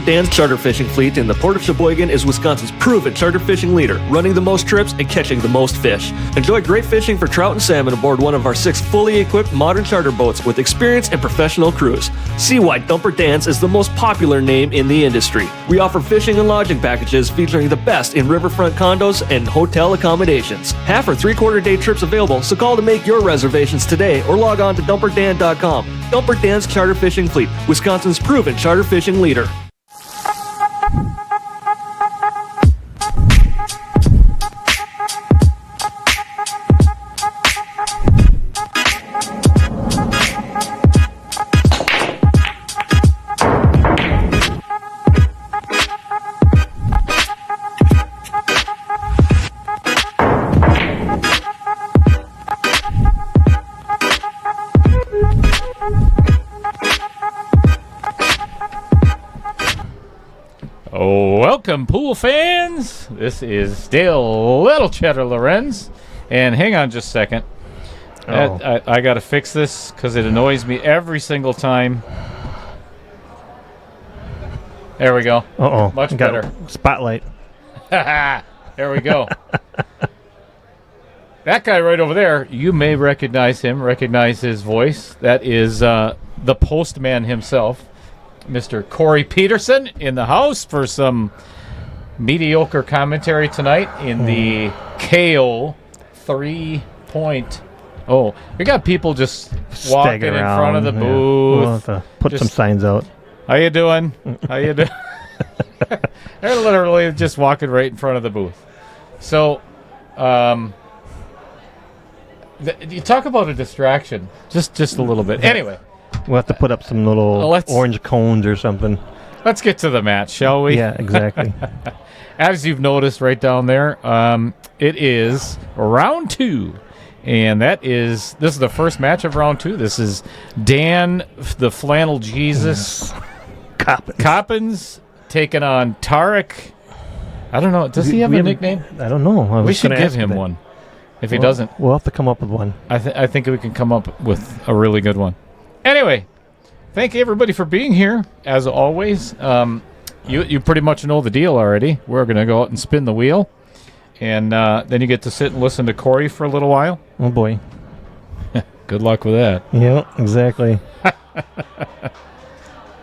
Dan's charter fishing fleet in the Port of Sheboygan is Wisconsin's proven charter fishing leader, running the most trips and catching the most fish. Enjoy great fishing for trout and salmon aboard one of our 6 fully equipped modern charter boats with experience and professional crews. See why Dumper Dan's is the most popular name in the industry. We offer fishing and lodging packages featuring the best in riverfront condos and hotel accommodations. Half or 3/4 day trips available, so call to make your reservations today or log on to dumperdan.com. Dumper Dan's Charter Fishing Fleet, Wisconsin's proven charter fishing leader. Welcome, pool fans. This is still Little Cheddar Lorenz. And hang on just a second. I got to fix this because it annoys me every single time. There we go. Uh-oh. Much better. Spotlight. There we go. That guy right over there, you may recognize him, recognize his voice. That is the postman himself, Mr. Corey Peterson, in the house for some mediocre commentary tonight in the KO 3.0. We got people just walking in front of the booth. We'll have to put some signs out. How you doing? How you doing? They're literally just walking right in front of the booth. So, you talk about a distraction. Just a little bit. Anyway. We'll have to put up some little orange cones or something. Let's get to the match, shall we? Yeah, exactly. As you've noticed right down there, it is round 2. And this is the first match of round 2. This is Dan, the Flannel Jesus, Coppens taking on Tarek. I don't know. Does he have a nickname? I don't know. We should give him one. If he doesn't, we'll have to come up with one. I think we can come up with a really good one. Anyway, thank you everybody for being here. As always, you pretty much know the deal already. We're going to go out and spin the wheel, and then you get to sit and listen to Corey for a little while. Oh, boy. Good luck with that. Yeah, exactly.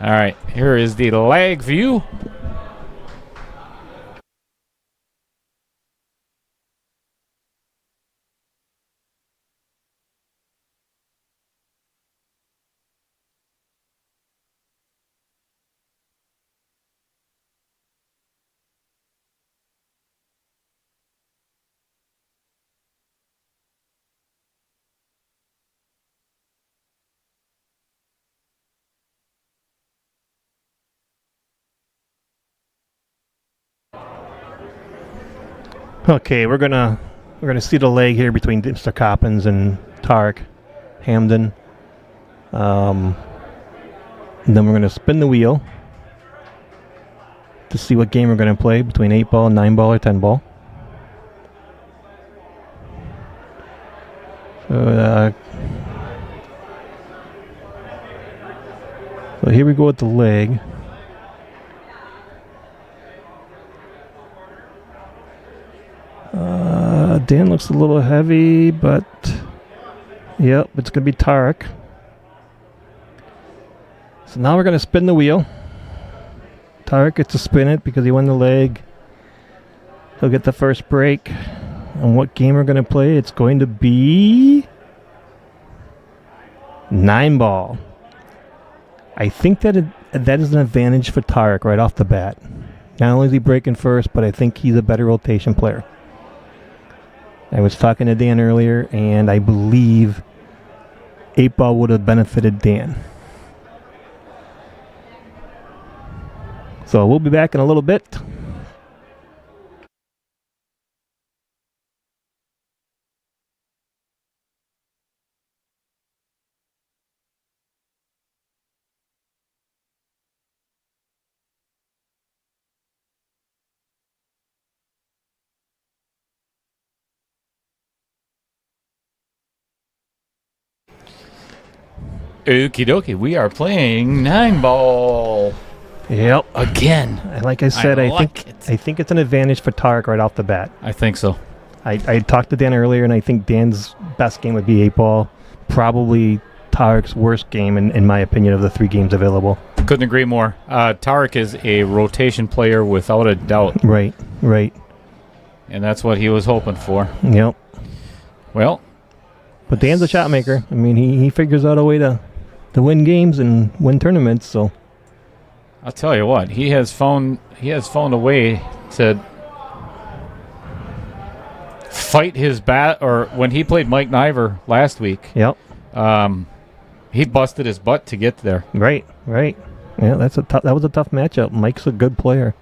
All right, here is the lag view. Okay, we're gonna see the leg here between Mr. Coppens and Tarek, Hamdan. And then we're gonna spin the wheel to see what game we're gonna play between 8-ball, 9-ball, or 10-ball. So here we go with the leg. Dan looks a little heavy, but yep, it's going to be Tarek. So now we're going to spin the wheel. Tarek gets to spin it because he won the leg. He'll get the first break. And what game we're going to play? It's going to be 9-ball. I think that is an advantage for Tarek right off the bat. Not only is he breaking first, but I think he's a better rotation player. I was talking to Dan earlier, and I believe 8-ball would have benefited Dan. So we'll be back in a little bit. Okie dokie, we are playing 9-ball. Yep. Again. Like I said, I like think it's an advantage for Tarek right off the bat. I think so. I talked to Dan earlier, and I think Dan's best game would be 8-ball. Probably Tarek's worst game, in my opinion, of the 3 games available. Couldn't agree more. Tarek is a rotation player without a doubt. Right. And that's what he was hoping for. Yep. Well. But Dan's a shot maker. I mean, he figures out a way to win games and win tournaments, so. I'll tell you what, he has found a way to fight his bat. Or when he played Mike Niver last week, yep, he busted his butt to get there. Right. Yeah, that was a tough matchup. Mike's a good player.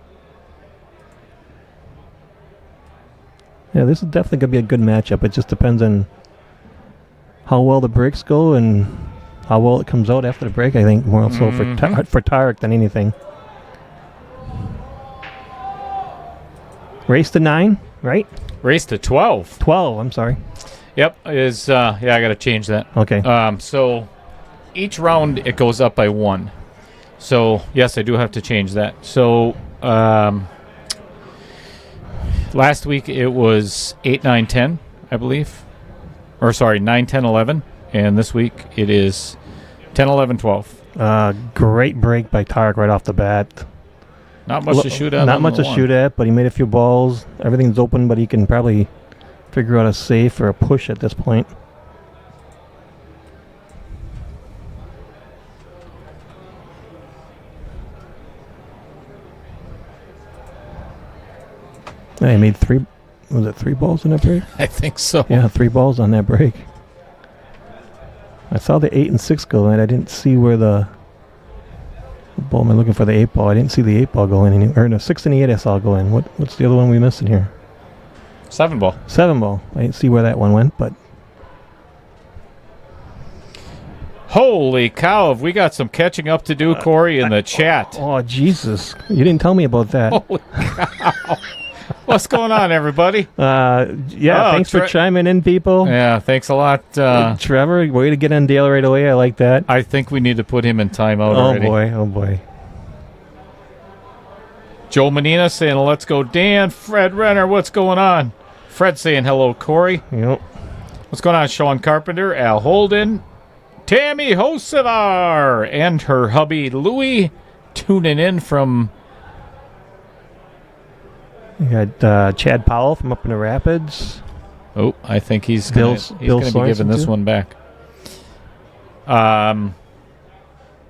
Yeah, this is definitely gonna be a good matchup. It just depends on how well the breaks go and how well it comes out after the break. I think more so for Tarek than anything. Race to 9, right? Race to 12. 12. I'm sorry. Yep. I got to change that. Okay. So each round it goes up by 1. So yes, I do have to change that. So last week it was 8, 9, 10, I believe. Or sorry, 9, 10, 11. And this week it is 10, 11, 12. Great break by Tarek right off the bat. Not much to shoot at. Not much to shoot at, but he made a few balls. Everything's open, but he can probably figure out a safe or a push at this point. He made 3. Was it 3 balls in that break? I think so. Yeah, 3 balls on that break. I saw the 8 and 6 go in. I didn't see where the ball. Am I looking for the 8 ball? I didn't see the 8 ball go in. Or no, 6 and the 8 I saw go in. What's the other one we missed in here? 7 ball. 7 ball. I didn't see where that one went, but. Holy cow, have we got some catching up to do, Corey, in the chat. Oh, Jesus. You didn't tell me about that. Holy cow. What's going on, everybody? Thanks for chiming in, people. Yeah, thanks a lot. Trevor, way to get on Dale right away. I like that. I think we need to put him in timeout already. Oh, boy. Joe Menina saying, let's go, Dan. Fred Renner, what's going on? Fred saying, hello, Corey. Yep. What's going on, Sean Carpenter, Al Holden, Tammy Hosevar, and her hubby, Louie, tuning in from... You got Chad Powell from up in the Rapids. Oh, I think he's going to be giving this one back.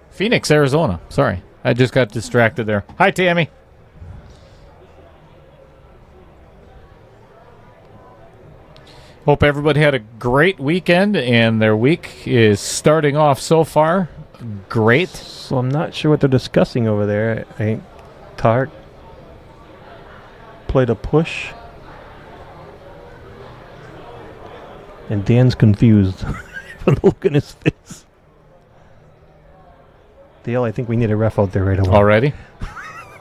Phoenix, Arizona. Sorry, I just got distracted there. Hi, Tammy. Hope everybody had a great weekend, and their week is starting off so far great. So I'm not sure what they're discussing over there. I think Tarek played a push, and Dan's confused from the look in his face. Dale, I think we need a ref out there right away. Already?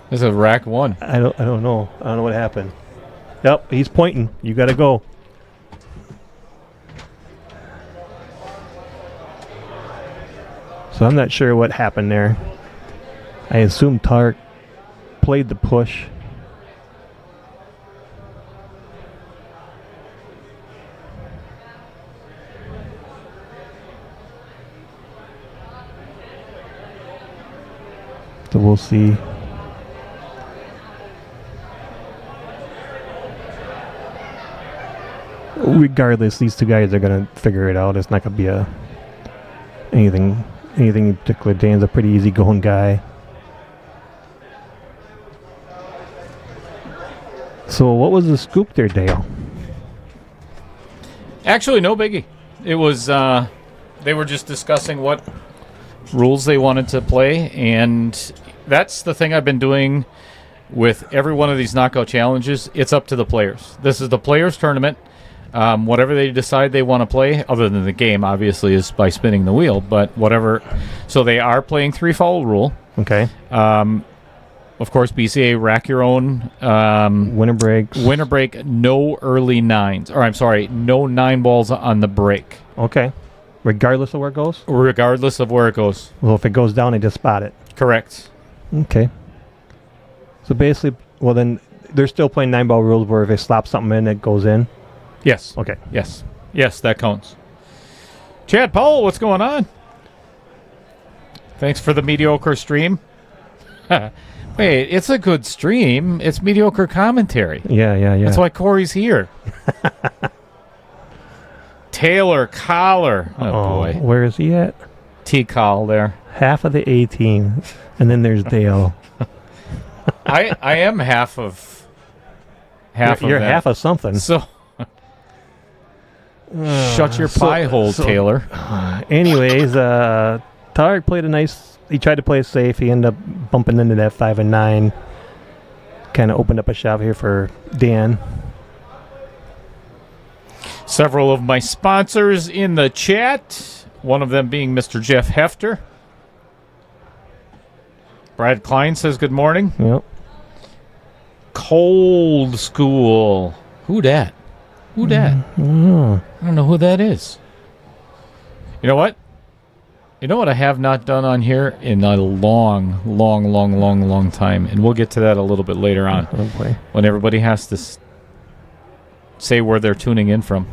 This is rack 1. I don't know. I don't know what happened. Yep, he's pointing. You got to go. So I'm not sure what happened there. I assume Tarek played the push. So we'll see. Regardless, these two guys are going to figure it out. It's not going to be anything in particular. Dan's a pretty easygoing guy. So what was the scoop there, Dale? Actually, no biggie. It was, they were just discussing what rules they wanted to play, and that's the thing I've been doing with every one of these knockout challenges. It's up to the players. This is the players' tournament. Whatever they decide they want to play, other than the game, obviously, is by spinning the wheel, but whatever. So they are playing 3-foul rule. Okay. Of course, BCA, rack your own. Winter breaks. Winter break, no early 9s. Or, I'm sorry, no 9 balls on the break. Okay. Regardless of where it goes? Regardless of where it goes. Well, if it goes down, they just spot it. Correct. Okay. So basically, well then, they're still playing 9-ball rules where if they slap something in, it goes in. Yes. Okay. Yes. Yes, that counts. Chad Powell, what's going on? Thanks for the mediocre stream. Wait, it's a good stream. It's mediocre commentary. Yeah. That's why Corey's here. Taylor Collar. Oh, boy. Where is he at? T-Call there. Half of the A team. And then there's Dale. I am half of You're that. half of something. So shut your pie hole, Taylor. Anyways, Tarek played he tried to play it safe. He ended up bumping into that 5 and 9. Kind of opened up a shop here for Dan. Several of my sponsors in the chat, one of them being Mr. Jeff Hefter. Brad Klein says good morning. Yep. Cold School. Who dat? I don't know who that is. You know what? You know what I have not done on here in a long time, and we'll get to that a little bit later on. Oh boy. When everybody has to say where they're tuning in from.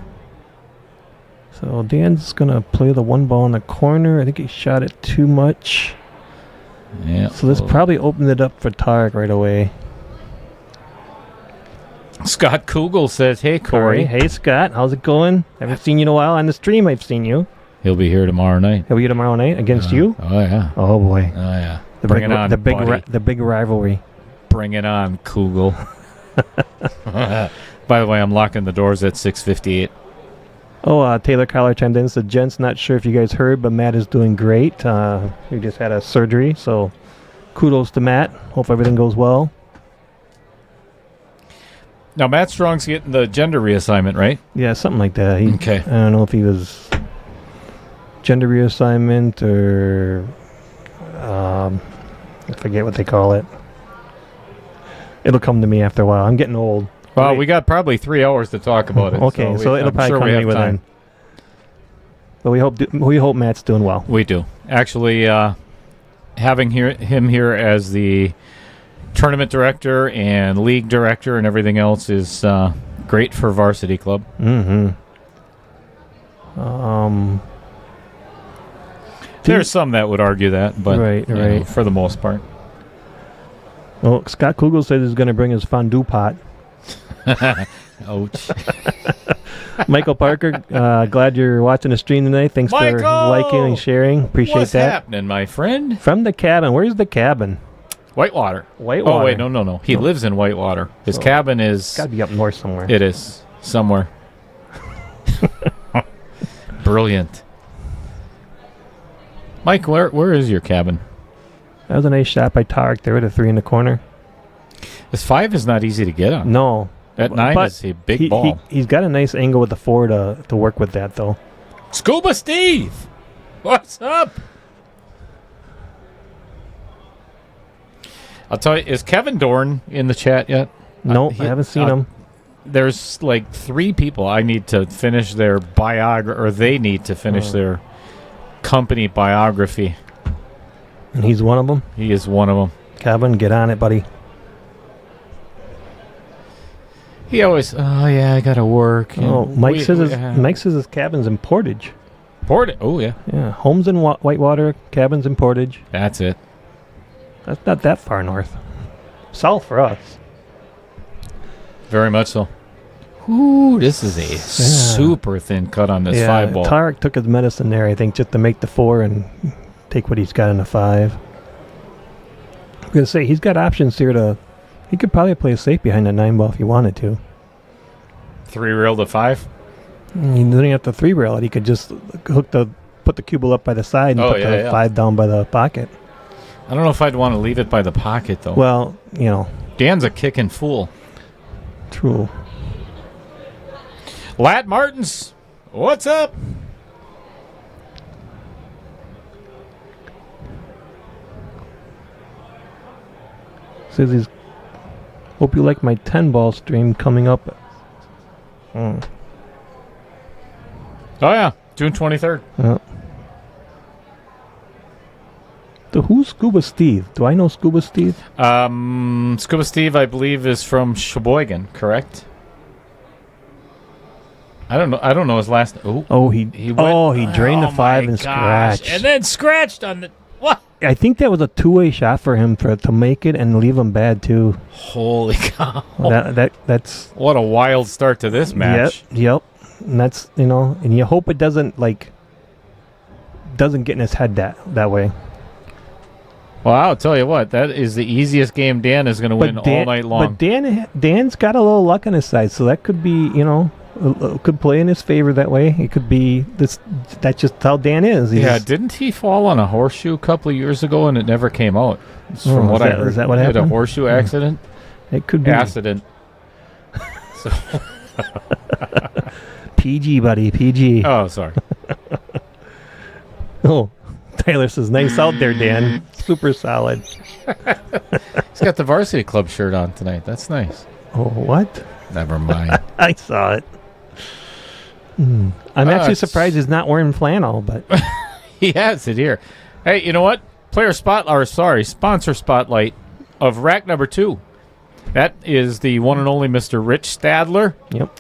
So Dan's going to play the 1 ball in the corner. I think he shot it too much. Yeah. So this probably opened it up for Tarek right away. Scott Kugel says, hey, Corey. Hey, Scott. How's it going? Haven't seen you in a while. On the stream, I've seen you. He'll be here tomorrow night. He'll be here tomorrow night against you? Oh, yeah. Oh, boy. Oh, yeah. Bring it on, the big rivalry. Bring it on, Kugel. By the way, I'm locking the doors at 6:58. Oh, Taylor Collar chimed in. Said, gents, not sure if you guys heard, but Matt is doing great. He just had a surgery, so kudos to Matt. Hope everything goes well. Now, Matt Strong's getting the gender reassignment, right? Yeah, something like that. Okay. I don't know if he was gender reassignment or I forget what they call it. It'll come to me after a while. I'm getting old. Well, we got probably 3 hours to talk about it. Okay, so it'll probably come to me within. But we hope Matt's doing well. We do. Actually, having him here as the tournament director and league director and everything else is great for Varsity Club. Mm-hmm. There's some that would argue that, but right. know, for the most part. Well, Scott Kugel says he's going to bring his fondue pot. Ouch. Michael Parker, glad you're watching the stream tonight. Thanks for liking and sharing. Appreciate What's that. What's happening, my friend? From the cabin. Where's the cabin? Whitewater. Whitewater. Oh, wait, no. He lives in Whitewater. His cabin is... Got to be up north somewhere. It is. Somewhere. Brilliant. Mike, where is your cabin? That was a nice shot by Tarek there with a 3 in the corner. This 5 is not easy to get on. No. That 9 is a big ball. He's got a nice angle with the 4 to work with that, though. Scuba Steve! What's up? I'll tell you, is Kevin Dorn in the chat yet? No, I haven't seen him. There's like 3 people I need to finish their biography, or they need to finish their company biography. And he's one of them? He is one of them. Kevin, get on it, buddy. He always, I gotta work. Oh, Mike says his cabin's in Portage. Portage? Oh, yeah. Yeah, homes in Whitewater, cabins in Portage. That's it. That's not that far north. South for us. Very much so. Ooh, this is a super thin cut on this 5 ball. Tarek took his medicine there, I think, just to make the 4 and take what he's got in the 5. I'm going to say, he's got options here he could probably play safe behind that 9 ball if he wanted to. 3-rail to 5? He doesn't have to 3-rail it. He could just put the cue ball up by the side and put the 5 down by the pocket. I don't know if I'd want to leave it by the pocket, though. Well, Dan's a kicking fool. True. Lat Martins, what's up? Says he's... Hope you like my 10-ball stream coming up. Oh, yeah. June 23rd. Yeah. So who's Scuba Steve? Do I know Scuba Steve? Scuba Steve, I believe, is from Sheboygan, correct? I don't know his last. He drained the 5 and scratched. And then scratched on the what? I think that was a two-way shot for him to make it and leave him bad too. Holy cow! That's what a wild start to this match. Yep. And that's and you hope it doesn't get in his head that way. Well, I'll tell you what, that is the easiest game Dan is going to win all night long. But Dan's got a little luck on his side, so that could be could play in his favor that way. It could be this. That's just how Dan is. Didn't he fall on a horseshoe a couple of years ago and it never came out? From what I heard, is that what happened? He had a horseshoe accident. It could be accident. So. PG, buddy, PG. Oh, sorry. Oh, Tyler says, "Nice out there, Dan. Super solid." He's got the varsity club shirt on tonight. That's nice. Oh, what? Never mind. I saw it. I'm actually surprised he's not wearing flannel, but he has it here. Hey, you know what? Sponsor spotlight of rack number 2. That is the one and only Mr. Rich Stadler. Yep.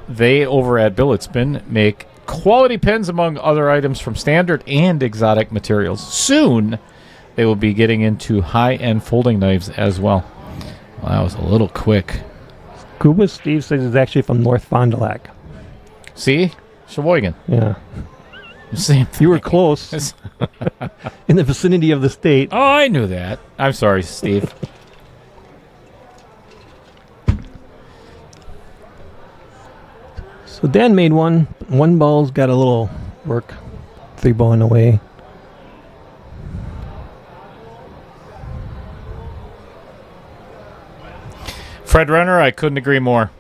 They over at Billet Spin make quality pens among other items from standard and exotic materials. Soon, they will be getting into high-end folding knives as well. Well, that was a little quick. Scuba Steve says he's actually from North Fond du Lac. See? Sheboygan. Yeah. Same thing. You were close. In the vicinity of the state. Oh, I knew that. I'm sorry, Steve. So Dan made one. One ball's got a little work. 3 ball in the way. Fred Renner, I couldn't agree more.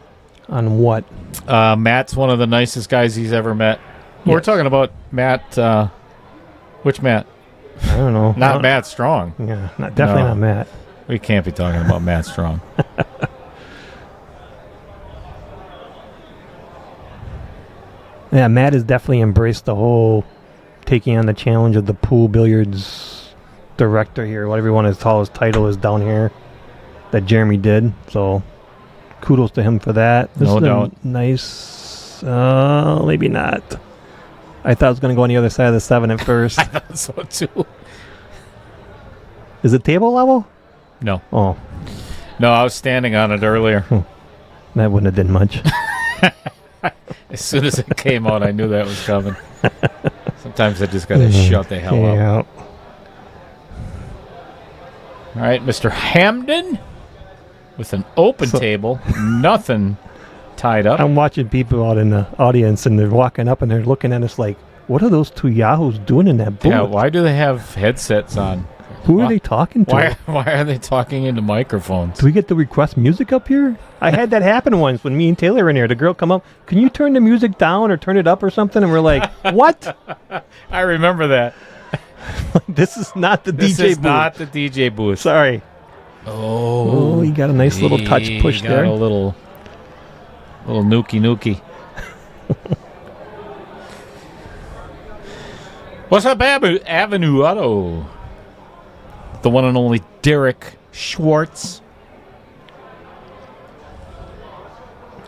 On what? Matt's one of the nicest guys he's ever met. Yes. We're talking about Matt. Which Matt? I don't know. Not Matt Strong. Yeah, definitely not Matt. We can't be talking about Matt Strong. Yeah, Matt has definitely embraced the whole taking on the challenge of the pool billiards director here, whatever you want to call his title is down here, that Jeremy did. So kudos to him for that. This no doubt. Nice. Maybe not. I thought it was going to go on the other side of the 7 at first. I thought so too. Is it table level? No. Oh. No, I was standing on it earlier. That wouldn't have done much. As soon as it came out, I knew that was coming. Sometimes I just got to shut the hell up. All right, Mr. Hamdan with an open table. Nothing tied up. I'm watching people out in the audience, and they're walking up, and they're looking at us like, what are those 2 yahoos doing in that booth? Yeah, why do they have headsets on? Who are they talking to? Why are they talking into microphones? Do we get to request music up here? I had that happen once when me and Taylor were in here. The girl come up, can you turn the music down or turn it up or something? And we're like, what? I remember that. This is not the DJ booth. This is not the DJ booth. Sorry. Oh, he got a nice little touch push there. A little nookie. What's up, Avenue Auto? The one and only Derek Schwartz.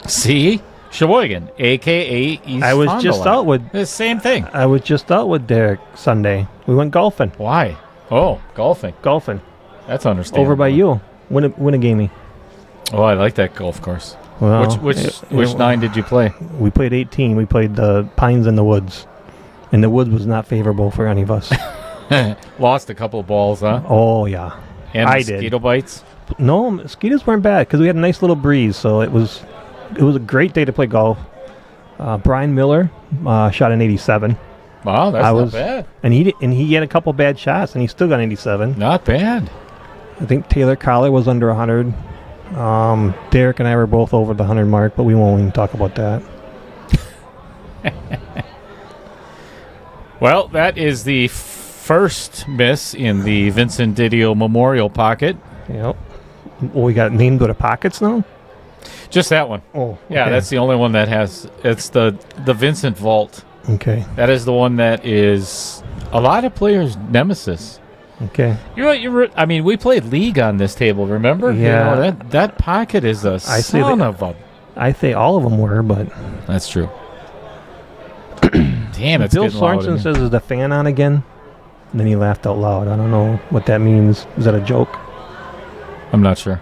See? Sheboygan, a.k.a. East I was Fond du just Lac. out with... The same thing. I was just out with Derek Sunday. We went golfing. Why? Oh, golfing. That's understandable. Over by you. Winnegamie. Oh, I like that golf course. Well, which 9 did you play? We played 18. We played the Pines in the Woods. And the Woods was not favorable for any of us. Lost a couple of balls, huh? Oh, yeah. And mosquito bites? No, mosquitoes weren't bad because we had a nice little breeze. So it was a great day to play golf. Brian Miller shot an 87. Wow, that's not bad. And he had a couple bad shots, and he still got an 87. Not bad. I think Taylor Collar was under 100. Derek and I were both over the 100 mark, but we won't even talk about that. Well, that is the first miss in the Vincent Didio Memorial Pocket. Yep. Well, we got named with the pockets now? Just that one. Oh, okay. Yeah, that's the only one that has. It's the Vincent Vault. Okay. That is the one that is a lot of players' nemesis. Okay. I mean, we played League on this table, remember? Yeah. You know, that pocket is a son of a... I say all of them were, but... That's true. Damn, it's Bill getting loud in Sorensen here. says, is the fan on again? And then he laughed out loud. I don't know what that means. Is that a joke? I'm not sure.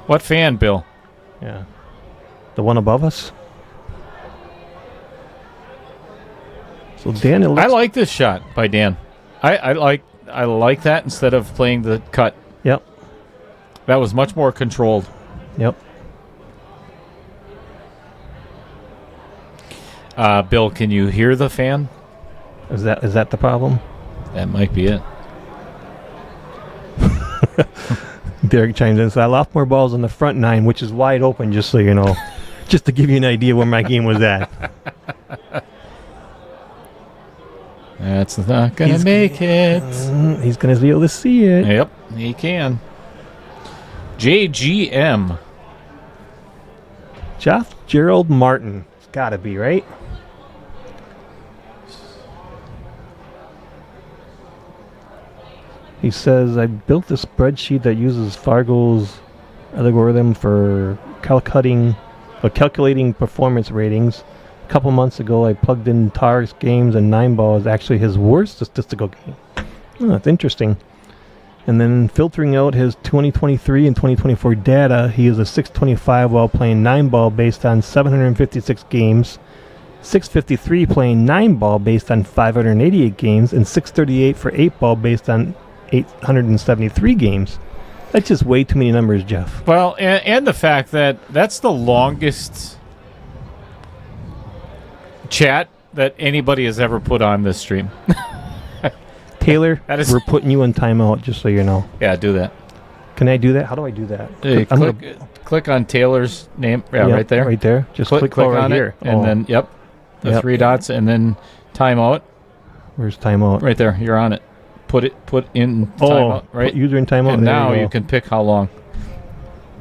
What fan, Bill? Yeah. The one above us? So Dan, it looks... I like this shot by Dan. I like that instead of playing the cut. Yep. That was much more controlled. Yep. Bill, can you hear the fan? Is that the problem? That might be it. Derek chimes in. So I lost more balls on the front 9, which is wide open, just so you know. Just to give you an idea where my game was at. That's not going to make it. He's going to be able to see it. Yep, he can. JGM. Jeff Gerald Martin. It's got to be, right? He says, I built a spreadsheet that uses Fargo's algorithm for calculating performance ratings. A couple months ago, I plugged in Tarek's games, and 9 ball is actually his worst statistical game. Oh, that's interesting. And then filtering out his 2023 and 2024 data, he is a 625 while playing 9 ball based on 756 games, 653 playing 9 ball based on 588 games, and 638 for 8 ball based on 873 games. That's just way too many numbers, Jeff. Well, and the fact that that's the longest chat that anybody has ever put on this stream. Taylor, That is- we're putting you in timeout, just so you know. Yeah, do that. Can I do that? How do I do that? Hey, I'm click on Taylor's name. Yeah, Yep, right there. Right there. Just click on right it, here. and then the Yep. 3 dots, and then timeout. Where's timeout? Right there. You're on it. Put in timeout. Right. put user in timeout. And There now you you go. can pick how long.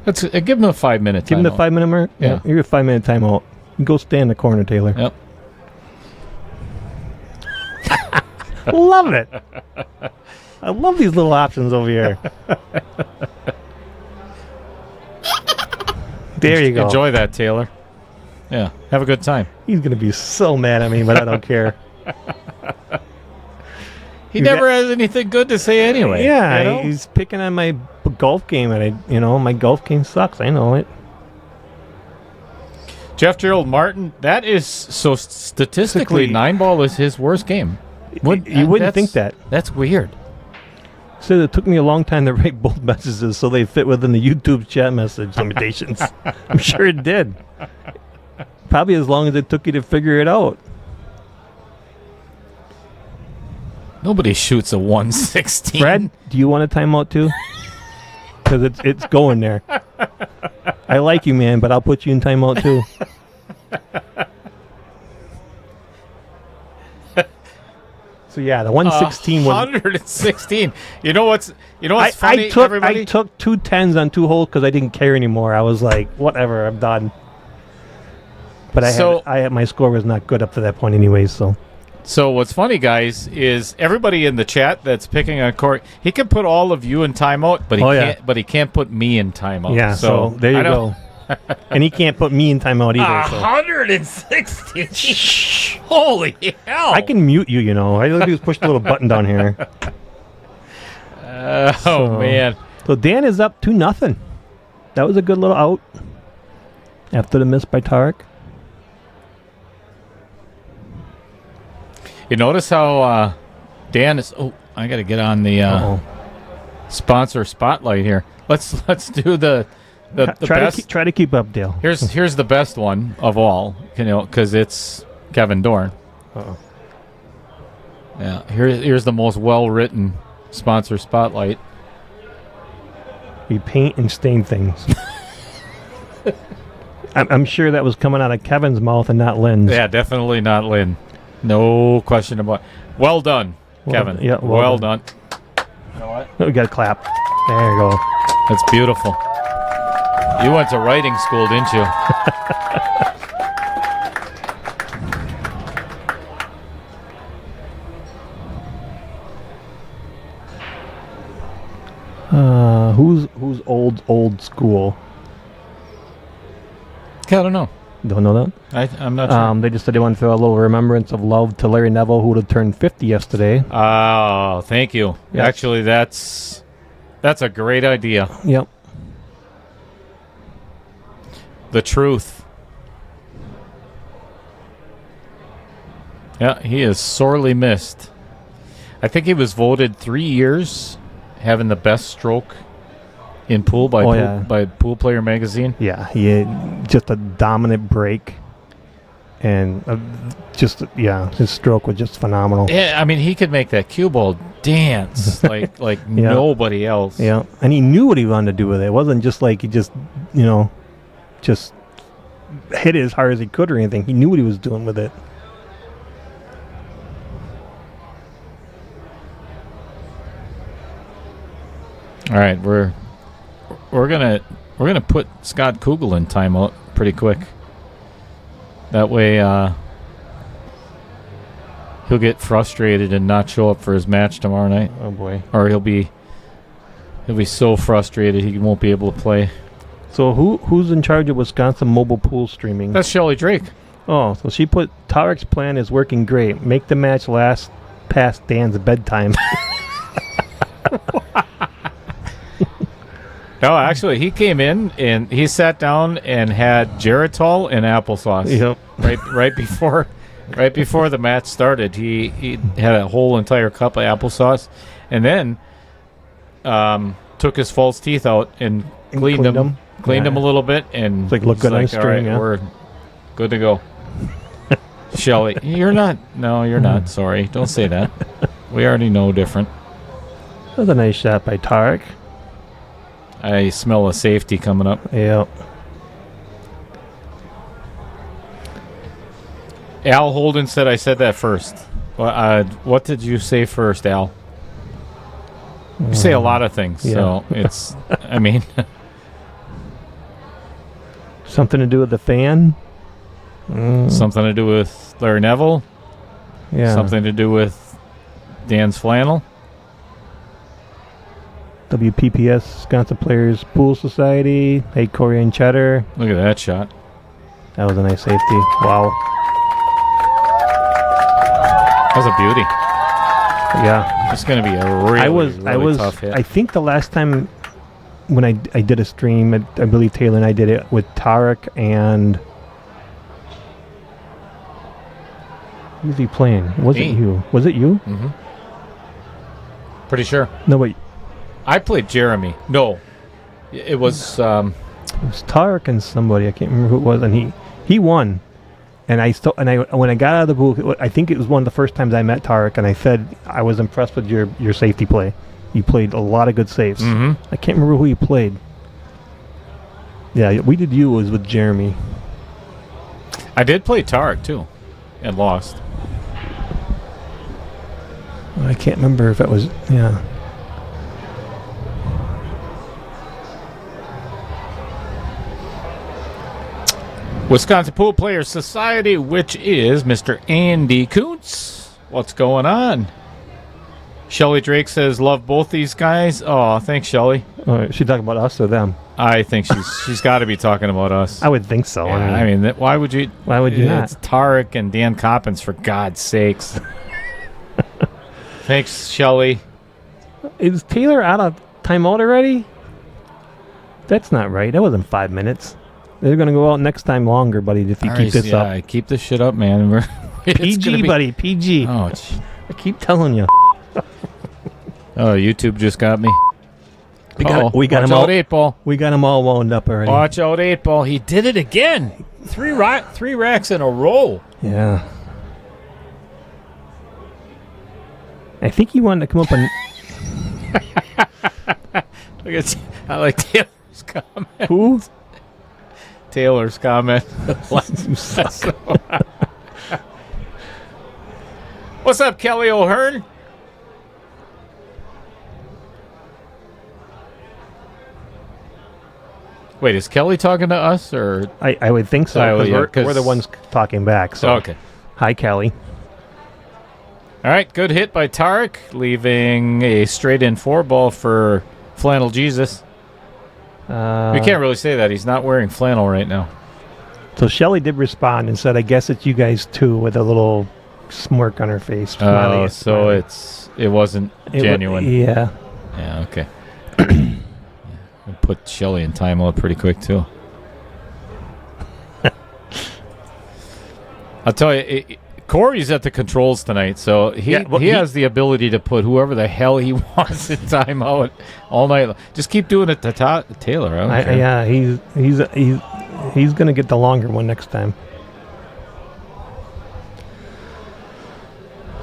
Let's give him a 5-minute timeout. Give him the 5-minute mark? Yeah. You're a 5-minute timeout. You go stand in the corner, Taylor. Yep. Love it. I love these little options over here. There you go. Enjoy that, Taylor. Yeah. Have a good time. He's going to be so mad at me, but I don't care. He never has anything good to say anyway. Yeah, you know? he's picking on my golf game, and my golf game sucks. I know it. Jeff Gerald Martin, that is so statistically, Statistically- 9 ball is his worst game. You wouldn't think that. That's weird. So it took me a long time to write both messages so they fit within the YouTube chat message limitations. I'm sure it did. Probably as long as it took you to figure it out. Nobody shoots a 116. Brad, do you want a timeout too? Because it's going there. I like you, man, but I'll put you in timeout too. So yeah, the 116 was. 116. You know what's funny, I everybody? took 2 10s on 2 holes because I didn't care anymore. I was like, whatever, I'm done. But my score was not good up to that point anyway. So what's funny, guys, is everybody in the chat that's picking on Corey, he can put all of you in timeout, but he can't put me in timeout. Yeah, so there you go. And he can't put me in timeout either. So. 116. Holy hell! I can mute you. All you do is push the little button down here. Man! So Dan is up 2-0. That was a good little out after the miss by Tarek. You notice how Dan is? Oh, I got to get on the sponsor spotlight here. Let's do the best. Try to keep up, Dale. Here's the best one of all, because it's Kevin Dorn. Uh-oh. Yeah, here's the most well-written sponsor spotlight. We paint and stain things. I'm sure that was coming out of Kevin's mouth and not Lynn's. Yeah, definitely not Lynn. No question about it. Well done, Kevin. Yeah, well done. You know what? We got to clap. There you go. That's beautiful. You went to writing school, didn't you? Who's old school? I don't know. Don't know that? I'm not sure. They just said they want to throw a little remembrance of love to Larry Neville, who would have turned 50 yesterday. Oh, thank you. Yeah. Actually, that's a great idea. Yep. The truth. Yeah, he is sorely missed. I think he was voted 3 years having the best stroke in pool by Pool Player Magazine. Yeah, he had just a dominant break, and his stroke was just phenomenal. Yeah, I mean, he could make that cue ball dance like Yeah. nobody else. Yeah, and he knew what he wanted to do with it. It wasn't just like he just hit it as hard as he could or anything. He knew what he was doing with it. All right, we're gonna put Scott Kugel in timeout pretty quick. That way, he'll get frustrated and not show up for his match tomorrow night. Oh boy! Or he'll be so frustrated he won't be able to play. So who's in charge of Wisconsin mobile pool streaming? That's Shelley Drake. Oh, so she put Tarek's plan is working great. Make the match last past Dan's bedtime. No, actually, he came in and he sat down and had Geritol and applesauce. Yep. Right before the match started, he had a whole entire cup of applesauce, and then took his false teeth out and cleaned them a little bit, and it's like look good on all string. right, Yeah. we're good to go. Shelley, you're not. No, you're not. Sorry, don't say that. We already know different. That was a nice shot by Tarek. I smell a safety coming up. Yeah. Al Holden said I said that first. What did you say first, Al? You say a lot of things, Yeah. so it's, I mean... Something to do with the fan? Something to do with Larry Neville? Yeah. Something to do with Dan's flannel? WPPS, Wisconsin Players Pool Society. Hey, Corey and Cheddar. Look at that shot. That was a nice safety. Wow. That was a beauty. Yeah. It's going to be a really tough hit. I think the last time when I did a stream, I believe Taylor and I did it with Tarek and... Who's he playing? Was it you? Was it you? Mm-hmm. Pretty sure. No, wait. I played Jeremy. No. It was... It was Tarek and somebody. I can't remember who it was, and he won. And when I got out of the booth, I think it was one of the first times I met Tarek, and I said I was impressed with your safety play. You played a lot of good saves. Mm-hmm. I can't remember who you played. Yeah, we did you was with Jeremy. I did play Tarek, too, and lost. I can't remember if it was... Yeah. Wisconsin Pool Players Society, which is Mr. Andy Kuntz. What's going on? Shelley Drake says, love both these guys. Oh, thanks, Shelley. She talking about us or them? I think she's got to be talking about us. I would think so. Yeah, I mean, why would you? Why would you not? It's Tarek and Dan Coppens, for God's sakes. Thanks, Shelley. Is Taylor out of timeout already? That's not right. That wasn't 5 minutes. They're going to go out next time longer, buddy, if you keep this up. Keep this shit up, man. PG, buddy, PG. Oh, I keep telling you. Oh, YouTube just got me. We got Watch him out, all. 8-ball. We got him all wound up already. Watch out, 8-ball. He did it again. Three racks in a row. Yeah. I think he wanted to come up and... Look at, I like Taylor's comment. Who? Taylor's comment. You suck. What's up, Kelly O'Hearn? Wait, is Kelly talking to us, or? I would think so, Oh, yeah, because we're the ones talking back. So. Okay. Hi, Kelly. All right, good hit by Tarek, leaving a straight-in 4-ball for Flannel Jesus. We can't really say that. He's not wearing flannel right now. So Shelly did respond and said, I guess it's you guys too, with a little smirk on her face. Oh, so smiley. it wasn't genuine. Yeah. Yeah, okay. We put Shelly in timeout pretty quick, too. I'll tell you, Corey's at the controls tonight, so he has the ability to put whoever the hell he wants in timeout all night long. Just keep doing it to Taylor. Yeah, he's going to get the longer one next time.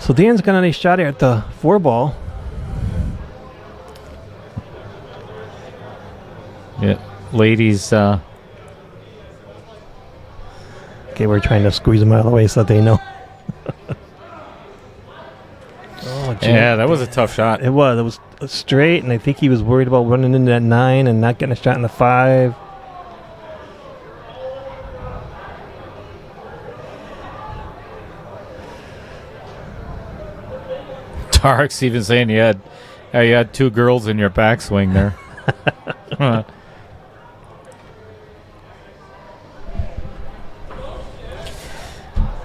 So Dan's got a nice shot here at the 4-ball. Yeah, ladies. Okay, we're trying to squeeze them out of the way so that they know. Yeah, that was a tough shot. It was straight, and I think he was worried about running into that 9 and not getting a shot in the 5. Tarek's even saying you had 2 girls in your backswing there.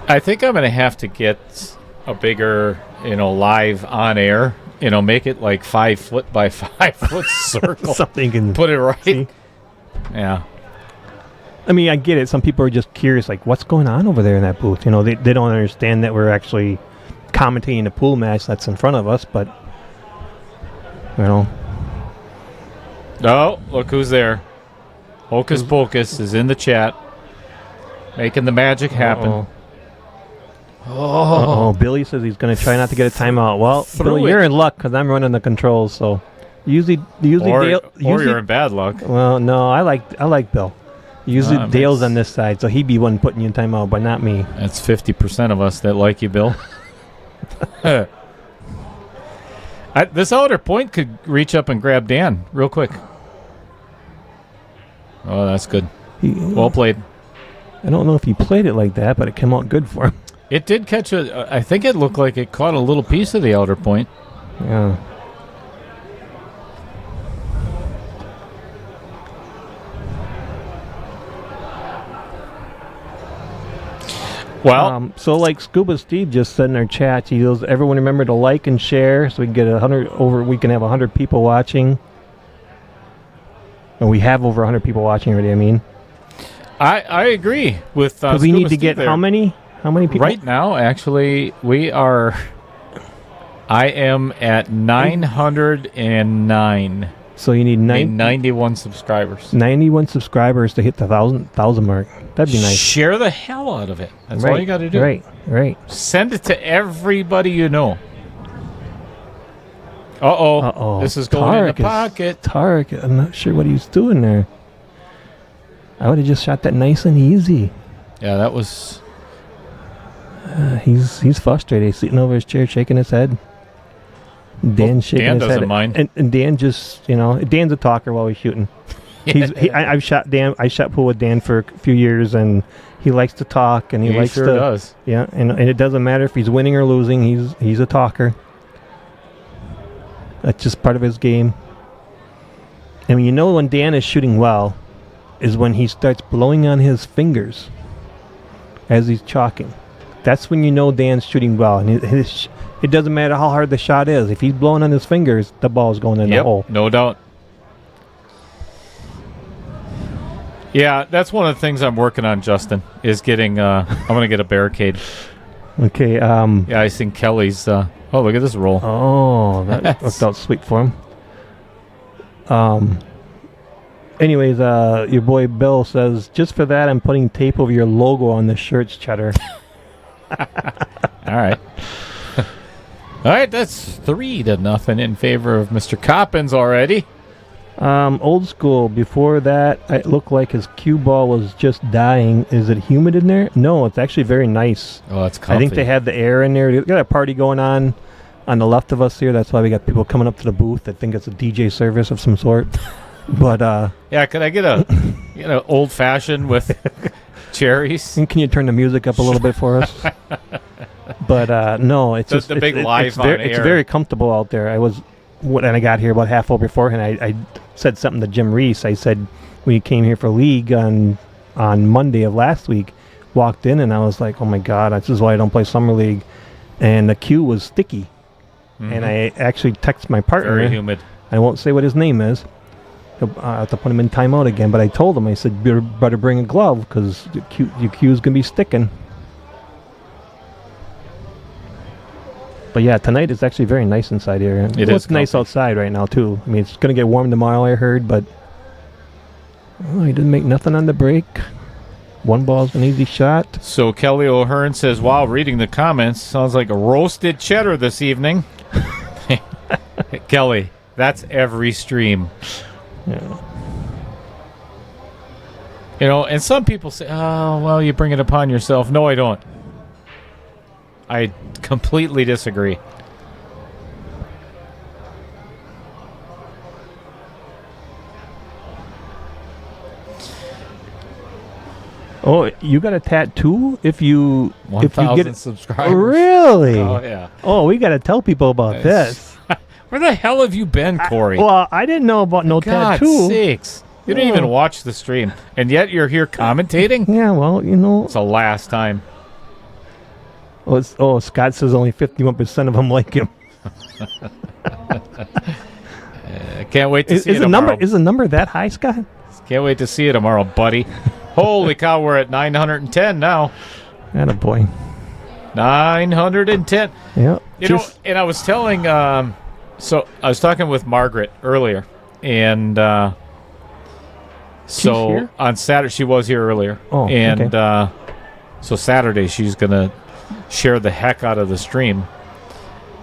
I think I'm going to have to get a bigger, live on air, make it like 5 foot by 5 foot circle. Something you can put it right. See. Yeah. I mean, I get it. Some people are just curious, like, what's going on over there in that booth? They don't understand that we're actually commentating a pool match that's in front of us, but, Oh, look who's there. Hocus Pocus is in the chat, making the magic happen. Oh, Billy says he's going to try not to get a timeout. Well, Billy, you're in luck because I'm running the controls. So usually you're in bad luck. Well, no, I like Bill. Usually Dale's on this side, so he'd be one putting you in timeout, but not me. That's 50% of us that like you, Bill. This outer point could reach up and grab Dan real quick. Oh, that's good. Well played. I don't know if he played it like that, but it came out good for him. It did catch I think it looked like it caught a little piece of the outer point. Yeah. Well, so like Scuba Steve just said in our chat, he goes, everyone remember to like and share so we can get 100 we can have 100 people watching. And we have over 100 people watching already, I mean. I agree with we need to get there. How many people? Right now, actually, I am at 909. So you need 91 subscribers. 91 subscribers to hit the 1,000 mark. That'd be nice. Share the hell out of it. That's all you got to do. Right. Send it to everybody you know. Uh-oh. This is going in the pocket. Tarek, I'm not sure what he's doing there. I would have just shot that nice and easy. Yeah, that was... He's frustrated. He's sitting over his chair shaking his head. Dan shaking his head. Dan doesn't mind. And Dan just, Dan's a talker while he's shooting. I've shot Dan. I shot pool with Dan for a few years, and he likes to talk, and he likes sure to... does. Yeah, and it doesn't matter if he's winning or losing. He's a talker. That's just part of his game. And when Dan is shooting well is when he starts blowing on his fingers as he's chalking. That's when you know Dan's shooting well. And it doesn't matter how hard the shot is. If he's blowing on his fingers, the ball's going in the hole. No doubt. Yeah, that's one of the things I'm working on, Justin, is getting... I'm going to get a barricade. Okay. Yeah, I think Kelly's... oh, look at this roll. Oh, that worked out sweet for him. Anyways, your boy Bill says, just for that, I'm putting tape over your logo on the shirts, Cheddar. All right. All right, that's 3-0 in favor of Mr. Coppens already. Old school. Before that, it looked like his cue ball was just dying. Is it humid in there? No, it's actually very nice. Oh, it's comfy. I think they had the air in there. They got a party going on the left of us here. That's why we got people coming up to the booth. I think it's a DJ service of some sort. But yeah, could I get a old fashioned with cherries? And can you turn the music up a little bit for us? But no, it's just the big live on air. It's very comfortable out there. And I got here about half hour beforehand. I said something to Jim Reese. I said when he came here for league on Monday of last week, walked in and I was like, oh my God, this is why I don't play summer league. And the queue was sticky. And I actually texted my partner. Very humid. I won't say what his name is. I have to put him in timeout again. But I told him, I said, you better bring a glove because your queue's going to be sticking. But yeah, tonight it's actually very nice inside here. It looks is nice outside right now, too. I mean, it's going to get warm tomorrow, I heard. But he didn't make nothing on the break. One ball's an easy shot. So Kelly O'Hearn says, wow, reading the comments, sounds like a roasted cheddar this evening. Kelly, that's every stream. Yeah. You know, and some people say, oh, well, you bring it upon yourself. No, I don't. I completely disagree. Oh, you got a tattoo if you 1,000 subscribers. Really? Oh, yeah. Oh, we got to tell people about this. Where the hell have you been, Corey? Well, I didn't know about no tattoo. God sakes. You didn't even watch the stream, and yet you're here commentating? Yeah, well, you know. It's the last time. Scott says only 51% of them like him. Can't wait to see it the tomorrow. Is the number that high, Scott? Can't wait to see it tomorrow, buddy. Holy cow, we're at 910 now. Attaboy. 910. Yeah. You know, and I was telling, so I was talking with Margaret earlier, and so here? on Saturday, she was here earlier. Oh, and okay. So Saturday, she's going to share the heck out of the stream.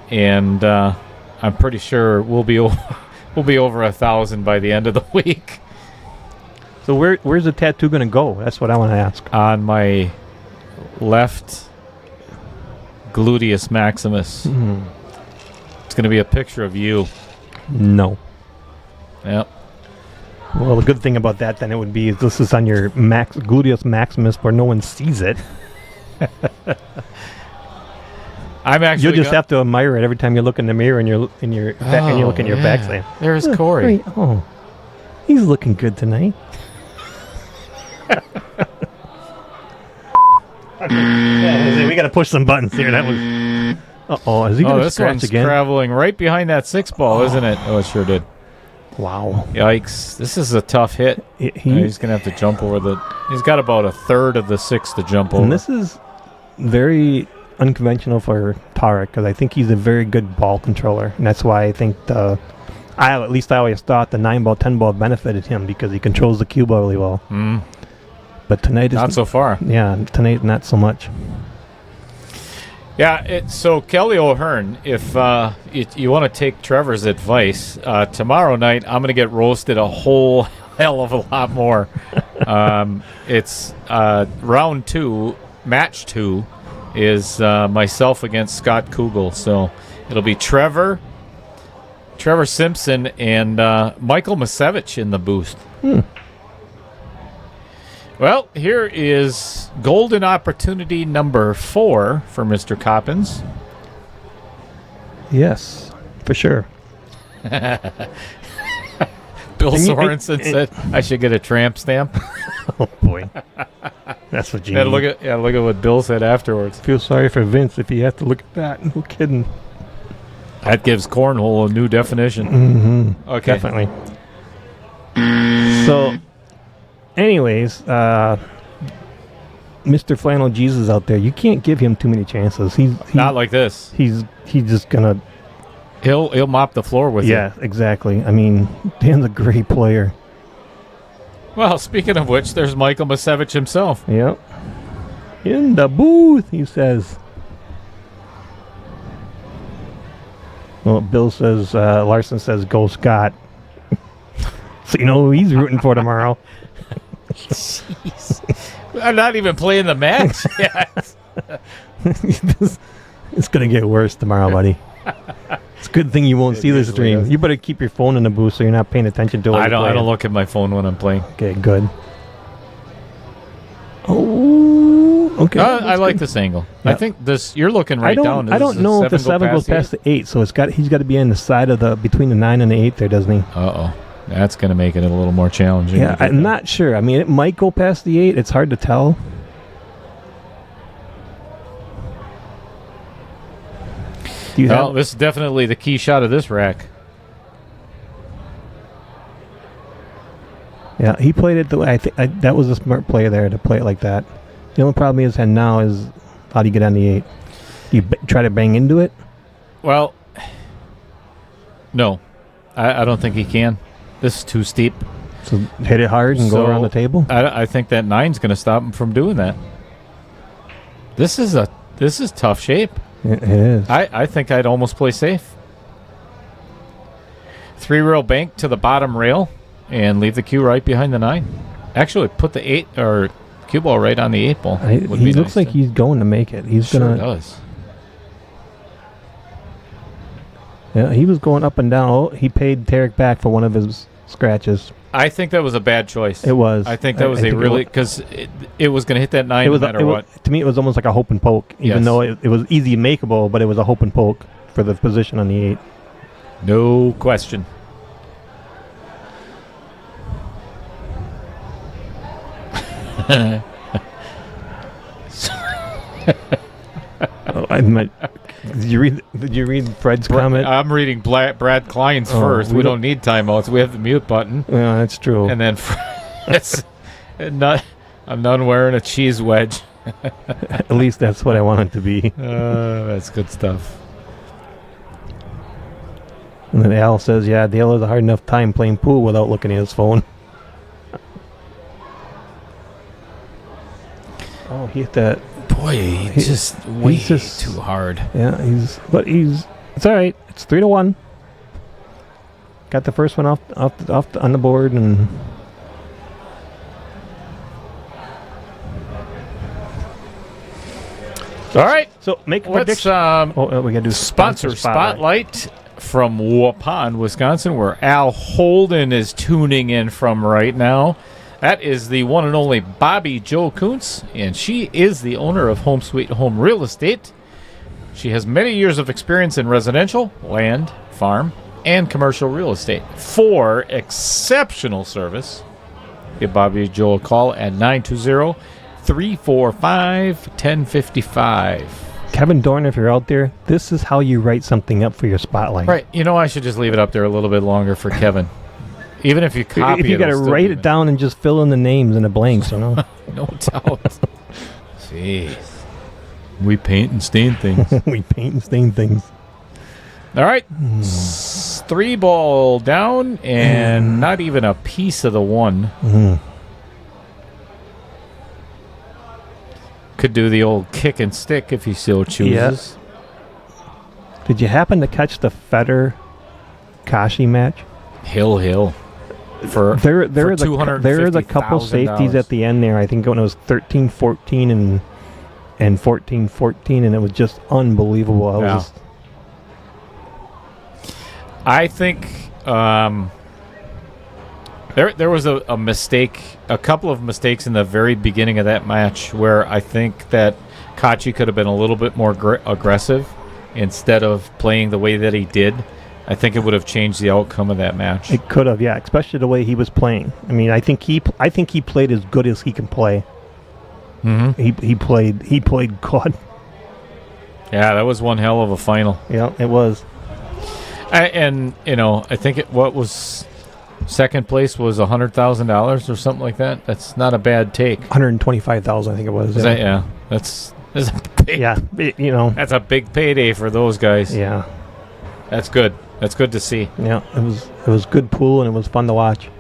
And I'm pretty sure we'll be over 1,000 by the end of the week. So where's the tattoo going to go? That's what I want to ask. On my left gluteus maximus. It's going to be a picture of you. No. Yep. Well, the good thing about that, then, it would be this is on your gluteus maximus where no one sees it. I'm actually. You'll just have to admire it every time you look in the mirror and you look in your backside. There's Corey. Oh, he's looking good tonight. We got to push some buttons here. That was. Is he going to scratch again? Traveling right behind that 6 ball, isn't it? Oh, it sure did. Wow. Yikes! This is a tough hit. He's going to have to jump over He's got about a third of the 6 to jump over. And this is very unconventional for Tarek because I think he's a very good ball controller, and that's why I think I always thought the 9 ball, 10 ball benefited him because he controls the cue ball really well. But tonight is not so far. Yeah, tonight not so much. Yeah, so Kelly O'Hearn, if you want to take Trevor's advice, tomorrow night I'm going to get roasted a whole hell of a lot more. It's round 2, match 2 is myself against Scott Kugel. So it'll be Trevor Simpson, and Michael Masevich in the boost. Well, here is golden opportunity number 4 for Mr. Coppens. Yes, for sure. Bill Sorensen said I should get a tramp stamp. Oh boy, that's what you need. Look at what Bill said afterwards. Feel sorry for Vince if he has to look at that. No kidding. That gives cornhole a new definition. Mm-hmm. Okay, definitely. So, anyways, Mr. Flannel Jesus out there, you can't give him too many chances. He's not like this. He's just gonna. He'll mop the floor with you. Yeah, exactly. I mean, Dan's a great player. Well, speaking of which, there's Michael Masevich himself. Yep. In the booth, he says. Well, Bill says, Larson says, go Scott. So you know who he's rooting for tomorrow. Jeez. I'm not even playing the match yet. It's going to get worse tomorrow, buddy. It's a good thing you won't see the stream. You better keep your phone in the booth so you're not paying attention to it. I don't look at my phone when I'm playing. Okay, good. Oh, okay. I like this angle. Yep. I think you're looking right down. I don't know if the 7 goes past the 8, so he's got to be in the side of between the 9 and the 8 there, doesn't he? Uh-oh. That's going to make it a little more challenging. Yeah, I'm not sure. I mean, it might go past the 8. It's hard to tell. Well, this is definitely the key shot of this rack. Yeah, he played it the way I think that was a smart play there to play it like that. The only problem he's had now is how do you get on the 8? You try to bang into it? Well, no, I don't think he can. This is too steep. So hit it hard and go around the table? I think that 9's going to stop him from doing that. This is tough shape. It is. I think I'd almost play safe. 3-rail bank to the bottom rail and leave the cue right behind the 9. Actually, put the 8 or cue ball right on the 8 ball. He looks like he's going to make it. He's sure gonna. Does. Yeah, he was going up and down. Oh, he paid Tarek back for one of his scratches. I think that was a bad choice. It was. I think that was because it was going to hit that 9 no matter what. To me, it was almost like a hope and poke, even though it was easy makeable, but it was a hope and poke for the position on the 8. No question. Did you read Fred's comment? I'm reading Brad Klein's first. We don't need timeouts. We have the mute button. Yeah, that's true. And then I'm not wearing a cheese wedge. At least that's what I want it to be. That's good stuff. And then Al says, yeah, Dale has a hard enough time playing pool without looking at his phone. Oh, he hit that. Boy, he's just way too hard. Yeah, it's all right. It's 3-1. Got the first one off on the board, and all right. So make a prediction. We got to do sponsor spotlight from Waupun, Wisconsin, where Al Holden is tuning in from right now. That is the one and only Bobby Jo Kuntz, and she is the owner of Home Sweet Home Real Estate. She has many years of experience in residential, land, farm, and commercial real estate. For exceptional service, give Bobby Jo a call at 920-345-1055. Kevin Dorn, if you're out there, this is how you write something up for your spotlight. Right. You know, I should just leave it up there a little bit longer for Kevin. Even if you copy it. If you got to write it down and just fill in the names and the blanks, you know? No doubt. Jeez. We paint and stain things. We paint and stain things. All right. 3 ball down and not even a piece of the 1. Could do the old kick and stick if he so chooses. Yes. Did you happen to catch the Federer-Kashi match? Hill. There is a couple safeties at the end there. I think when it was 13-14 and 14-14, and it was just unbelievable. I think there was a mistake, a couple of mistakes in the very beginning of that match where I think that Kachi could have been a little bit more aggressive instead of playing the way that he did. I think it would have changed the outcome of that match. It could have, yeah, especially the way he was playing. I mean, I think he played as good as he can play. Mm-hmm. He played good. Yeah, that was one hell of a final. Yeah, it was. I think what was second place was $100,000 or something like that. That's not a bad take. $125,000, I think it was. That's a big. Yeah, that's a big payday for those guys. Yeah, that's good. That's good to see. Yeah, it was good pool and it was fun to watch.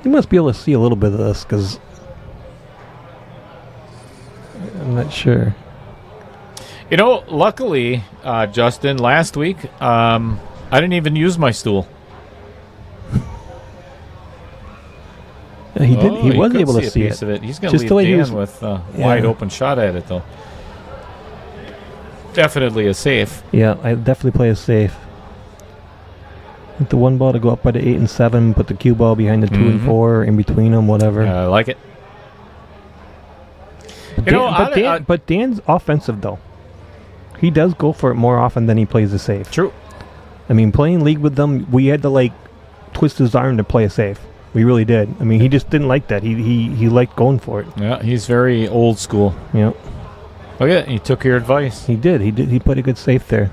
You must be able to see a little bit of this because I'm not sure. Luckily, Justin, last week I didn't even use my stool. Yeah, he did. He was able to see a piece of it. He's going to leave Dan with a wide open shot at it, though. Definitely a safe. Yeah, I definitely play a safe. With the 1 ball to go up by the 8 and 7, put the cue ball behind the 2 and 4, in between them, whatever. I like it. But Dan's offensive, though. He does go for it more often than he plays the safe. True. I mean, playing league with them, we had to like twist his arm to play a safe. We really did. I mean, he just didn't like that. He liked going for it. Yeah, he's very old school. Yep. Look at it. He took your advice. He did. He put a good safe there.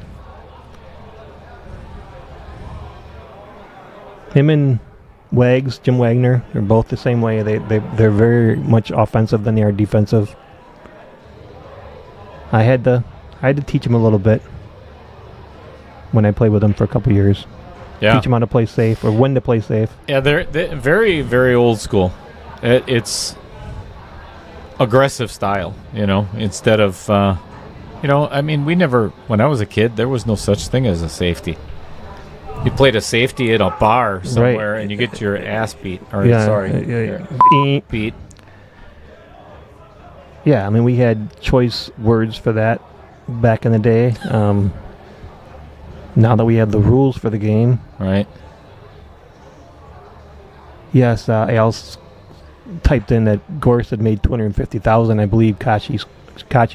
Him and Wags, Jim Wagner, they're both the same way. They're very much offensive than they are defensive. I had to teach him a little bit when I played with them for a couple years. Yeah. Teach him how to play safe or when to play safe. Yeah, they're very, very old school. It's aggressive style, instead of, I mean, when I was a kid, there was no such thing as a safety. You played a safety at a bar somewhere, and you get your ass beat. Or, beat. Yeah, I mean, we had choice words for that back in the day. Now that we have the rules for the game. Right. Yes, Al's typed in that Gorse had made $250,000. I believe Kachi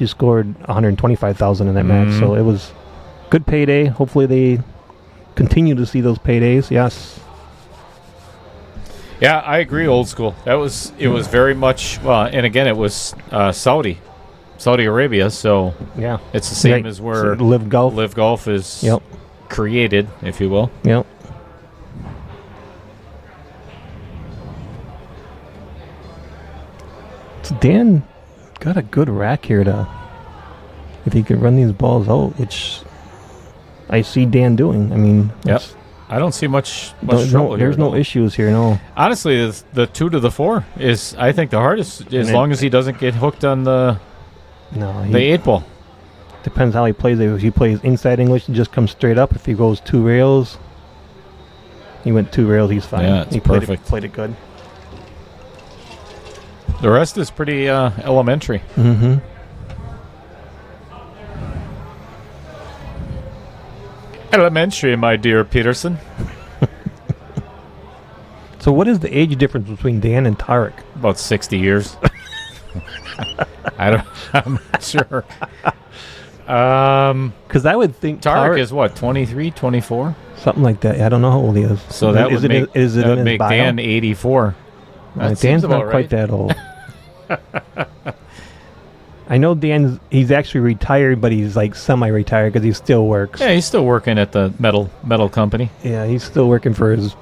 scored $125,000 in that match, so it was good payday. Hopefully they continue to see those paydays. Yes. Yeah, I agree. Old school. It was very much. Well, and again, it was Saudi Arabia. So yeah, it's the same as where Live Golf is created, if you will. Yep. So Dan got a good rack here if he could run these balls out, which I see Dan doing. I mean, I don't see much trouble here. There's no issues here, no. Honestly, the 2 to the 4 is, I think, the hardest, as long as he doesn't get hooked on the 8 ball. Depends how he plays it. If he plays inside English and just comes straight up, if he goes 2 rails, he went 2 rails, he's fine. Yeah, it's perfect. Played it good. The rest is pretty elementary. Mm-hmm. Elementary, my dear Peterson. So what is the age difference between Dan and Tarek? About 60 years. I'm not sure. Because I would think Tarek is what, 23, 24? Something like that. I don't know how old he is. So that would make Dan 84. Dan's not quite that old. I know he's actually retired, but he's like semi-retired because he still works. Yeah, he's still working at the metal company. Yeah, he's still working for his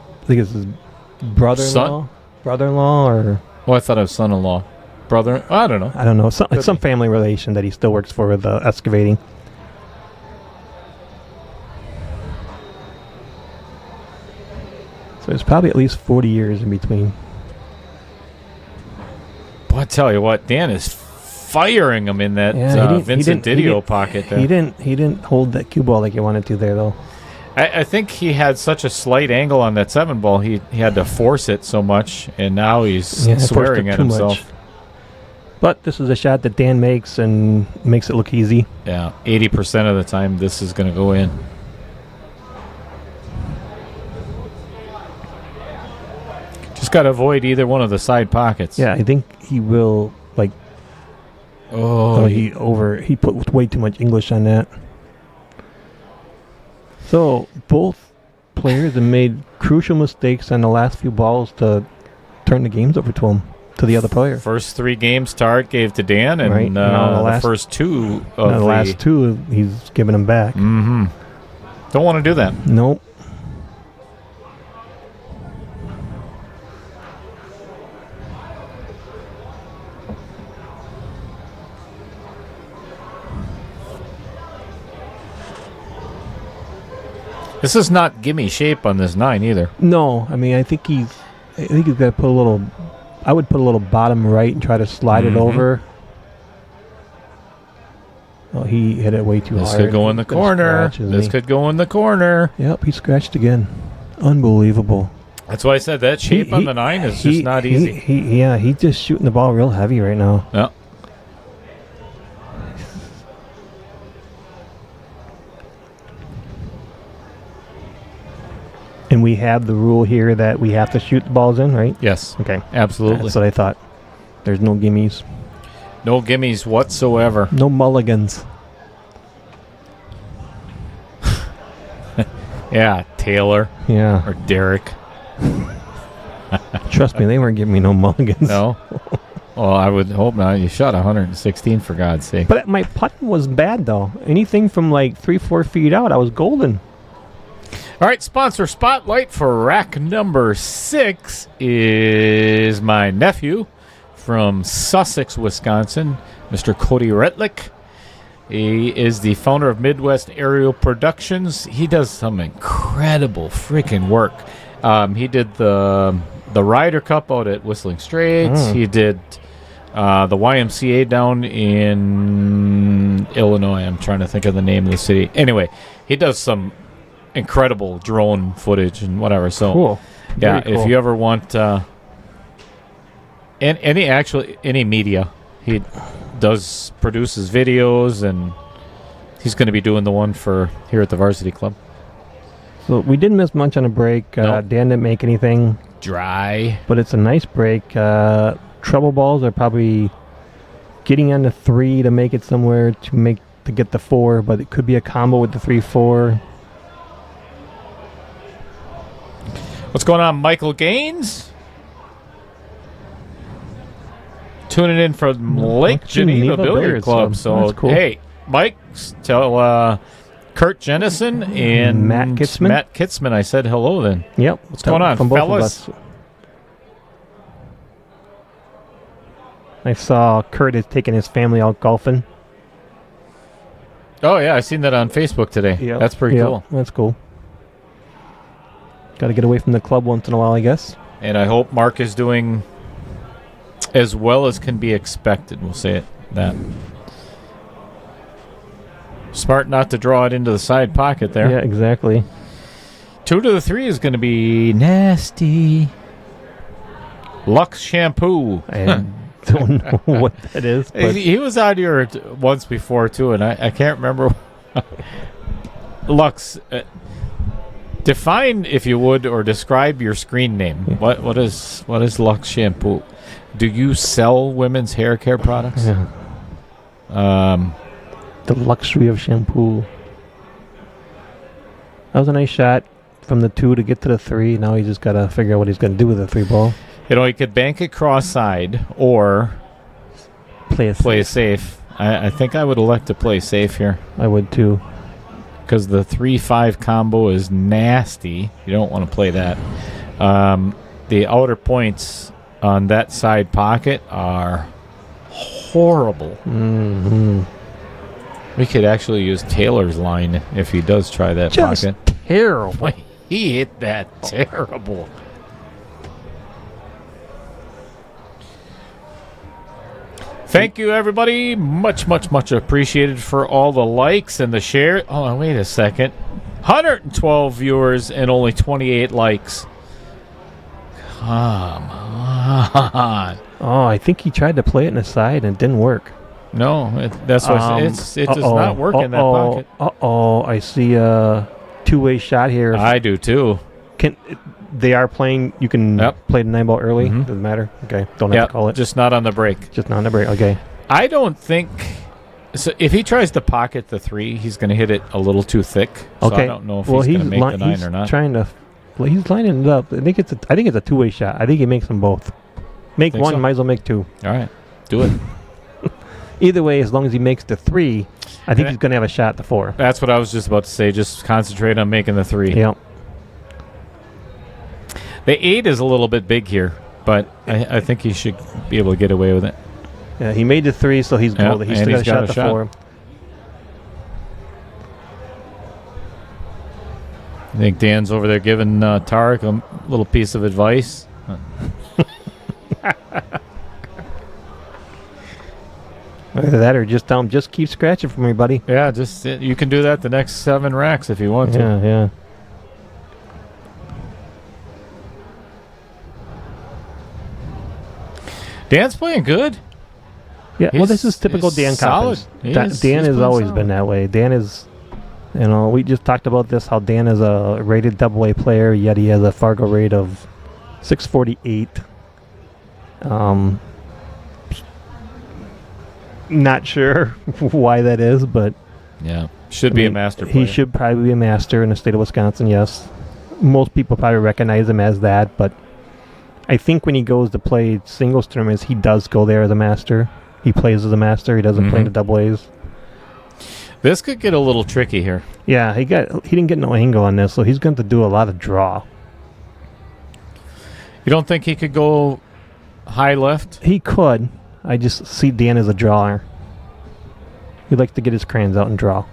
brother-in-law? Brother-in-law or... Oh, I thought it was son-in-law. Brother? I don't know. I don't know. It's some family relation that he still works for with excavating. So there's probably at least 40 years in between. Boy, I tell you what, Dan is firing him in that Vincent Didio pocket there. He didn't hold that cue ball like he wanted to there, though. I think he had such a slight angle on that 7 ball, he had to force it so much, and now he's swearing at himself. Much. But this is a shot that Dan makes and makes it look easy. Yeah, 80% of the time this is going to go in. Just got to avoid either one of the side pockets. Yeah, I think he will, like... he put way too much English on that. So, both players have made crucial mistakes on the last few balls to turn the games over to the other player. First 3 games Tarek gave to Dan, and the first 2 of the last 2 he's giving them back. Mm-hmm. Don't want to do that. Nope. This is not gimme shape on this 9 either. No, I mean I think he's got to put a little. I would put a little bottom right and try to slide it over. Oh, he hit it way too hard. This could go in the corner. This could go in the corner. Yep, he scratched again. Unbelievable. That's why I said that shape on the 9 is just not easy. He's just shooting the ball real heavy right now. Yeah. And we have the rule here that we have to shoot the balls in, right? Yes. Okay. Absolutely. That's what I thought. There's no gimmies. No gimmies whatsoever. No mulligans. Yeah, Taylor Yeah. or Derek. Trust me, they weren't giving me no mulligans. No? Well, I would hope not. You shot 116 for God's sake. But my putting was bad, though. Anything from like 3-4 feet out, I was golden. All right, sponsor spotlight for rack number 6 is my nephew from Sussex, Wisconsin, Mr. Cody Retlick. He is the founder of Midwest Aerial Productions. He does some incredible freaking work. He did the Ryder Cup out at Whistling Straits. He did the YMCA down in Illinois. I'm trying to think of the name of the city. Anyway, he does some incredible drone footage and whatever. So, Cool. yeah, Very cool. if you ever want any media, he produces videos, and he's going to be doing the one for here at the Varsity Club. So we didn't miss much on a break. Nope. Dan didn't make anything, Dry. but it's a nice break. Treble balls are probably getting on the 3 to make it somewhere to get the 4, but it could be a combo with the 3-4. What's going on, Michael Gaines? Tuning in from Lake Geneva Billiard Club. So, That's cool. hey, Mike, tell Kurt Jennison and Matt Kitzman. Matt Kitzman I said hello then. Yep. What's going on, from both of fellas? us. I saw Kurt is taking his family out golfing. Oh, yeah, I seen that on Facebook today. Yep. That's pretty Yep, cool. That's cool. Got to get away from the club once in a while, I guess. And I hope Mark is doing as well as can be expected. We'll say it that. Smart not to draw it into the side pocket there. Yeah, exactly. 2 to the 3 is going to be nasty. Lux shampoo. I don't know what that is. But He was out here once before too, and I can't remember. Lux, define, if you would, or describe your screen name. What is Lux shampoo? Do you sell women's hair care products? yeah. The luxury of shampoo. That was a nice shot from the 2 to get to the 3. Now he's just got to figure out what he's going to do with the 3 ball. You know, he could bank it cross-side or Play play safe. I think I would elect to play safe here I would too. because the 3-5 combo is nasty. You don't want to play that. The outer points on that side pocket are horrible. Mm-hmm. We could actually use Taylor's line if he does try that Just pocket. terrible. He hit that terrible. Thank you, everybody. Much, much, much appreciated for all the likes and the share. Oh, wait a second. 112 viewers and only 28 likes. Come on. Oh, I think he tried to play it in the side and it didn't work. No, that's what it does not work in that pocket. I see a 2-way shot here. I do too. They are playing. You can play the 9 ball early. Mhm. Doesn't matter. Okay, don't have to call it. Just not on the break. Just not on the break. Okay. I don't think so. If he tries to pocket the 3, he's going to hit it a little too thick. So Okay. I don't know if he's going to make the 9 or not. Trying to. Well, he's lining it up. I think it's a 2-way shot. I think he makes them both. Make Think one, so? might as well make 2. All right, do it. Either way, as long as he makes the 3, I think And he's going to have a shot at the 4. That's what I was just about to say. Just concentrate on making the 3. Yep. The 8 is a little bit big here, but I think he should be able to get away with it. Yeah, he made the 3, so he's Yeah, golden. He's and still he's got got a a shot shot. at the 4. I think Dan's over there giving Tarek a little piece of advice. Either that or just tell him, just keep scratching for me, buddy. Yeah, just you can do that the next 7 racks if you want to. Yeah, yeah. Dan's playing good. Yeah, well, this He's- is typical he's Dan solid. Coppens. He Dan is- has he's always solid. been that way. Dan is, we just talked about this, how Dan is a rated AA player, yet he has a Fargo rate of 648. Not sure why that is, but Yeah. Should be a master player. He should probably be a master in the state of Wisconsin, yes. Most people probably recognize him as that, but I think when he goes to play singles tournaments, he does go there as a master. He plays as a master. He doesn't play in the double A's. This could get a little tricky here. Yeah, he didn't get no angle on this, so he's going to do a lot of draw. You don't think he could go high left? He could. I just see Dan as a drawer. He likes to get his crayons out and draw.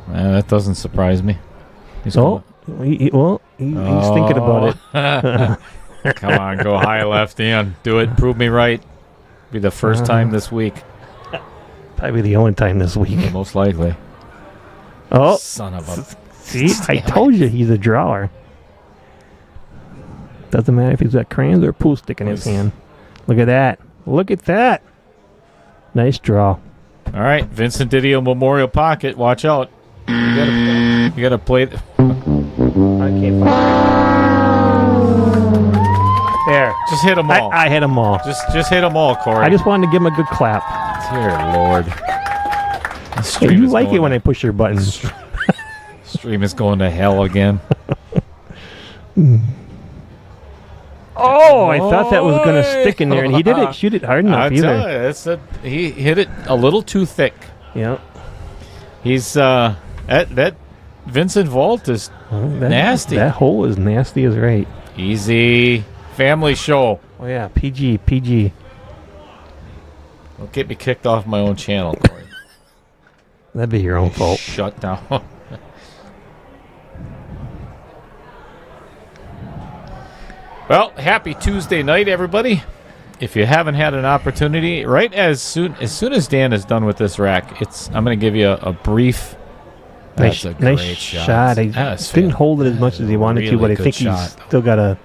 That doesn't surprise me. He's thinking about it. Come on, go high left, Dan. Do it. Prove me right. Be the first time this week. Probably the only time this week. Most likely. Oh, son of a... See, I told you he's a drawer. Doesn't matter if he's got crayons or a pool stick in his hand. Look at that. Look at that. Nice draw. All right, Vincent Didio Memorial Pocket. Watch out. You gotta play. I can't find it. There. Just hit them all. I hit them all. Just hit them all, Corey. I just wanted to give him a good clap. Dear Lord. Hey, you like it when I push your buttons. Stream is going to hell again. Oh, I thought that was going to stick in there, and he didn't shoot it hard enough either. He hit it a little too thick. Yep. He's that Vincent Vault is nasty. That hole is nasty as right. Easy family show. Oh yeah, PG. Don't get me kicked off my own channel, Corey. That'd be your own fault. Shut down. Well, happy Tuesday night, everybody. If you haven't had an opportunity, right as soon as Dan is done with this rack, I'm going to give you a brief. That's a great shot. He didn't hold it as much as he wanted to, but I think he's still got a.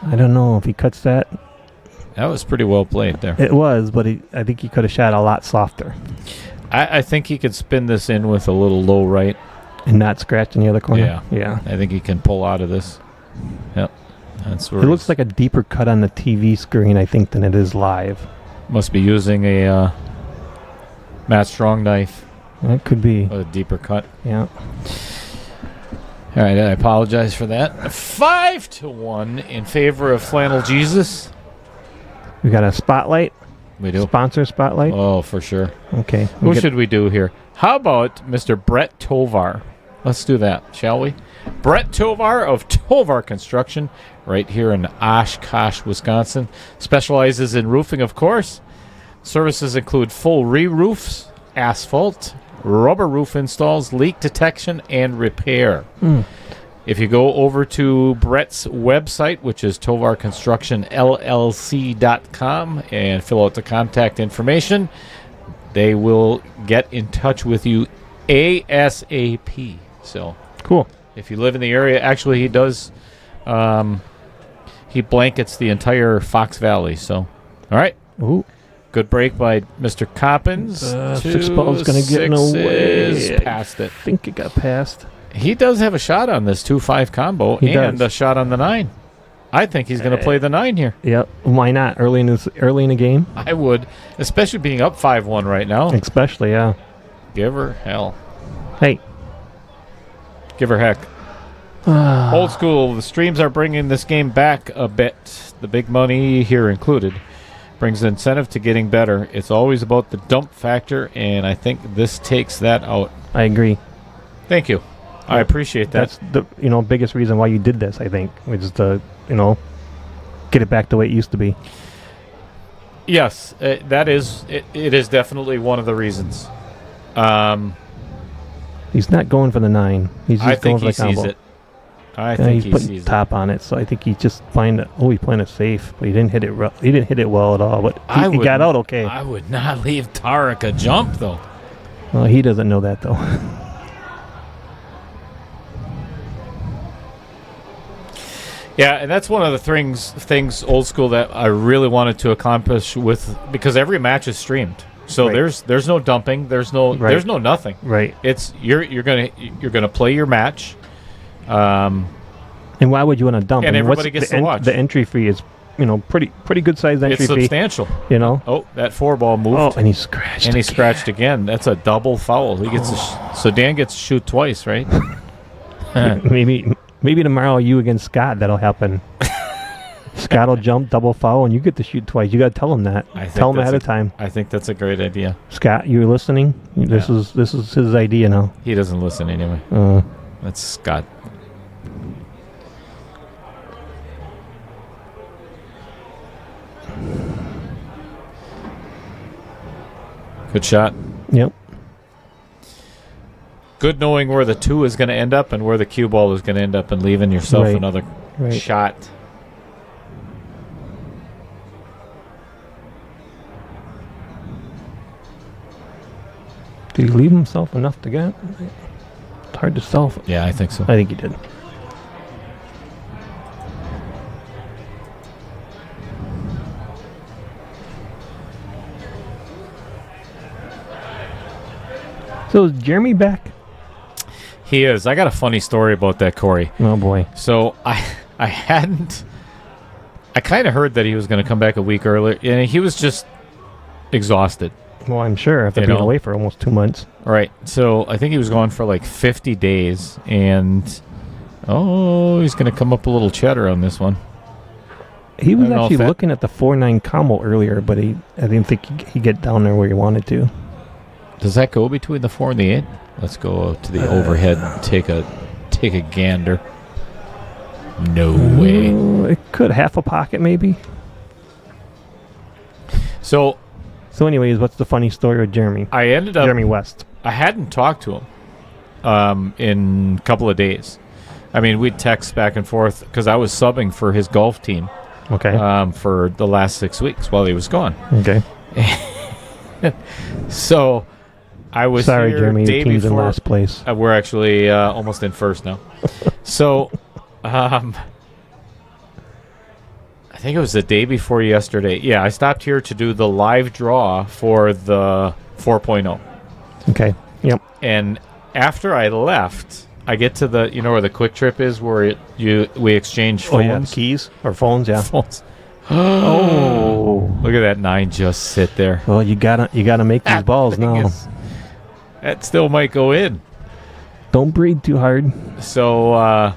I don't know if he cuts that. That was pretty well played there. It was, but I think he could have shot a lot softer. I think he could spin this in with a little low right. And not scratch in the other corner? Yeah. I think he can pull out of this. Yep. That's where it looks like a deeper cut on the TV screen, I think, than it is live. Must be using a Matt Strong knife. That could be. A deeper cut. Yeah. All right, I apologize for that. 5-1 in favor of Flannel Jesus. We got a spotlight. We do. Sponsor spotlight. Oh, for sure. Okay. Who should we do here? How about Mr. Brett Tovar? Let's do that, shall we? Brett Tovar of Tovar Construction, right here in Oshkosh, Wisconsin. Specializes in roofing, of course. Services include full re-roofs, asphalt, rubber roof installs, leak detection, and repair. If you go over to Brett's website, which is tovarconstructionllc.com, and fill out the contact information, they will get in touch with you ASAP. So cool. If you live in the area, actually he does. He blankets the entire Fox Valley. So, all right. Ooh. Good break by Mr. Coppens. 6 ball's going to get in the way. Past it. I think it got past. He does have a shot on this 2-5 combo and a shot on the 9. I think he's going to play the 9 here. Yep. Why not? Early in the game? I would, especially being up 5-1 right now. Especially, yeah. Give her hell. Hey. Give her heck. Old school. The streams are bringing this game back a bit. The big money here included brings incentive to getting better. It's always about the dump factor, and I think this takes that out. I agree. Thank you. I appreciate that. That's the biggest reason why you did this, I think, which is to get it back the way it used to be. Yes, that is. It is definitely one of the reasons. He's not going for the 9. He's just going for the combo. Sees it. I think he's putting top on it, so I think he's just playing it. Oh, he's playing it safe, but he didn't hit it. He didn't hit it well at all, but he got out okay. I would not leave Tarek a jump though. Well, he doesn't know that though. Yeah, and that's one of the things old school that I really wanted to accomplish with, because every match is streamed. So there's no dumping, there's no nothing. Right. It's you're gonna play your match. And why would you want to dump? And everybody gets to watch. The entry fee is pretty good sized entry It's fee. substantial. You know. Oh, that 4-ball moved. Oh, and he scratched. And he again. scratched again. That's a double foul. He gets so Dan gets to shoot twice, right? Maybe tomorrow you against Scott, that'll happen. Scott will jump, double foul, and you get to shoot twice. You got to tell him that. Tell him ahead of time. I think that's a great idea. Scott, you're listening. This is his idea now. He doesn't listen anyway. That's Scott. Good shot. Yep. Good knowing where the 2 is going to end up and where the cue ball is going to end up and leaving yourself Right. another Right. shot. Did he leave himself enough to get? It's hard to tell. Yeah, I think so. I think he did. So is Jeremy back? He is. I got a funny story about that, Corey. Oh boy. So I hadn't. I kind of heard that he was going to come back a week earlier, and he was just exhausted. Well, I'm sure after being away for almost 2 months. All right. So I think he was gone for like 50 days, and he's going to come up a little cheddar on this one. He was I don't know actually if that- looking at the 4-9 combo earlier, but I didn't think he'd get down there where he wanted to. Does that go between the 4 and the 8? Let's go to the overhead and take a gander. No way. It could half a pocket maybe. So anyways, what's the funny story with Jeremy? I ended up. Jeremy West. I hadn't talked to him in a couple of days. I mean, we'd text back and forth because I was subbing for his golf team. Okay. For the last 6 weeks while he was gone. Okay. So I was Sorry, here Jeremy. day Your team's in before. last place. We're actually almost in first now. So I think it was the day before yesterday. Yeah, I stopped here to do the live draw for the 4.0. Okay. Yep. And after I left, I get to the where the quick trip is where we exchange phones. Oh yeah, keys or phones. Yeah. Phones. Oh. Look at that 9 just sit there. Well, you gotta make these balls thing now. That still might go in. Don't breathe too hard. So I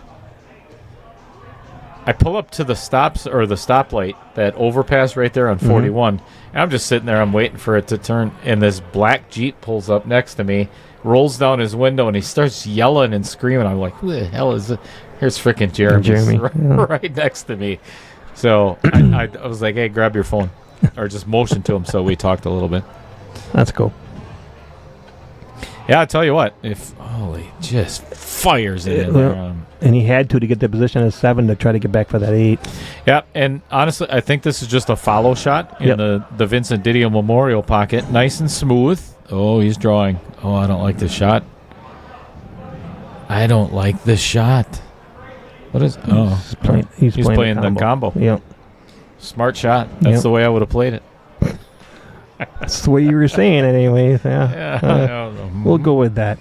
pull up to the stoplight, that overpass right there on 41. And I'm just sitting there. I'm waiting for it to turn, and this black Jeep pulls up next to me, rolls down his window, and he starts yelling and screaming. I'm like, who the hell is it? Here's freaking Jeremy right next to me. So I was like, hey, grab your phone. Or just motioned to him, so we talked a little bit. That's cool. Yeah, I tell you what, just fires it in there. And he had to get the position at 7 to try to get back for that 8. Yeah, and honestly, I think this is just a follow shot in the Vincent Didio Memorial pocket. Nice and smooth. Oh, he's drawing. Oh, I don't like this shot. What is... Oh, He's playing the combo. Yep. Smart shot. That's the way I would have played it. That's the way you were saying it anyways. Yeah. I don't know. We'll go with that.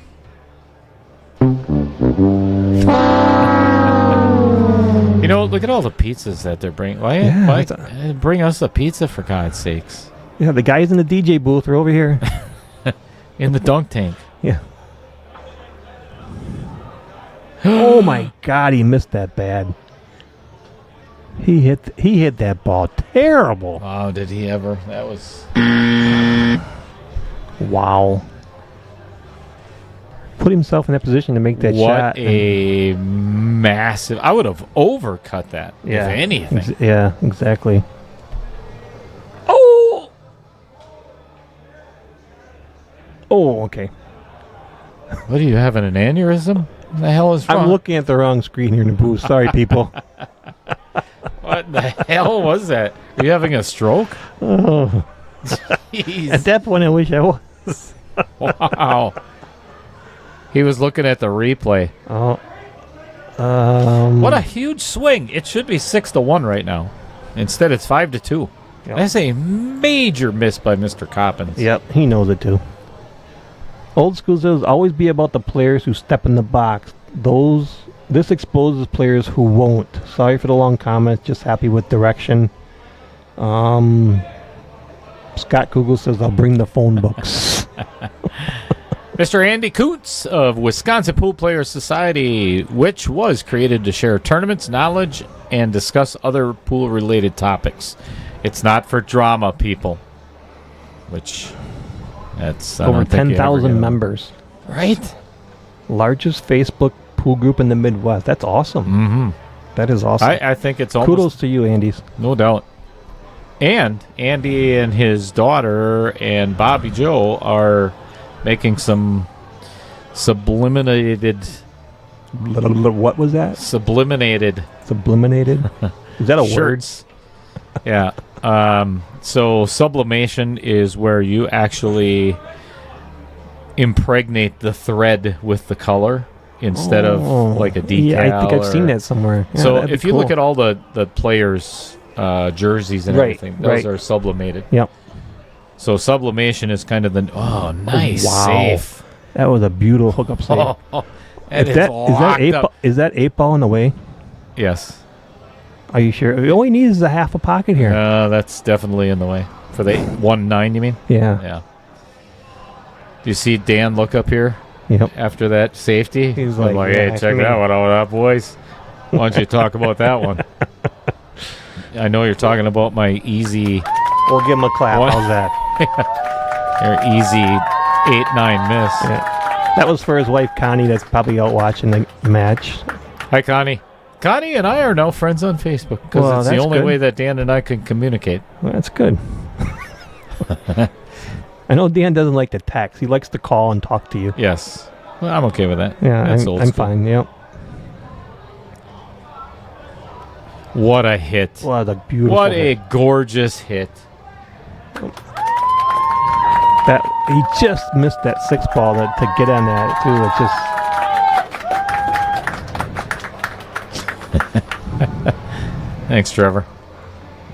Look at all the pizzas that they're bringing. Why bring us a pizza, for God's sakes? Yeah, the guys in the DJ booth are over here. In the dunk tank. Yeah. Oh my God, he missed that bad. He hit that ball terrible. Oh, did he ever? That was... Wow. Put himself in that position to make that shot. What a massive... I would have overcut that, if anything. Yeah, exactly. Oh, okay. What, are you having an aneurysm? What the hell is wrong? I'm looking at the wrong screen here in the booth. Sorry, people. What the hell was that? Are you having a stroke? Oh. Jeez. At that point, I wish I was. Wow. He was looking at the replay. Oh. What a huge swing. It should be 6-1 right now. Instead, it's 5-2. Yep. That's a major miss by Mr. Coppens. Yep, he knows it too. Old school says always be about the players who step in the box. This exposes players who won't. Sorry for the long comments. Just happy with direction. Scott Kugel says I'll bring the phone books. Mr. Andy Koontz of Wisconsin Pool Players Society, which was created to share tournaments, knowledge, and discuss other pool-related topics. It's not for drama, people. Which, that's... I Over don't think you ever 10,000 get it. members. Right? Largest Facebook pool group in the Midwest. That's awesome. Mm-hmm. That is awesome. I think it's almost... Kudos to you, Andy's. No doubt. And Andy and his daughter and Bobby Joe are making some subliminated... What was that? Subliminated. Subliminated? Is that a shirts. Yeah. So sublimation is where you actually impregnate the thread with the color instead of like a decal. Yeah, I think I've seen that somewhere. Yeah, so that'd be if you cool. look at all the players' jerseys and everything, those are sublimated. Yep. So sublimation is kind of the nice wow. safe. That was a beautiful hookup save. And Is that eight ball in the way? Yes. Are you sure? All he needs is a half a pocket here. That's definitely in the way. For the 1-9, you mean? Yeah. Yeah. Do you see Dan look up here Yep. after that safety? He's I'm like, hey, yeah, check come that here." one out, boys. Why don't you talk about that one? I know you're talking about my easy, We'll give him a clap. What? How's that? or easy 8-9 miss. Yeah. That was for his wife, Connie, that's probably out watching the match. Hi, Connie. Connie and I are now friends on Facebook because Well, it's the that's only good. way that Dan and I can communicate. Well, that's good. I know Dan doesn't like to text. He likes to call and talk to you. Yes. Well, I'm okay with that. Yeah, That's old I'm school. fine. Yep. What a hit. What a beautiful What a hit. gorgeous hit. That he just missed that 6 ball to get on that too. It just Thanks, Trevor.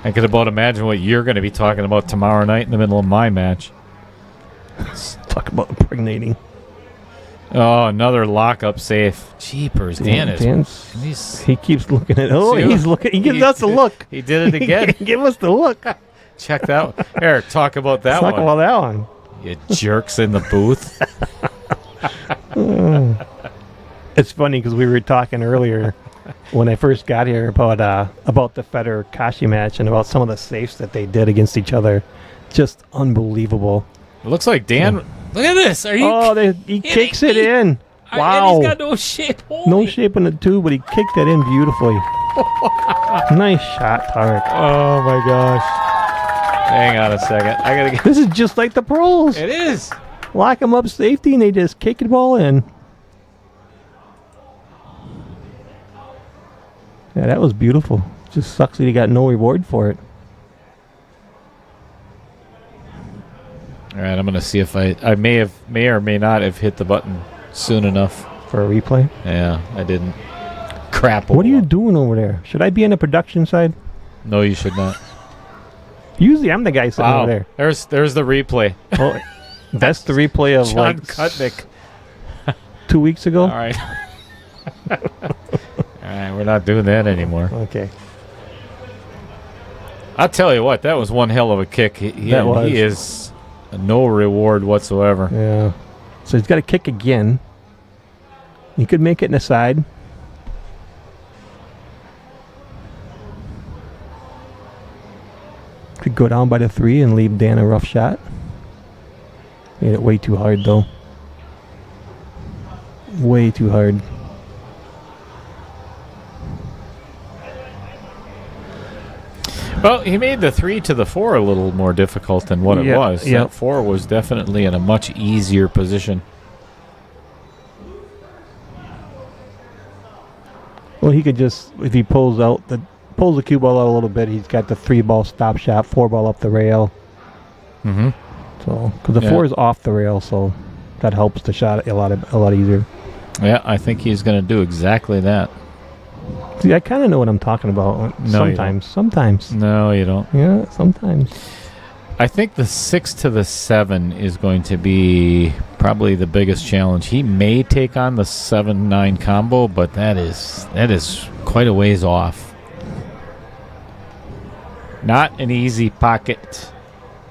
I could about imagine what you're going to be talking about tomorrow night in the middle of my match. talk about impregnating. Oh, another lockup safe. Jeepers, Dan is... He keeps looking at. Oh, See? he's looking. He gives us a look. He did it again. Give us the look. Check that one. Here, talk about that Talk one. about that one. You jerks in the booth. It's funny because we were talking earlier when I first got here about the Federer Kashi match and about some of the safes that they did against each other. Just unbelievable. It looks like Dan... Look at this. Are you... Oh, he kicks it in. Wow. And he's got no shape. No shape in the tube, but he kicked it in beautifully. Nice shot, Tarek. Oh, my gosh. Hang on a second. I got to get... This is just like the pros. It is. Lock them up safety and they just kick the ball in. Yeah, that was beautiful. Just sucks that he got no reward for it. All right, I'm going to see if I may or may not have hit the button soon enough. For a replay? Yeah, I didn't. Crap. What are you doing over there? Should I be on the production side? No, you should not. Usually I'm the guy sitting over there. There's the replay. Oh, that's the replay of John like Kutnick. 2 weeks ago? All right. All right, we're not doing that anymore. Okay. I'll tell you what, that was one hell of a kick. He is no reward whatsoever. Yeah. So he's got to kick again. He could make it in the side. Could go down by the 3 and leave Dan a rough shot. Made it way too hard, though. Way too hard. Well, he made the 3 to the 4 a little more difficult than what it was. Yeah. That 4 was definitely in a much easier position. Well, he could just, if he pulls the cue ball out a little bit, he's got the 3-ball stop shot, 4-ball up the rail. Mm-hmm. So, because the 4 is off the rail, so that helps the shot a lot easier. Yeah, I think he's going to do exactly that. See, I kind of know what I'm talking about. No, you Sometimes. No, you don't. Yeah, sometimes. I think the 6 to the 7 is going to be probably the biggest challenge. He may take on the 7-9 combo, but that is quite a ways off. Not an easy pocket.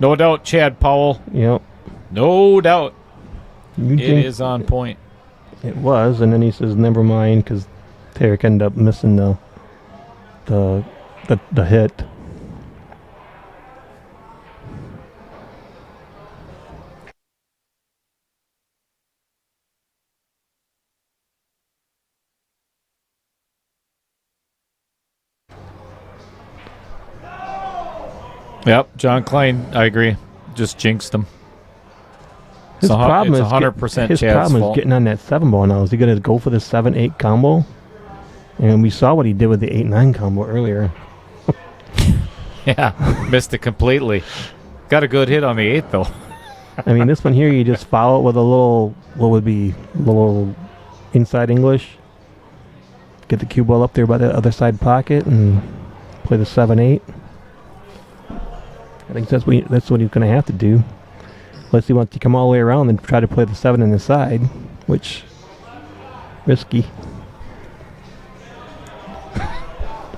No doubt, Chad Powell. Yep. No doubt. You It jinxed- is on point. It was, and then he says, "Never mind," because Tarek ended up missing the hit. Yep, John Klein, I agree. Just jinxed him. His It's problem it's is 100% his Chad's problem fault. is getting on that 7 ball now. Is he going to go for the 7-8 combo? And we saw what he did with the 8-9 combo earlier. Yeah, missed it completely. Got a good hit on the 8, though. I mean, this one here, you just follow it with a little, what would be, little inside English. Get the cue ball up there by the other side pocket and play the 7-8. I think that's what he's going to have to do. Unless he wants to come all the way around and try to play the 7 in the side, which, risky.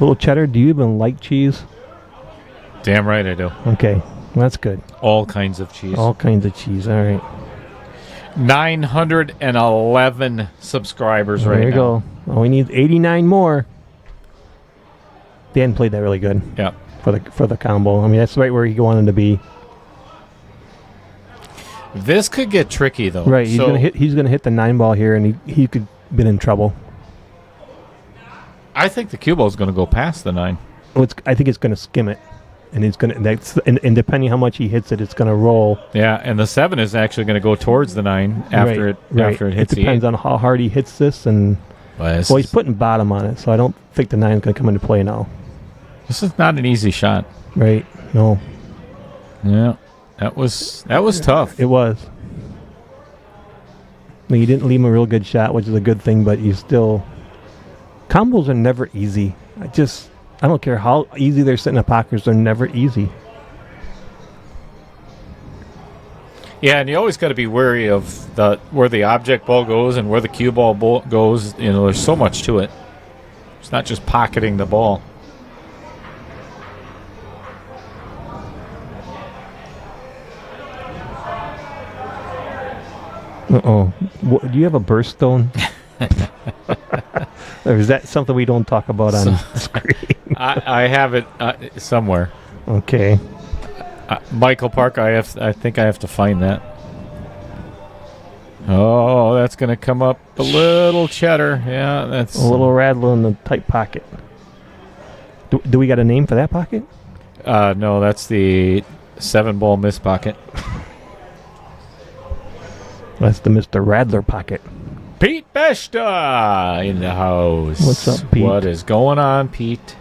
Little Cheddar, do you even like cheese? Damn right I do. Okay, well, that's good. All kinds of cheese. All kinds of cheese, all right. 911 subscribers right now. There you go. Oh, we need 89 more. Dan played that really good. Yeah. For the combo. I mean, that's right where he wanted to be. This could get tricky, though. Right, he's gonna hit the 9 ball here, and he could been in trouble. I think the cue ball is going to go past the 9. Well, I think it's gonna skim it, and it's gonna and depending how much he hits it, it's gonna roll. Yeah, and the 7 is actually going to go towards the 9 after it hits It depends the 8. on how hard he hits this, and Well, he's putting bottom on it, so I don't think the 9 is gonna come into play now. This is not an easy shot. Right? No, Yeah, that was tough. it was. I mean, you didn't leave him a real good shot, which is a good thing, but you still. Combos are never easy. I don't care how easy they're sitting in pockets, they're never easy. Yeah, and you always got to be wary of where the object ball goes and where the cue ball goes. You know, there's so much to it. It's not just pocketing the ball. Uh-oh. Do you have a burst stone? Or is that something we don't talk about on screen? I have it somewhere. Okay. Michael Park, I think I have to find that. Oh, that's going to come up a little cheddar. Yeah, that's A little rattle in the tight pocket. Do we got a name for that pocket? no, that's the 7-ball miss pocket. That's the Mr. Radler pocket. Pete Beshta in the house. What's up, Pete? What is going on, Pete?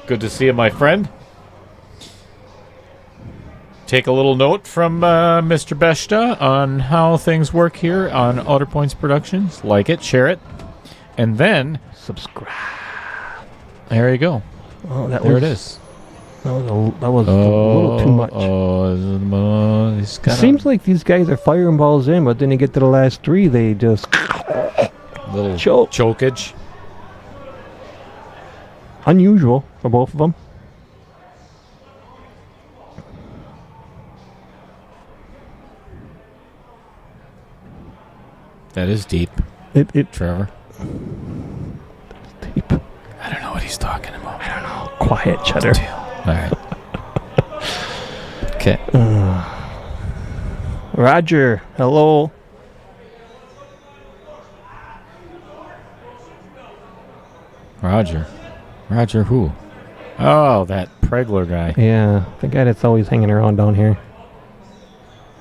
Good to see you, my friend. Take a little note from Mr. Beshta on how things work here on Outer Points Productions. Like it, share it, and then Subscribe. there you go. Oh, There it is. That was a little too much. It seems like these guys are firing balls in, but then they get to the last 3, they just little chokage. Unusual for both of them. That is deep, It Trevor. deep. I don't know what he's talking about. I don't know. Quiet, Cheddar. All right. Okay. Roger, hello. Roger who? Oh, that Pregler guy. Yeah, the guy that's always hanging around down here.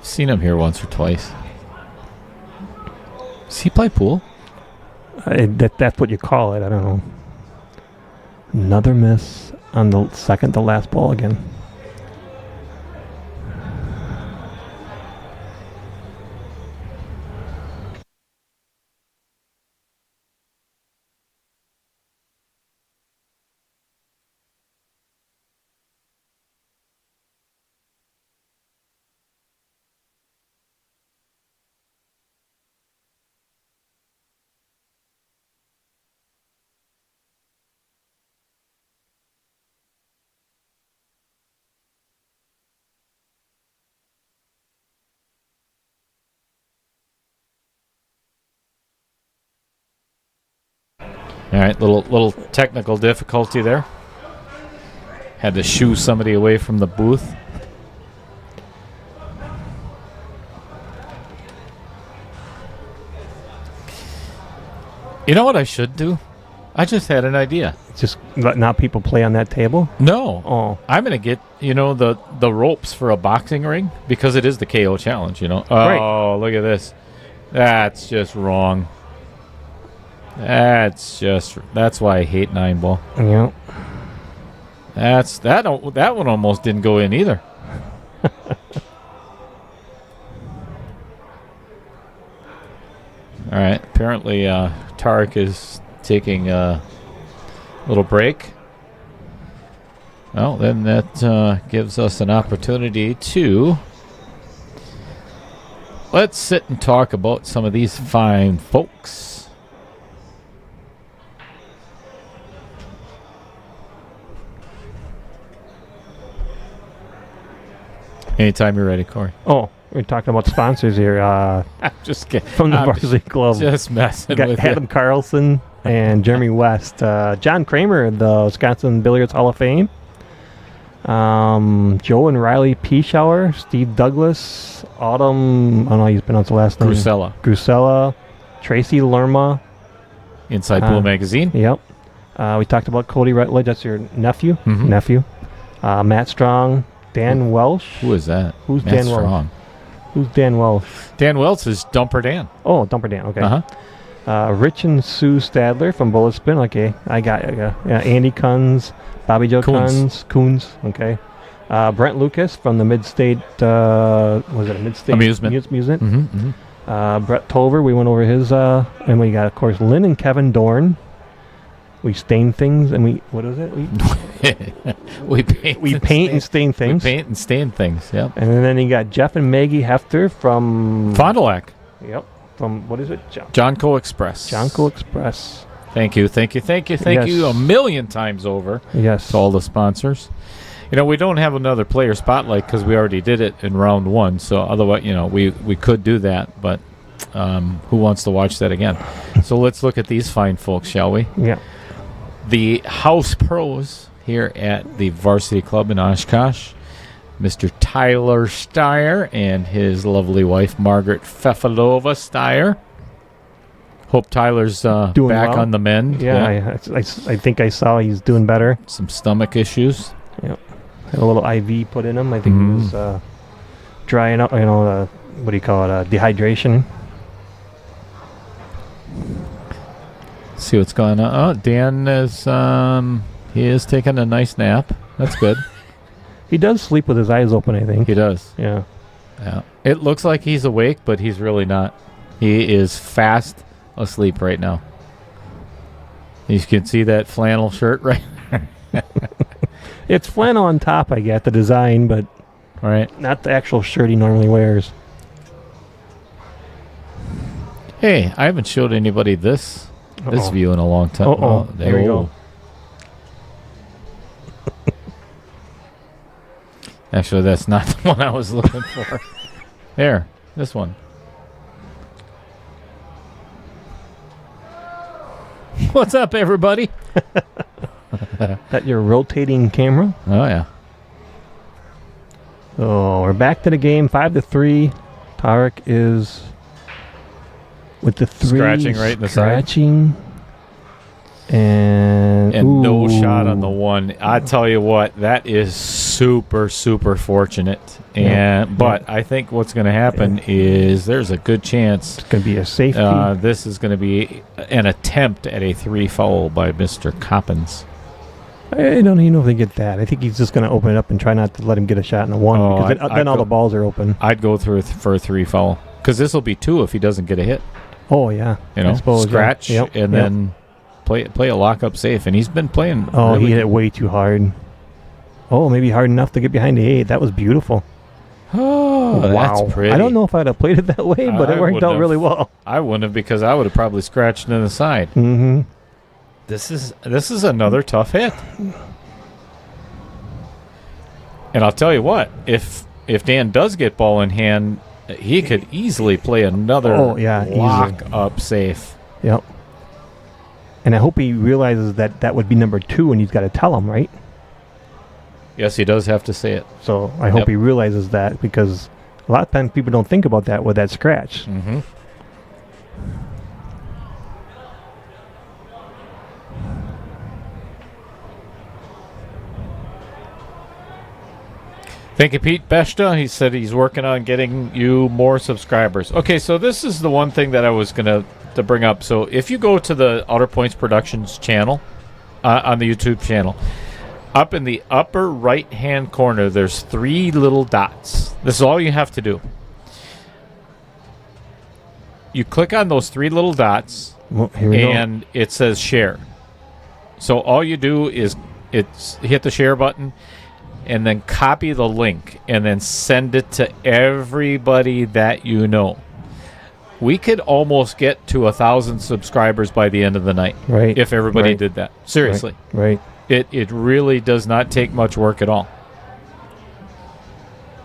Seen him here once or twice. Does he play pool? That's what you call it. I don't know. Another miss on the second to last ball again. All right, little technical difficulty there. Had to shoo somebody away from the booth. You know what I should do? I just had an idea. Just not people play on that table? No. Oh. I'm going to get, the ropes for a boxing ring because it is the KO challenge, Oh, Right. Look at this. That's just wrong. That's why I hate 9-ball. Yeah. That one almost didn't go in either. All right. Apparently, Tarek is taking a little break. Well, then that gives us an opportunity to let's sit and talk about some of these fine folks. Anytime you're ready, Corey. Oh, we're talking about sponsors here. I'm just kidding. From the Varsity Club. Just messing Got with Adam Carlson and Jeremy West. John Kramer, the Wisconsin Billiards Hall of Fame. Joe and Riley Pischauer. Steve Douglas. Autumn, I don't know how you pronounce the last name. Grusella. Tracy Lerma. Inside Pool Magazine. Yep. We talked about Cody Rutledge. That's your nephew. Mhm. Nephew. Matt Strong. Dan Welsh. Who is that? Who's Matt Dan Strong. Welsh? Who's Dan Welsh? Dan Welch is Dumper Dan. Oh, Dumper Dan. Okay. Uh-huh. Rich and Sue Stadler from Bullet Spin. Okay. I got Andy Kunz, Bobby Joe Coons. Okay. Brent Lucas from the Mid-State, was it a Mid-State? Amusement. Amusement. Brett Tover, we went over his, and we got, of course, Lynn and Kevin Dorn. We stain things, and what is it? We paint and stain things. We paint and stain things, yep. And then you got Jeff and Maggie Hefter from... Fond du Lac. Yep. From, what is it? Jonco Express. Jonco Express. Thank you a million times over. Yes. To all the sponsors. We don't have another player spotlight because we already did it in round 1. So otherwise, we could do that, but who wants to watch that again? So let's look at these fine folks, shall we? Yeah. The house pros here at the Varsity Club in Oshkosh, Mr. Tyler Steyer and his lovely wife, Margaret Fefalova Steyer. Hope Tyler's back well on the mend. Yeah. I think I saw he's doing better. Some stomach issues. Yep. Had a little IV put in him. I think he was drying up, what do you call it, dehydration. See what's going on. Oh, Dan is he is taking a nice nap. That's good. He does sleep with his eyes open, I think. He does. Yeah. It looks like he's awake, but he's really not. He is fast asleep right now. You can see that flannel shirt right there. It's flannel on top, I get the design, but not the actual shirt he normally wears. Hey, I haven't showed anybody this view in a long time. Oh, there we go. Actually, that's not the one I was looking for. There, this one. What's up, everybody? That your rotating camera? Oh, yeah. So we're back to the game, 5-3. Tarek is with the 3. Scratching right in the side. And no shot on the 1. I tell you what, that is super, super fortunate. But I think what's going to happen is there's a good chance it's going to be a safety. This is going to be an attempt at a 3-foul by Mr. Coppens. I don't even know if they get that. I think he's just going to open it up and try not to let him get a shot in the 1 because then all the balls are open. I'd go through for a 3-foul because this will be 2 if he doesn't get a hit. Oh, yeah. I suppose, scratch and then play a lock-up safe. And he's been playing. Oh, he hit it way too hard. Oh, maybe hard enough to get behind the 8. That was beautiful. Oh, wow. That's pretty. I don't know if I'd have played it that way, but it worked out really well. I wouldn't have because I would have probably scratched in the side. Mm-hmm. This is another tough hit. And I'll tell you what, if Dan does get ball in hand, he could easily play another lock-up safe. Yep. And I hope he realizes that that would be number 2, and he's got to tell him, right? Yes, he does have to say it. So I hope he realizes that, because a lot of times people don't think about that with that scratch. Mm-hmm. Thank you, Pete Beshta. He said he's working on getting you more subscribers. Okay, so this is the one thing that I was going to bring up. So if you go to the Outer Points Productions channel, on the YouTube channel, up in the upper right-hand corner, there's 3 little dots. This is all you have to do. You click on those 3 little dots, and it says share. So all you do is hit the share button, and then copy the link, and then send it to everybody that you know. We could almost get to 1,000 subscribers by the end of the night, right? If everybody did that. Seriously. Right. It really does not take much work at all.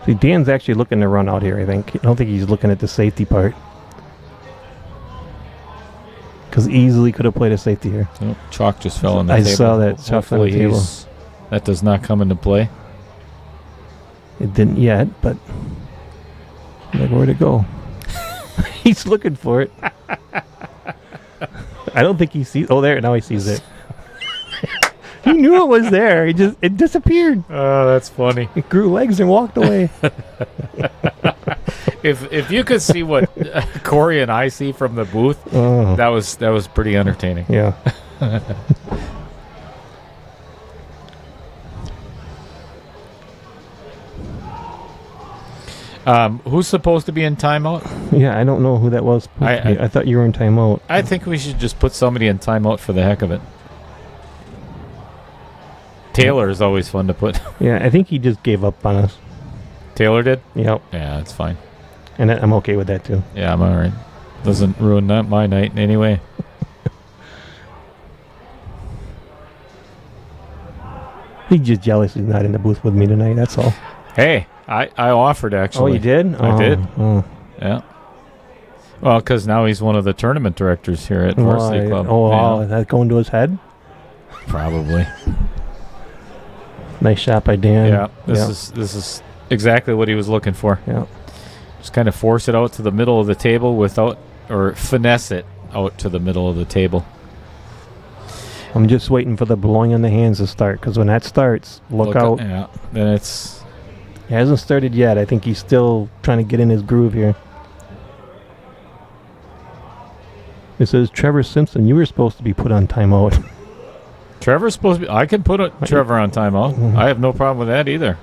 See, Dan's actually looking to run out here, I think. I don't think he's looking at the safety part. Because easily could have played a safety here. Oh, chalk just fell on the table. I saw that chalk on the table. That does not come into play. It didn't yet, but like, where'd it go? He's looking for it. I don't think he sees. Oh, there! Now he sees it. He knew it was there. It disappeared. Oh, that's funny. It grew legs and walked away. If you could see what Corey and I see from the booth, that was pretty entertaining. Yeah. Who's supposed to be in timeout? Yeah, I don't know who that was. I thought you were in timeout. I think we should just put somebody in timeout for the heck of it. Taylor is always fun to put. Yeah, I think he just gave up on us. Taylor did? Yep. Yeah, that's fine. And I'm okay with that, too. Yeah, I'm all right. Doesn't ruin my night in any way. He's just jealous he's not in the booth with me tonight, that's all. Hey, I offered, actually. Oh, you did? I did. Oh. Yeah. Well, because now he's one of the tournament directors here at Varsity Club. Oh, yeah. Is that going to his head? Probably. Nice shot by Dan. Yeah, this is exactly what he was looking for. Yeah. Just kind of force it out to the middle of the table or finesse it out to the middle of the table. I'm just waiting for the blowing on the hands to start, because when that starts, look out. Yeah, then it hasn't started yet. I think he's still trying to get in his groove here. It says, Trevor Simpson, you were supposed to be put on timeout. Trevor's supposed to be... I can put Trevor on timeout. Mm-hmm. I have no problem with that either.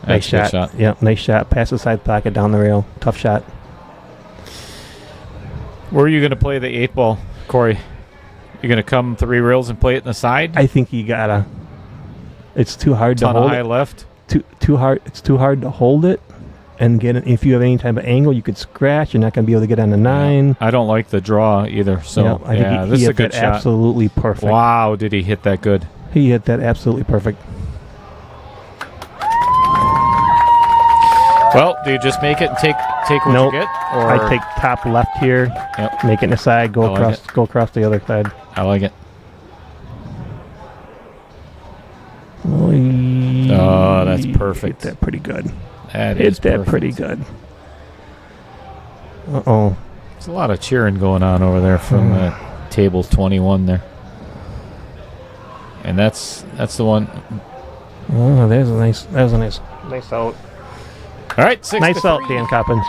Nice shot. Yep, nice shot. Pass the side pocket down the rail. Tough shot. Where are you going to play the 8-ball, Corey? You going to come 3 rails and play it in the side? I think you gotta. It's too hard to hold high it. Left? Too hard. It's too hard to hold it and get it. If you have any type of angle, you could scratch. You're not going to be able to get on the 9. I don't like the draw either. So, I think this he is a hit good that shot. Absolutely perfect. Wow, did he hit that good? He hit that absolutely perfect. Well, do you just make it and take what Nope. you get? Or I take top left here, Yep. make it in the side, go I like across the other side. I like it. Oh, that's perfect. Hit that pretty good. That is Hit that perfect. pretty good. Uh-oh. There's a lot of cheering going on over there from table 21 there. And that's the one. Oh, that was a nice out. All right, 6 Nice to out, 3. Dan Coppens.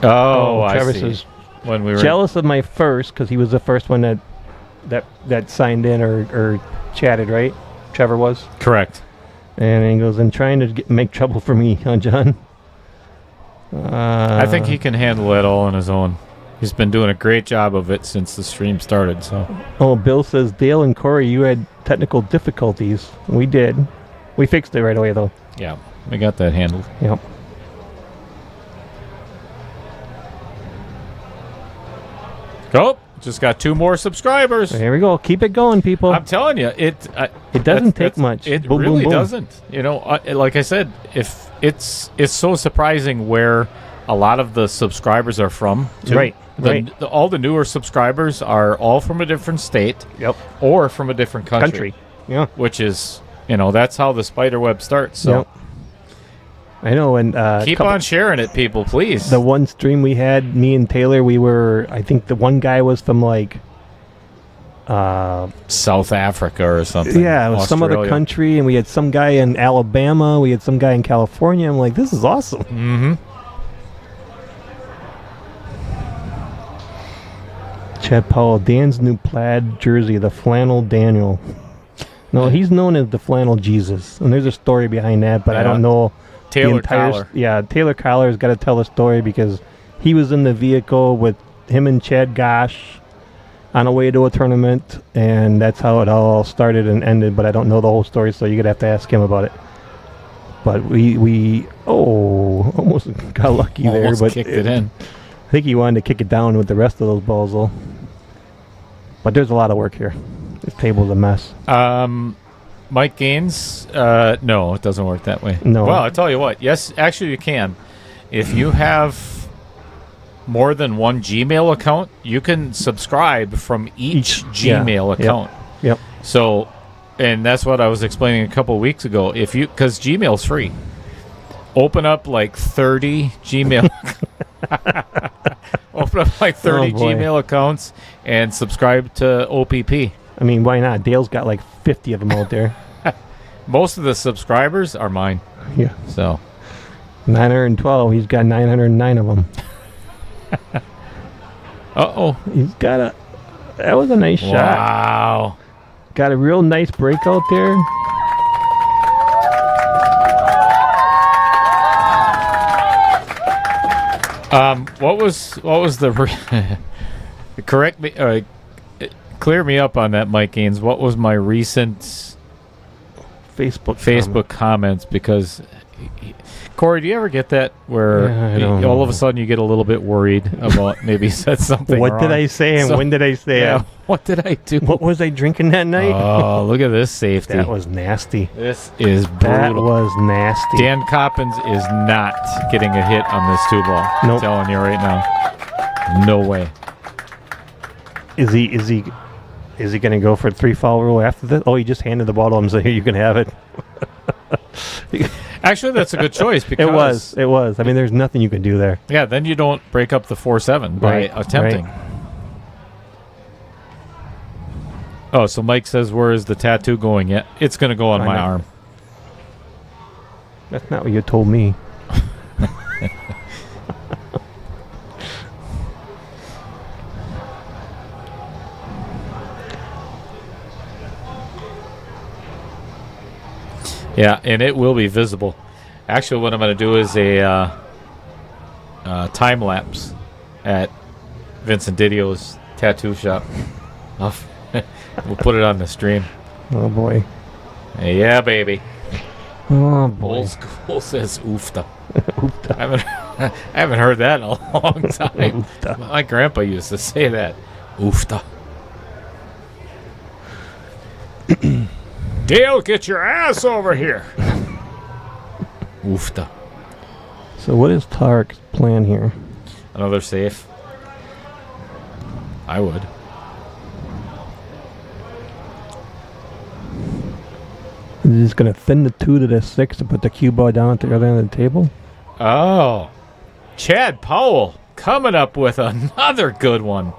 Oh, I Travis see. is When we were jealous of my first, because he was the first one that signed in or chatted, right? Trevor was. correct. And he goes, and trying to make trouble for me, huh, John? I think he can handle it all on his own. He's been doing a great job of it since the stream started. So. Oh, Bill says, Dale and Corey, you had technical difficulties. We did. We fixed it right away, though. Yeah, we got that handled. Yep. Go. Just got 2 more subscribers. There we go. Keep it going, people. I'm telling you, it doesn't take much. It Boom, really boom, boom. doesn't. You know, like I said, if it's so surprising where a lot of the subscribers are from. Too. Right. All the newer subscribers are all from a different state. Yep. Or from a different country. Yeah. Which is, that's how the spider web starts. So. Yep. I know, and keep on sharing it, people, please. The one stream we had, me and Taylor, I think the one guy was from like South Africa or something. Yeah, it was some other country, and we had some guy in Alabama, we had some guy in California. I'm like, this is awesome. Mm-hmm. Chad Powell, Dan's new plaid jersey, the Flannel Daniel. No, he's known as the Flannel Jesus, and there's a story behind that, but I don't know. Taylor Collar. Yeah, Taylor Collar's got to tell a story because he was in the vehicle with him and Chad Gosh on a way to a tournament, and that's how it all started and ended, but I don't know the whole story, so you're going to have to ask him about it. But we almost got lucky there. Almost But kicked it in. I think he wanted to kick it down with the rest of those balls, though. But there's a lot of work here. This table's a mess. Mike Gaines, no, it doesn't work that way. No. Well, I tell you what. Yes, actually you can. If you have more than one Gmail account, you can subscribe from each Gmail account. Yep. So, and that's what I was explaining a couple weeks ago. Because Gmail's free. Open up like 30 Gmail Open up like 30 Gmail accounts and subscribe to OPP. I mean, why not? Dale's got like 50 of them out there. Most of the subscribers are mine. Yeah. So 912. He's got 909 of them. Uh-oh. He's got a... That was a nice shot. Wow. Got a real nice breakout there. What was the... correct me... clear me up on that, Mike Gaines. What was my recent Facebook comments? Because Corey, do you ever get that where all of a sudden you get a little bit worried about maybe you said something What wrong? did I say and when did I say it? What did I do? What was I drinking that night? Oh, look at this safety. That was nasty. This is brutal. That was nasty. Dan Coppens is not getting a hit on this 2-ball. Nope. I'm telling you right now. No way. Is he going to go for a 3-foul rule after this? Oh, he just handed the ball to him, so here you can have it. Actually, that's a good choice because it was. I mean, there's nothing you can do there. Yeah, then you don't break up the 4-7 by attempting. Right. Oh, so Mike says, where is the tattoo going yet? It's going to go on my arm. That's not what you told me. Yeah, and it will be visible. Actually, what I'm going to do is a time lapse at Vincent Didio's tattoo shop. We'll put it on the stream. Oh boy. Yeah, baby. Oh boy. Old school says oofta. Oofta. I haven't heard that in a long time. Oofta. My grandpa used to say that. Oofta. Dale, get your ass over here. Oofta. So what is Tarek's plan here? Another safe. I would. Is he just going to thin the 2 to the 6 to put the cue ball down at the other end of the table? Oh. Chad Powell coming up with another good one.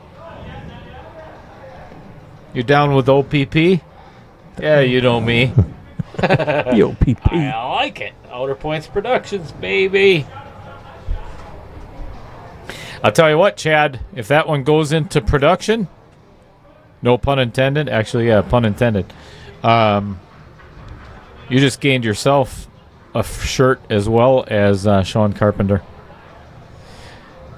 You down with OPP? Yeah, you know me. The OPP. I like it. Outer Points Productions, baby. I'll tell you what, Chad, if that one goes into production, no pun intended. Actually, yeah, pun intended. You just gained yourself a shirt as well as Sean Carpenter.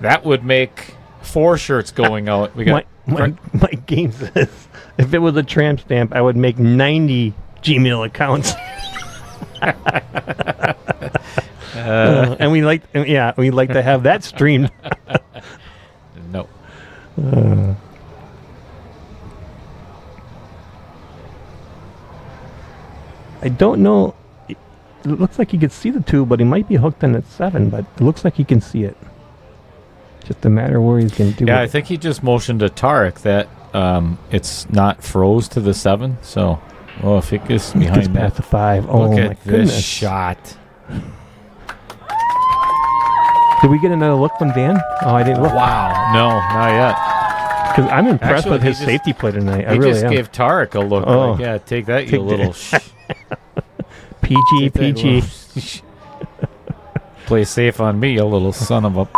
That would make 4 shirts going out. We got Mike Gaines says, if it was a tramp stamp, I would make 90 Gmail accounts. And we like to have that streamed. no. I don't know. It looks like he could see the 2, but he might be hooked in at 7, but it looks like he can see it. Just a matter of where he's going to do it. Yeah, I think he just motioned to Tarek that it's not froze to the 7. So, if it gets He gets behind past the that. 5. Oh, Look my at goodness. this shot. Did we get another look from Dan? Oh, I didn't look. Wow. No, not yet. Because I'm impressed Actually, with he his just- safety play tonight. I He really just am. gave Tarek a look. Oh. Like, yeah, take that, you Take little... PG, take that PG. little play safe on me, you little son of a...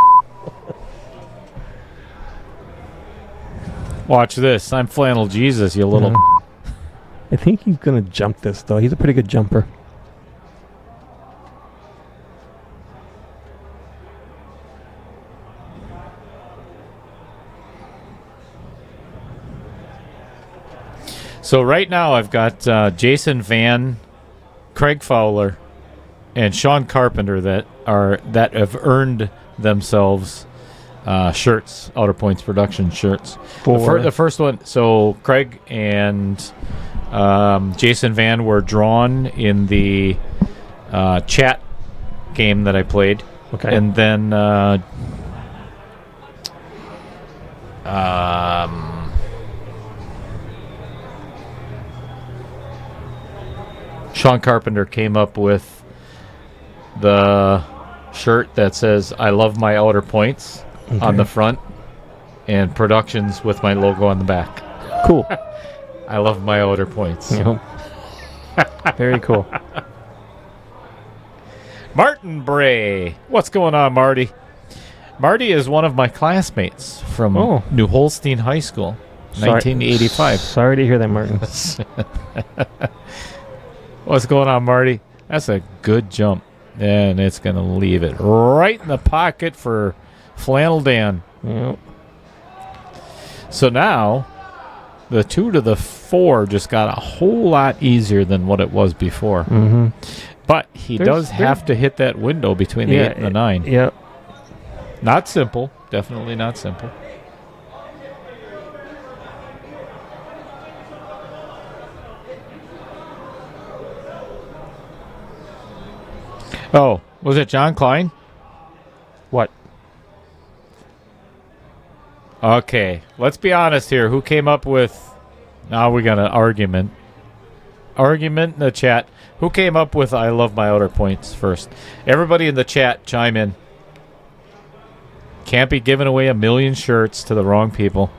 Watch this. I'm Flannel Jesus, you little... I think he's going to jump this, though. He's a pretty good jumper. So right now I've got Jason Van, Craig Fowler, and Sean Carpenter that have earned themselves shirts, Outer Points Production shirts. The first one, so Craig and Jason Van were drawn in the chat game that I played. Okay. And then Sean Carpenter came up with the shirt that says "I love my outer points" on the front, and Productions with my logo on the back. Cool. I love my outer points. Yep. Very cool. Martin Bray. What's going on, Marty? Marty is one of my classmates from New Holstein High School, 1985. Sorry to hear that, Martin. What's going on, Marty? That's a good jump. And it's going to leave it right in the pocket for Flannel Dan. Yep. So now, the 2 to the 4 just got a whole lot easier than what it was before. Mm-hmm. But he does have to hit that window between the 8 and the 9. Yep. Not simple. Definitely not simple. Oh, was it John Klein? What? Okay, let's be honest here. Who came up with... Now we got an argument. Argument in the chat. Who came up with "I love my outer points" first? Everybody in the chat, chime in. Can't be giving away 1 million shirts to the wrong people.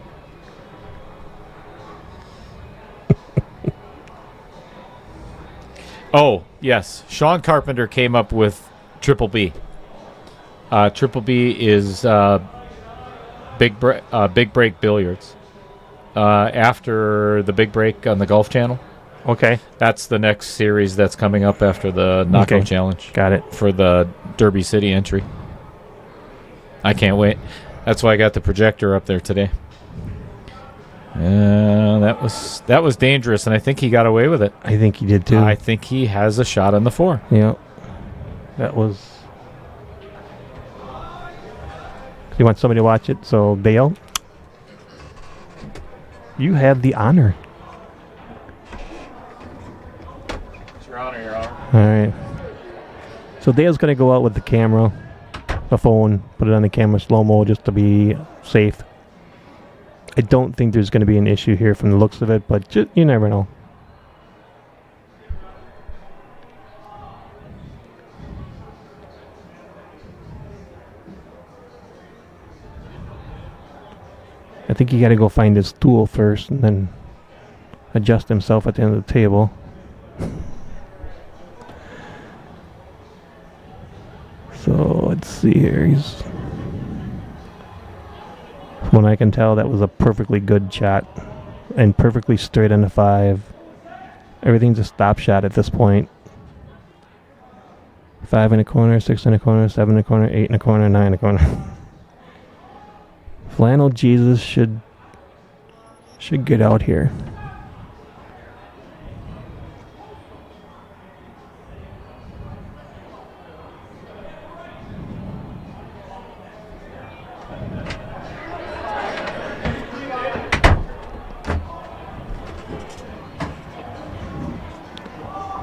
Oh, yes. Sean Carpenter came up with Triple B. Triple B is Big Break Billiards. After the Big Break on the Golf Channel. Okay. That's the next series that's coming up after the Knockout Challenge. Got it. For the Derby City entry. I can't wait. That's why I got the projector up there today. That was dangerous, and I think he got away with it. I think he did too. I think he has a shot on the 4. Yep. That was... You want somebody to watch it? So, Dale, you have the honor. It's your honor, Your Honor. All right. So Dale's going to go out with the camera, the phone, put it on the camera slow-mo just to be safe. I don't think there's going to be an issue here from the looks of it, but you never know. I think you got to go find his stool first and then adjust himself at the end of the table. So let's see here. From what I can tell, that was a perfectly good shot and perfectly straight on the 5. Everything's a stop shot at this point. 5 in a corner, 6 in a corner, 7 in a corner, 8 in a corner, 9 in a corner. Flannel Jesus should get out here.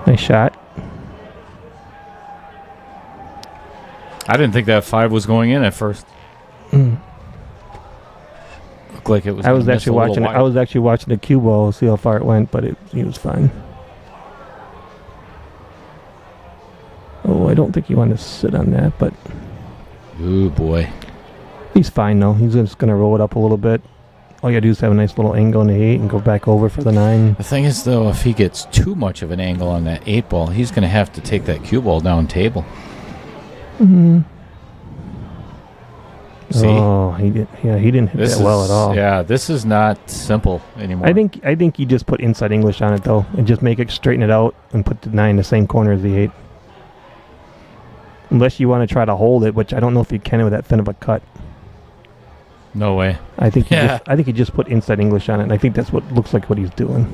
Nice Nice shot. I didn't think that 5 was going in at first. Looked like it was. I was actually watching. I was actually watching the cue ball, see how far it went, but he was fine. Oh, I don't think he wanted to sit on that, but. Ooh boy. He's fine though. He's just gonna roll it up a little bit. All you gotta do is have a nice little angle on the 8 and go back over for the 9. The thing is, though, if he gets too much of an angle on that 8 ball, he's going to have to take that cue ball down table. Mm-hmm. See? Oh, he did. Yeah, he didn't hit that well at all. Yeah, this is not simple anymore. I think you just put inside English on it though, and just make it straighten it out and put the 9 in the same corner as the 8. Unless you want to try to hold it, which I don't know if you can with that thin of a cut. No way. I think he just put inside English on it, and I think that's what looks like what he's doing.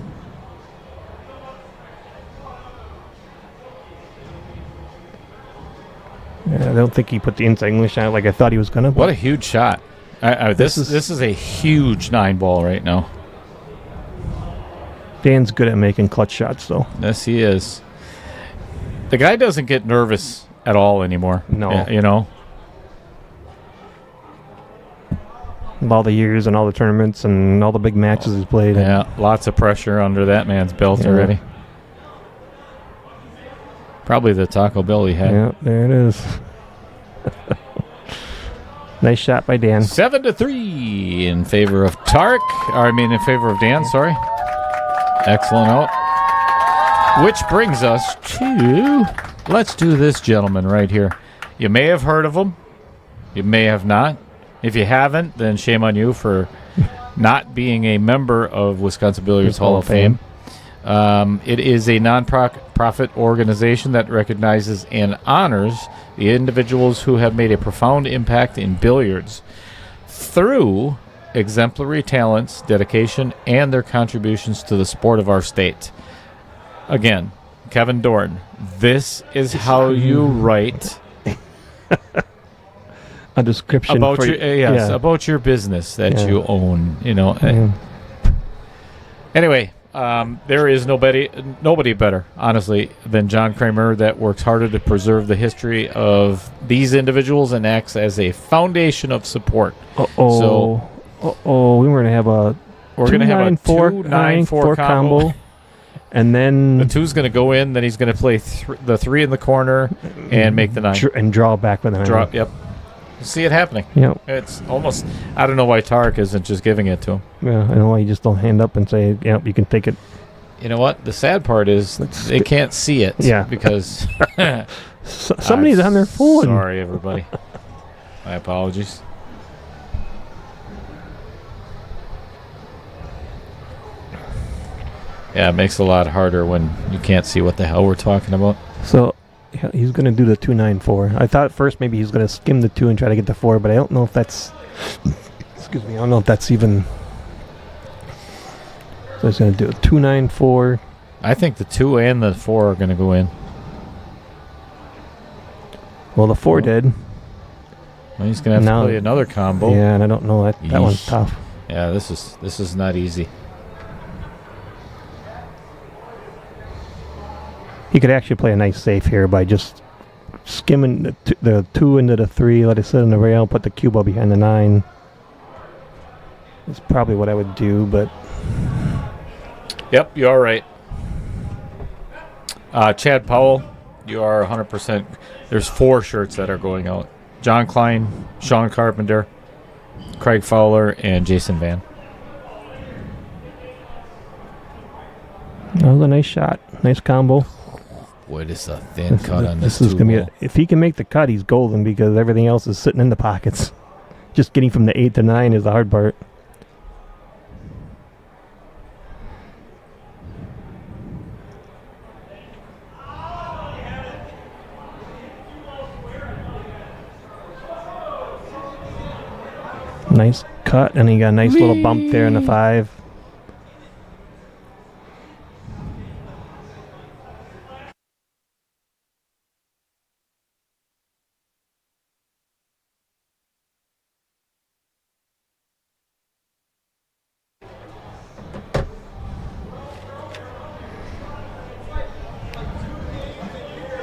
Yeah, I don't think he put the inside English on it like I thought he was gonna. What a huge shot! This is a huge 9 ball right now. Dan's good at making clutch shots, though. Yes, he is. The guy doesn't get nervous at all anymore. No, you know. All the years and all the tournaments and all the big matches he's played. Yeah, lots of pressure under that man's belt already. Probably the Taco Bell he had. Yeah, there it is. Nice shot by Dan. 7-3 in favor of Tarek. In favor of Dan, sorry. Excellent out. Which brings us to, let's do this gentleman right here. You may have heard of him. You may have not. If you haven't, then shame on you for not being a member of Wisconsin Billiards Hall of Fame. It is a non-profit organization that recognizes and honors the individuals who have made a profound impact in billiards through exemplary talents, dedication, and their contributions to the sport of our state. Again, Kevin Dorn, this is how you write a description about for about your business that you own. You know. Yeah. Anyway, there is nobody better, honestly, than John Kramer that works harder to preserve the history of these individuals and acts as a foundation of support. We were gonna have a 2-9-4 combo. And then the 2's going to go in. Then he's going to play the 3 in the corner and make the 9 and draw back with the 9. Drop. Yep. See it happening. Yep. It's almost. I don't know why Tarek isn't just giving it to him. Yeah, I know why you just don't hand up and say, "Yep, you can take it." You know what? The sad part is they can't see it. Yeah. Because somebody's on their phone. Sorry, everybody. My apologies. Yeah, it makes it a lot harder when you can't see what the hell we're talking about. So he's going to do the 2-9-4. I thought at first maybe he's going to skim the 2 and try to get the 4, but I don't know if that's... Excuse me. I don't know if that's even... So he's going to do a 2-9-4. I think the 2 and the 4 are going to go in. Well, the 4 did. Well, he's going to have to play another combo. Yeah, and I don't know. That one's tough. Yeah, this is not easy. He could actually play a nice safe here by just skimming the 2 into the 3, let it sit in the rail, put the cue ball behind the 9. That's probably what I would do, but... Yep, you are right. Chad Powell, you are 100%. There's 4 shirts that are going out. John Klein, Sean Carpenter, Craig Fowler, and Jason Van. That was a nice shot. Nice combo. Boy, this is a thin cut on this. This is going to be if he can make the cut, he's golden because everything else is sitting in the pockets. Just getting from the 8 to 9 is the hard part. Nice cut, and he got a nice little bump there in the 5.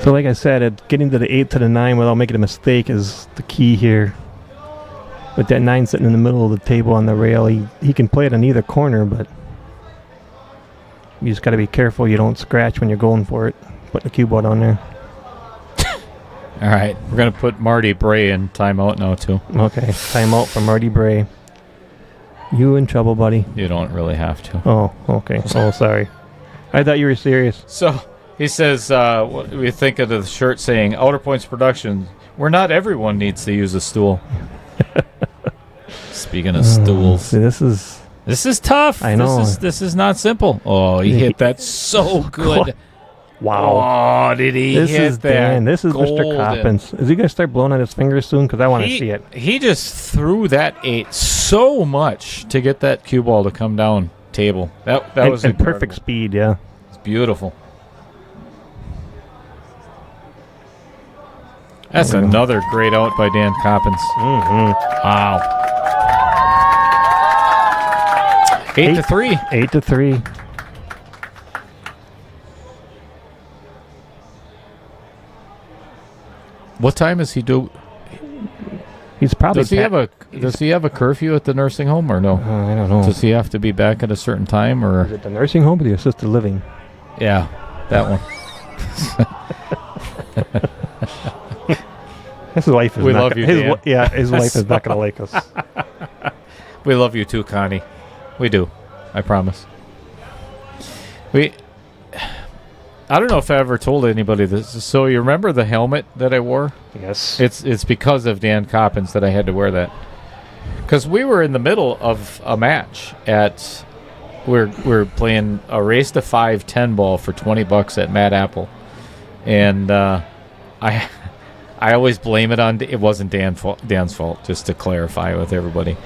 So like I said, getting to the 8 to the 9 without making a mistake is the key here. With that 9 sitting in the middle of the table on the rail, he can play it on either corner, but you just got to be careful you don't scratch when you're going for it. Put the cue ball on there. All right, we're going to put Marty Bray in timeout now, too. Okay, timeout for Marty Bray. You in trouble, buddy. You don't really have to. Oh, okay. Oh, sorry. I thought you were serious. So he says, what do we think of the shirt saying, Outer Points Production, where not everyone needs to use a stool? Speaking of stools. See, this is tough. I know. This is not simple. Oh, he hit that so good. Wow. Oh, did he This hit is that? Dan. This is golden. Mr. Coppens. Is he going to start blowing out his fingers soon? Because I want to see it. He just threw that 8 so much to get that cue ball to come down table. That was in perfect speed, yeah. It's beautiful. That's another great out by Dan Coppens. Mm-hmm. Wow. 8 to 3. 8 to 3. What time is he do? He's probably. Does he have a curfew at the nursing home or no? I don't know. Does he have to be back at a certain time or? Is it the nursing home or the assisted living? Yeah, that one. His wife is. We not love you, Dan. His wife is not going to like us. We love you too, Connie. We do. I promise. I don't know if I ever told anybody this. So you remember the helmet that I wore? Yes. It's because of Dan Coppens that I had to wear that. Because we were in the middle of a match at we're playing a race to 5-10 ball for $20 at Mad Apple, and I always blame it on it wasn't Dan's fault, just to clarify with everybody,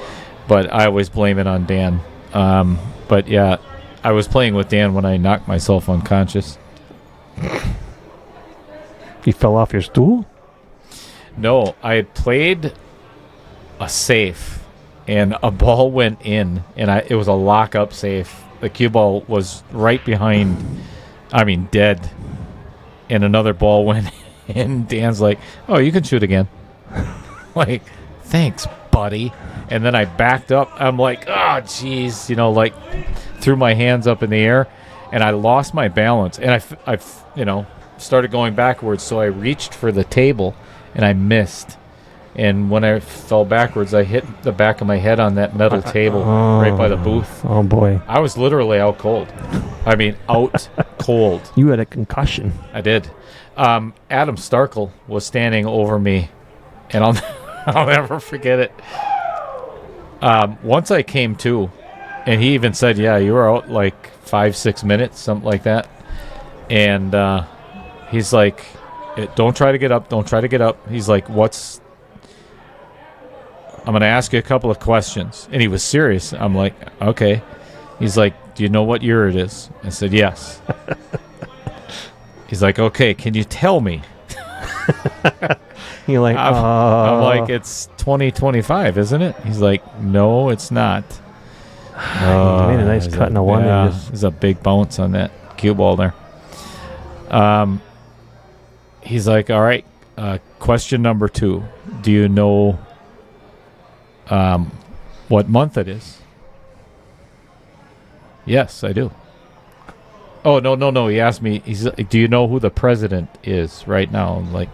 but I always blame it on Dan. But yeah, I was playing with Dan when I knocked myself unconscious. You fell off your stool? No, I had played a safe, and a ball went in, and it was a lock-up safe. The cue ball was right behind, dead, and another ball went in. Dan's like, oh, you can shoot again. Like, thanks, buddy. And then I backed up. I'm like, oh, jeez, threw my hands up in the air, and I lost my balance, and I started going backwards, so I reached for the table, and I missed. And when I fell backwards, I hit the back of my head on that metal table right by the booth. Oh, boy. I was literally out cold. Out cold. You had a concussion. I did. Adam Starkle was standing over me, and I'll never forget it. Once I came to, and he even said, yeah, you were out like 5-6 minutes, something like that. And he's like, don't try to get up. Don't try to get up. He's like, I'm going to ask you a couple of questions. And he was serious. I'm like, okay. He's like, do you know what year it is? I said, yes. He's like, okay, can you tell me? You're like, I'm like, it's 2025, isn't it? He's like, no, it's not. You made a nice cut in a one. Yeah, there's a big bounce on that cue ball there. He's like, all right, question number 2. Do you know what month it is? Yes, I do. Oh, no. He asked me, he's like, do you know who the president is right now? I'm like,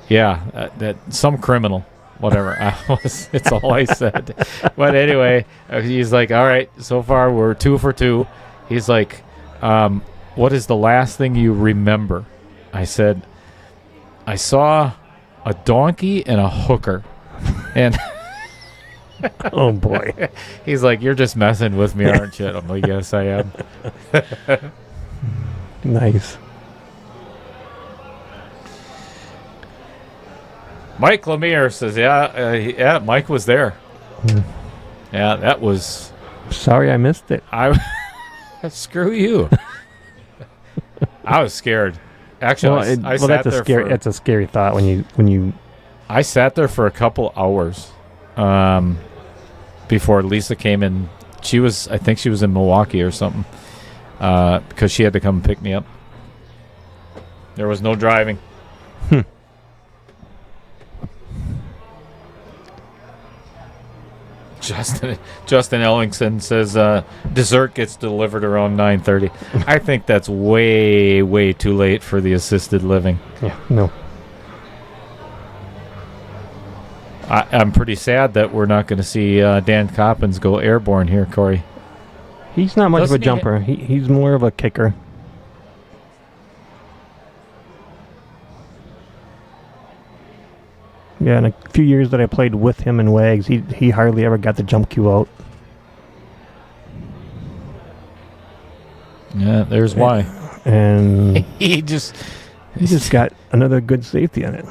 yeah, that some criminal, whatever. It's all I said. But anyway, he's like, all right, so far we're 2 for 2. He's like, what is the last thing you remember? I said, I saw a donkey and a hooker. And oh, boy. He's like, you're just messing with me, aren't you? I'm like, yes, I am. Nice. Mike Lemire says, yeah, Mike was there. Yeah, that was... Sorry I missed it. Screw you. I was scared. Actually, I sat there that's a scary thought when you. I sat there for a couple hours before Lisa came in. I think she was in Milwaukee or something because she had to come pick me up. There was no driving. Justin Ellingson says dessert gets delivered around 9:30. I think that's way too late for the assisted living. Yeah, no. I'm pretty sad that we're not going to see Dan Coppens go airborne here, Corey. He's not much Doesn't of a jumper. He's more of a kicker. Yeah, in a few years that I played with him in Wags, he hardly ever got the jump cue out. Yeah, there's why. And he just got another good safety on it.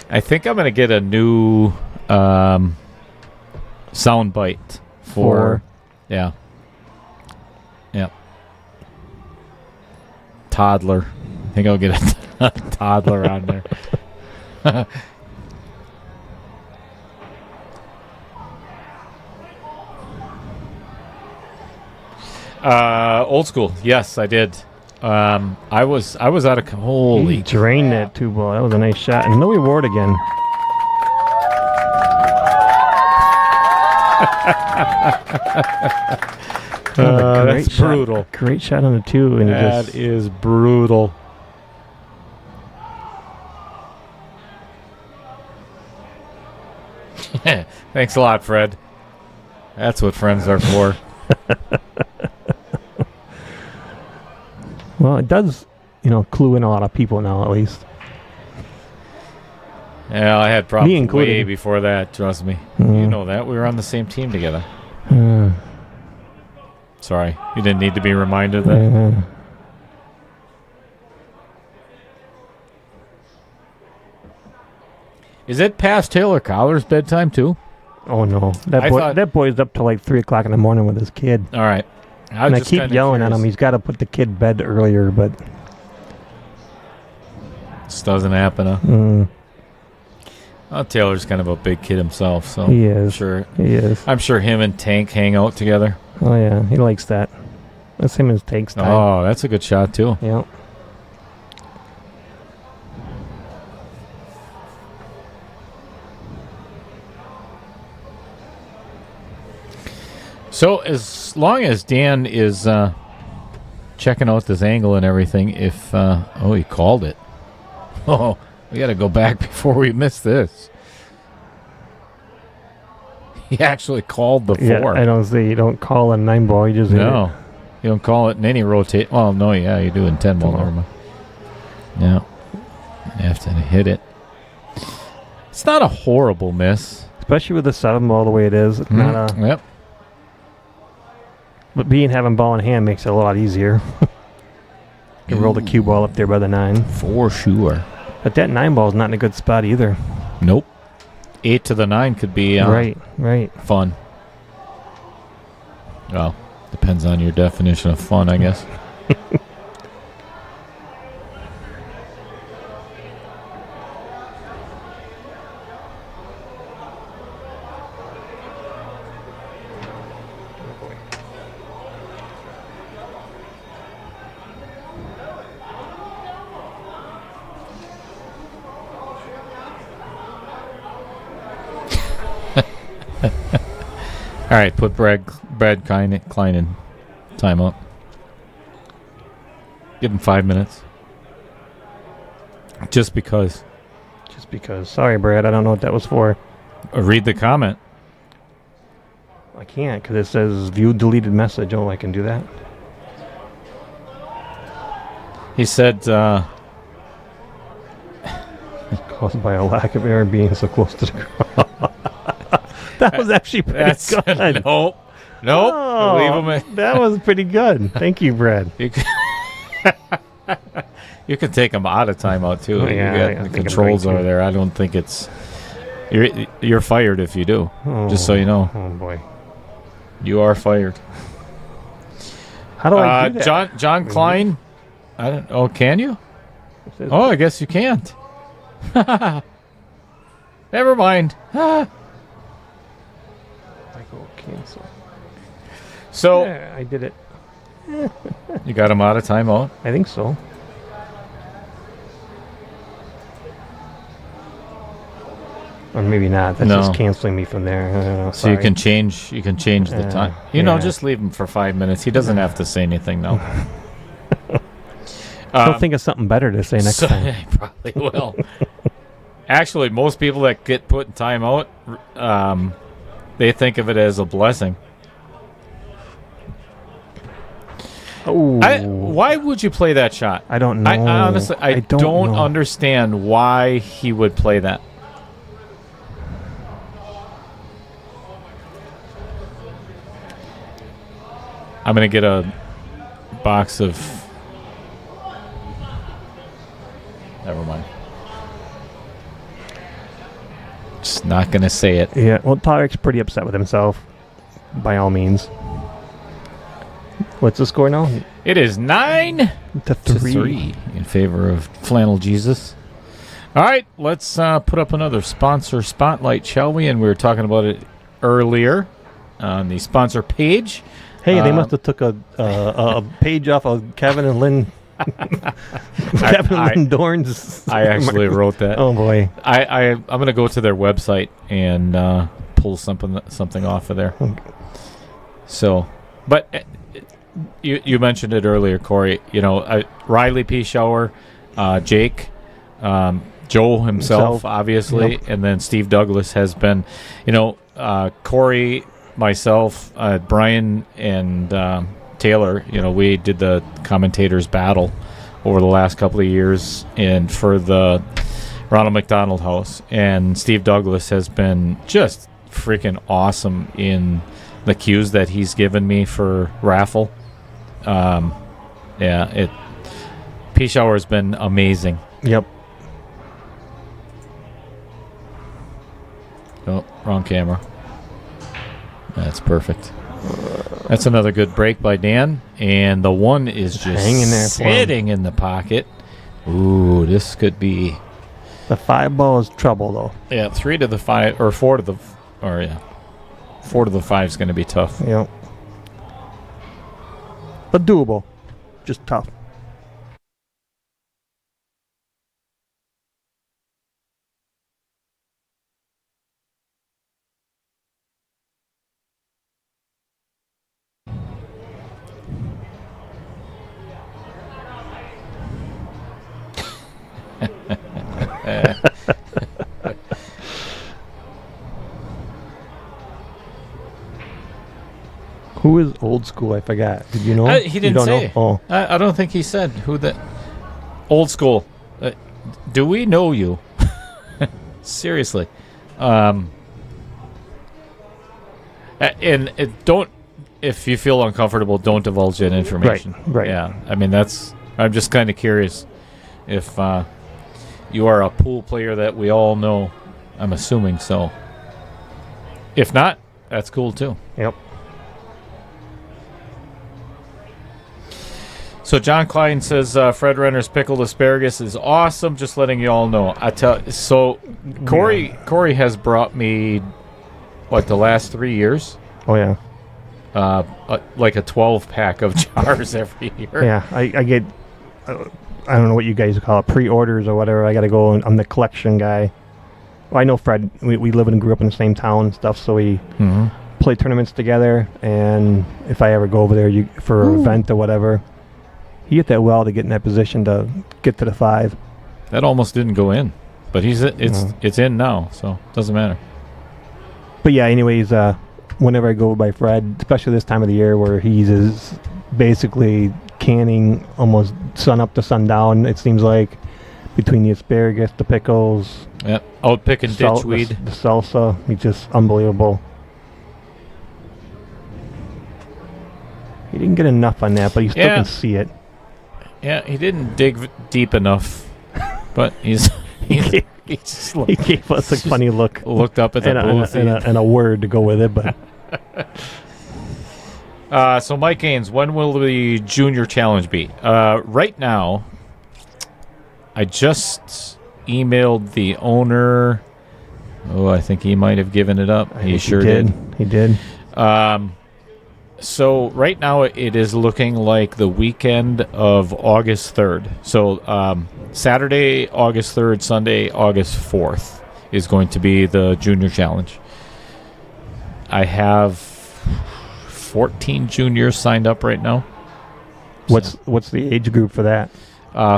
I think I'm going to get a new sound bite for yeah. Toddler. I think I'll get a toddler on there. Old school. Yes, I did. I was out of holy. He drained that two ball. That was a nice shot, and no reward again. That's brutal. Great shot on the two, and that is brutal. Thanks a lot, Fred. That's what friends are for. Well, it does, clue in a lot of people now, at least. Yeah, I had problems Me included. way before that, trust me. Mm. You know that. We were on the same team together. Uh, Sorry. You didn't need to be reminded of that. Is it past Taylor Collar's bedtime, too? Oh, no. That boy's up till like 3 o'clock in the morning with his kid. All right. And I keep yelling at him. He's got to put the kid to bed earlier, but... This doesn't happen, huh? Mm. Well, Taylor's kind of a big kid himself, so... He is. Sure. He is. I'm sure him and Tank hang out together. Oh, yeah. He likes that. That's him and his Tank's time. Oh, that's a good shot, too. Yep. So as long as Dan is checking out this angle and everything, if he called it. Oh, we got to go back before we miss this. He actually called the 4. Yeah, I don't see. You don't call a 9 ball. You just hit No, it. you don't call it in any rotate. Well, no, yeah, you do in 10 ball. Never mind. Yeah, you have to hit it. It's not a horrible miss, especially with the 7 ball the way it is. It's not a. Yep. But having ball in hand makes it a lot easier. You can roll the cue ball up there by the 9. For sure. But that 9 ball is not in a good spot either. Nope. 8 to the 9 could be right. Fun. Well, depends on your definition of fun, I guess. All right, put Brad Klein in timeout. Give him 5 minutes. Just because. Sorry, Brad. I don't know what that was for. Read the comment. I can't because it says view deleted message. Oh, I can do that. He said... caused by a lack of air being so close to the ground. That was actually pretty good. Nope. Oh, Leave him in. That was pretty good. Thank you, Brad. You can take him out of timeout too. Oh, yeah, you got the controls over there. I don't think it's. You're fired if you do. Oh, just so you know. Oh boy. You are fired. How do I do that? John Klein. I don't. Oh, can you? Oh, I guess you can't. Never mind. Cancel. So yeah, I did it. You got him out of timeout? I think so. Or maybe not. That's just canceling me from there. I don't know, so you can change the time. Just leave him for 5 minutes. He doesn't have to say anything now. He'll think of something better to say next time. He probably will. Actually, most people that get put in timeout, they think of it as a blessing. Oh. Why would you play that shot? I don't know. I honestly, I don't understand why he would play that. I'm going to get a box of... Never mind. Just not going to say it. Yeah, well, Tarek's pretty upset with himself, by all means. What's the score now? It is 9-3 in favor of Flannel Jesus. All right, let's put up another sponsor spotlight, shall we? And we were talking about it earlier on the sponsor page. Hey, they must have took a page off of Kevin and Lynn. Kevin and Lynn Dorn's. I actually wrote that. Oh boy! I'm going to go to their website and pull something off of there. Okay. So, but you mentioned it earlier, Corey. Riley P. Shower, Jake, Joe himself, obviously, yep. And then Steve Douglas has been, Corey, myself, Brian, and Taylor. We did the commentators battle over the last couple of years, and for the Ronald McDonald House, and Steve Douglas has been just freaking awesome in the cues that he's given me for raffle. P Shower has been amazing. Yep. Oh, wrong camera. That's perfect. That's another good break by Dan, and the one is just hanging there, sitting in the pocket. Ooh, this could be the 5 ball is trouble though. Yeah, 3 to the 5 or 4 to the 4 to the 5 is going to be tough. Yep. But doable, just tough. Who is old school? I forgot. Did you know? He didn't say. Know? Oh. I don't think he said who that. Old school. Do we know you? Seriously. And don't. If you feel uncomfortable, don't divulge that information. Right. Yeah. I mean, I'm just kind of curious if you are a pool player that we all know. I'm assuming so. If not, that's cool too. Yep. So John Klein says Fred Renner's pickled asparagus is awesome. Just letting you all know. Corey has brought me the last 3 years. Oh yeah. Like a 12-pack of jars every year. Yeah, I get. I don't know what you guys call it, pre-orders or whatever. I got to go. I'm the collection guy. Well, I know Fred. We live and grew up in the same town and stuff, so we play tournaments together. And if I ever go over there for an event or whatever. He hit that well to get in that position to get to the 5. That almost didn't go in, but it's in now, so it doesn't matter. But yeah, anyways, whenever I go by Fred, especially this time of the year where he's basically canning almost sun up to sundown, it seems like, between the asparagus, the pickles, out picking ditchweed, the salsa, he's just unbelievable. He didn't get enough on that, but you still can see it. Yeah, he didn't dig deep enough, but he gave us a funny look. Looked up at the booth and a word to go with it, but. So Mike Gaines, when will the junior challenge be? Right now, I just emailed the owner. Oh, I think he might have given it up. He sure did. He did. So right now it is looking like the weekend of August 3rd. So Saturday, August 3rd, Sunday, August 4th is going to be the Junior Challenge. I have 14 juniors signed up right now. What's the age group for that?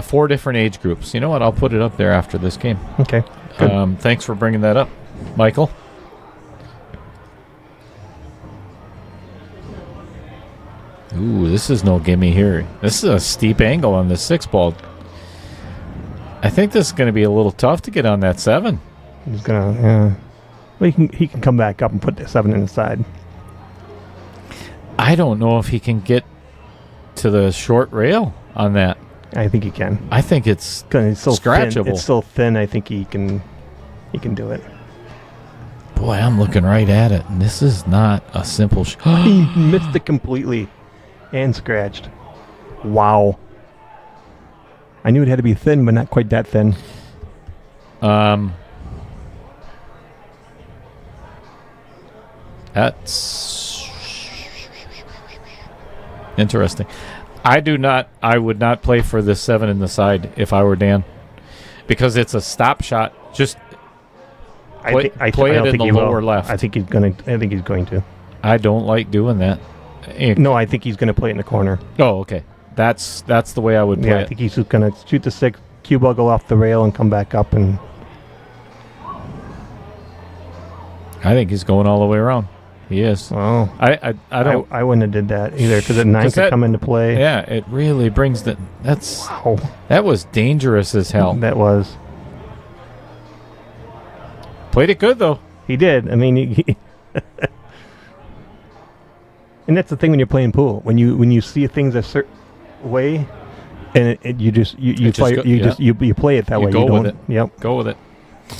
4 different age groups. You know what? I'll put it up there after this game. Okay. Good. Thanks for bringing that up, Michael. Ooh, this is no gimme here. This is a steep angle on the 6 ball. I think this is going to be a little tough to get on that 7. He's gonna. Yeah. Well, he can come back up and put the 7 inside. I don't know if he can get to the short rail on that. I think he can. I think it's So scratchable. Thin. It's so thin. I think he can do it. Boy, I'm looking right at it, and this is not a simple. He missed it completely, and scratched. Wow. I knew it had to be thin, but not quite that thin. That's interesting. I would not play for this 7 in the side if I were Dan, because it's a stop shot. Just play it in the lower left. I think he's going to. I don't like doing that. No, I think he's going to play it in the corner. Oh, okay. That's the way I would play Yeah, I it. think he's just going to shoot the 6, cue ball, go off the rail, and come back up. And I think he's going all the way around. He is. oh, I don't. I wouldn't have did that either, because at 9 could come into play. Yeah, it really brings the. Wow. That was dangerous as hell. That was. Played it good though. He did. I mean, and that's the thing when you're playing pool. When you see things a certain way, and you play it that way. Go you don't, with it. Yep. Go with it.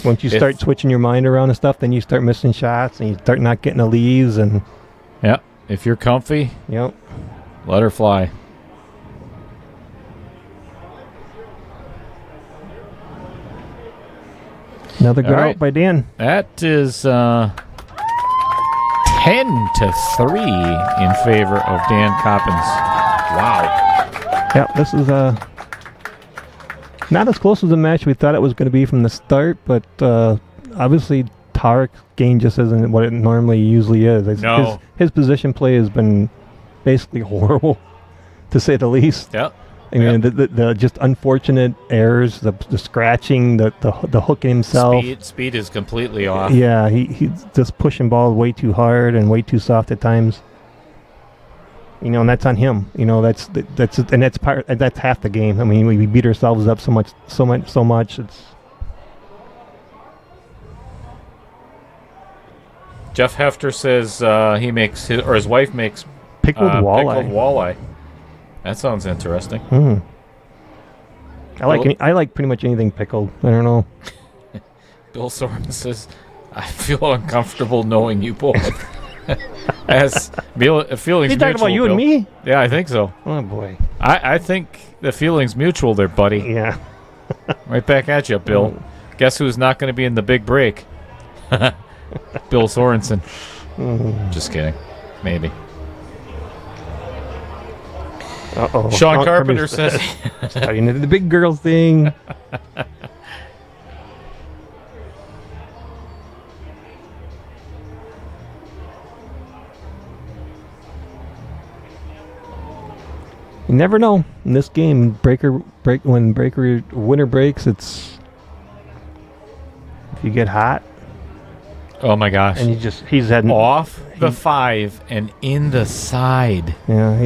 Once you start switching your mind around and stuff, then you start missing shots and you start not getting the leads and. Yeah. If you're comfy, Yep. let her fly. Another good All right. out by Dan. That is 10-3 in favor of Dan Coppens. Wow. Yeah, this is not as close as the match we thought it was going to be from the start, but obviously Tarek's game just isn't what it normally usually is. No. His position play has been basically horrible, to say the least. Yep. I mean, the just unfortunate errors, the scratching, the hooking himself. Speed is completely off. Yeah, he's just pushing balls way too hard and way too soft at times. You know, and that's on him. You know, that's half the game. I mean, we beat ourselves up so much. It's Jeff Hefter says he makes his wife makes pickled walleye. Pickled walleye. That sounds interesting. I like pretty much anything pickled. I don't know. Bill Soren says, I feel uncomfortable knowing you both. As feelings You talking about you Bill. and me? Yeah, I think so. Oh boy. I think the feeling's mutual there, buddy. Yeah. Right back at you, Bill. Guess who's not going to be in the big break? Bill Sorensen. Just kidding. Maybe. Uh-oh. Sean Carpenter says... Starting into the big girls thing. You never know. In this game, when winner breaks, it's if you get hot Oh my gosh. and he's heading Off the 5 and in the side. Yeah,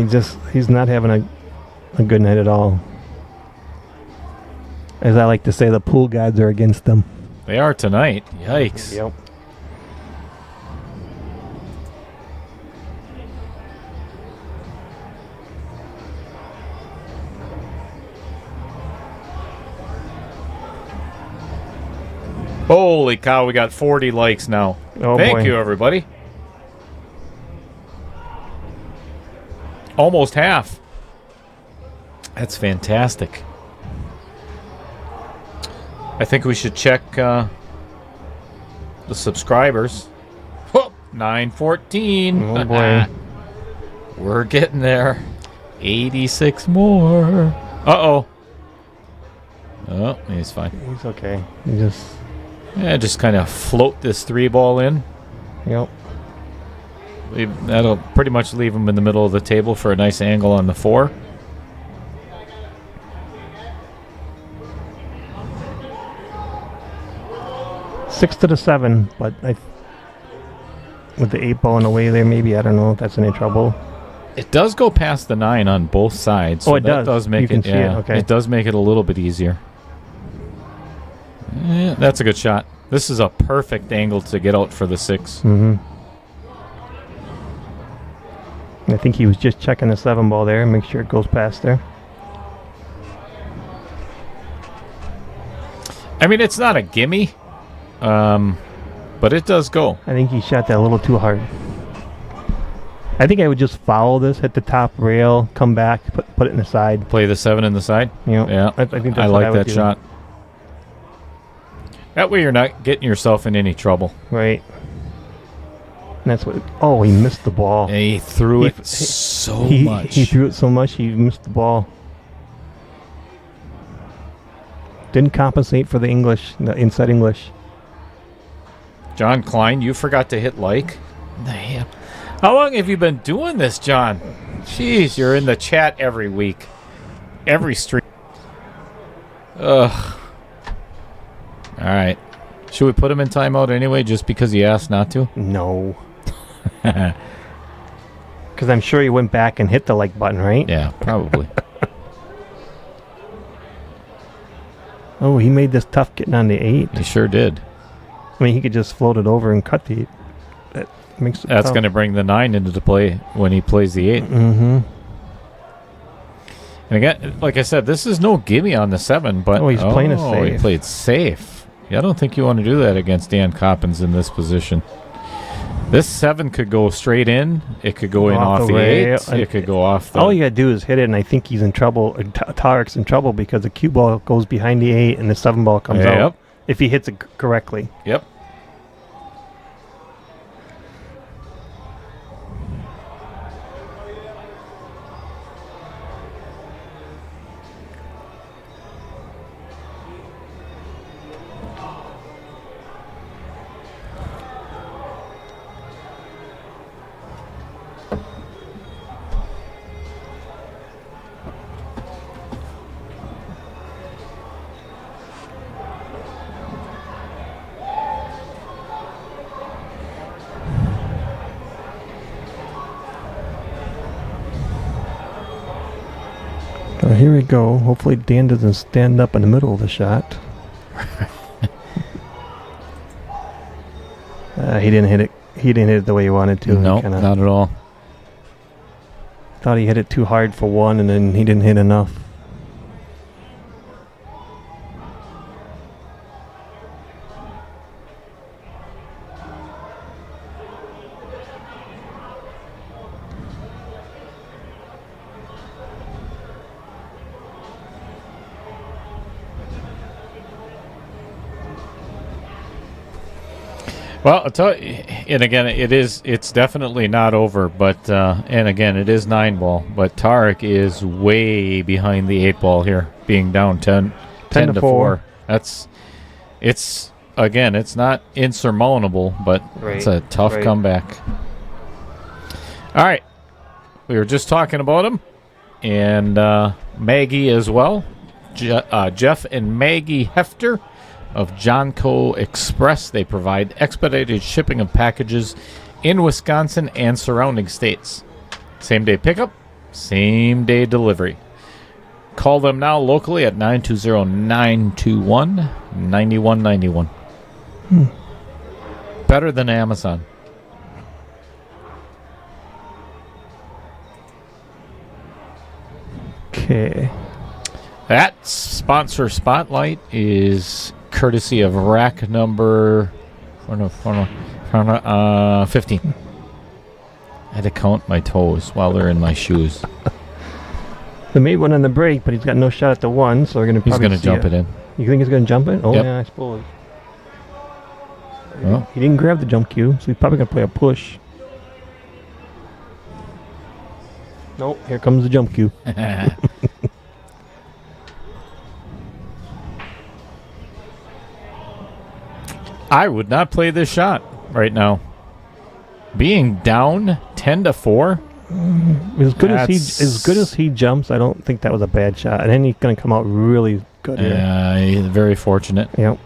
he's not having a good night at all. As I like to say, the pool gods are against them. They are tonight. Yikes. Yep. Holy cow, we got 40 likes now. Oh, Thank boy. you, everybody. Almost half. That's fantastic. I think we should check the subscribers. Whoop, 914. Oh boy. We're getting there. 86 more. Uh-oh. Oh, he's fine. He's okay. He just kind of float this 3-ball in. Yep. That'll pretty much leave him in the middle of the table for a nice angle on the 4. Six to the 7, but with the 8-ball in the way there, maybe, I don't know if that's any trouble. It does go past the 9 on both sides. So it does. Make you can see it. Okay. It does make it a little bit easier. Yeah, that's a good shot. This is a perfect angle to get out for the 6. Mm-hmm. I think he was just checking the 7-ball there and make sure it goes past there. I mean, it's not a gimme, but it does go. I think he shot that a little too hard. I think I would just follow this, hit the top rail, come back, put it in the side. Play the 7 in the side? Yeah. I think that's I what like I would that do. shot. That way you're not getting yourself in any trouble. Right. And that's what... Oh, he missed the ball. And he threw it so much. He threw it so much, he missed the ball. Didn't compensate for the inside English. John Klein, you forgot to hit like. Damn. How long have you been doing this, John? Jeez, you're in the chat every week. Every stream. Ugh. All right. Should we put him in timeout anyway, just because he asked not to? No. Because I'm sure he went back and hit the like button, right? Yeah, probably. Oh, he made this tough getting on the 8. He sure did. I mean, he could just float it over and cut the 8. That makes it That's tough. going to bring the 9 into the play when he plays the 8. Mm-hmm. And again, like I said, this is no gimme on the 7, but he's playing it safe. He played safe. Yeah, I don't think you want to do that against Dan Coppens in this position. This 7 could go straight in. It could go in off the 8. It could go off the... All you got to do is hit it, and I think he's in trouble. Tarek's in trouble because the cue ball goes behind the 8 and the 7 ball comes out if he hits it correctly. Yep. Here we go. Hopefully Dan doesn't stand up in the middle of the shot. He didn't hit it. He didn't hit it the way he wanted to. No, not at all. Thought he hit it too hard for 1, and then he didn't hit enough. Well, I'll tell you, and again, it's definitely not over, but, and again, it is 9-ball, but Tarek is way behind the 8-ball here, being down 10 to 4. Again, it's not insurmountable, but it's a tough comeback. All right. We were just talking about him, and Maggie as well. Jeff and Maggie Hefter of Johnco Express. They provide expedited shipping of packages in Wisconsin and surrounding states. Same-day pickup, same-day delivery. Call them now locally at 920-921-9191. Better than Amazon. Okay. That sponsor spotlight is courtesy of rack number 15. I had to count my toes while they're in my shoes. They made one on the break, but he's got no shot at the 1, so we're going to He's going to jump it in. You think he's going to jump it? Oh, Yep. yeah, I suppose. Well. He didn't grab the jump cue, so he's probably going to play a push. Nope, here comes the jump cue. I would not play this shot right now. Being down 10-4. As good as he jumps, I don't think that was a bad shot. And then he's going to come out really good here. Yeah, he's very fortunate. Yep.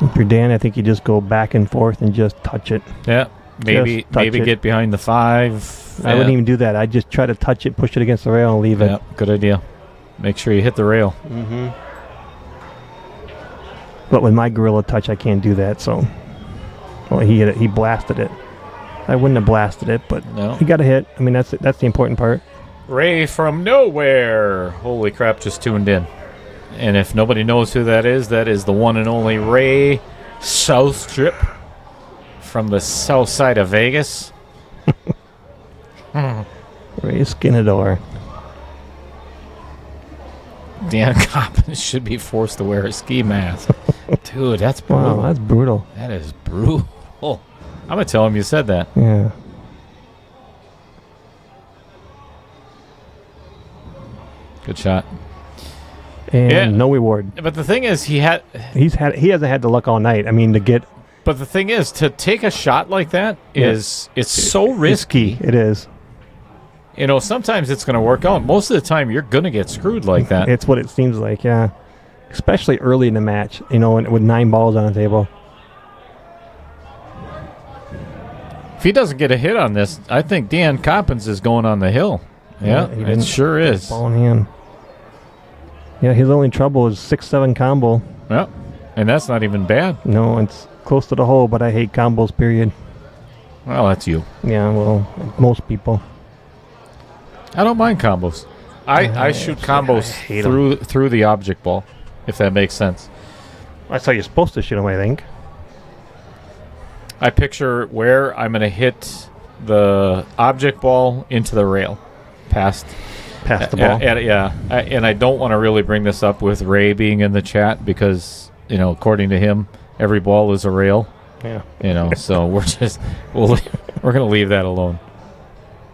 If you're Dan, I think you just go back and forth and just touch it. Yeah, maybe get behind the 5. I wouldn't even do that. I'd just try to touch it, push it against the rail, and leave it. Yeah, good idea. Make sure you hit the rail. Mm-hmm. But with my Gorilla Touch, I can't do that. So, well, he blasted it. I wouldn't have blasted it, but he got a hit. I mean, that's the important part. Ray from nowhere. Holy crap! Just tuned in. And if nobody knows who that is the one and only Ray Southstrip from the south side of Vegas. Ray Skinador. Dan Coppens should be forced to wear a ski mask. Dude, that's brutal. Wow, that's brutal. That is brutal. I'm going to tell him you said that. Yeah. Good shot. And no reward. But the thing is, he hasn't had the luck all night. I mean, to get. But the thing is, to take a shot like that it's so risky. It is. You know, sometimes it's going to work out. Most of the time, you're going to get screwed like that. It's what it seems like, yeah. Especially early in the match, you know, with 9 balls on the table. If he doesn't get a hit on this, I think Dan Coppens is going on the hill. Yeah, it sure is. Ball in hand. Yeah, his only trouble is 6-7 combo. Yeah, and that's not even bad. No, it's close to the hole, but I hate combos, period. Well, that's you. Yeah, well, most people. I don't mind combos. I shoot combos through the object ball, if that makes sense. That's how you're supposed to shoot them, I think. I picture where I'm going to hit the object ball into the rail, past the ball. And I don't want to really bring this up with Ray being in the chat because, you know, according to him, every ball is a rail. Yeah. You know, so we're going to leave that alone.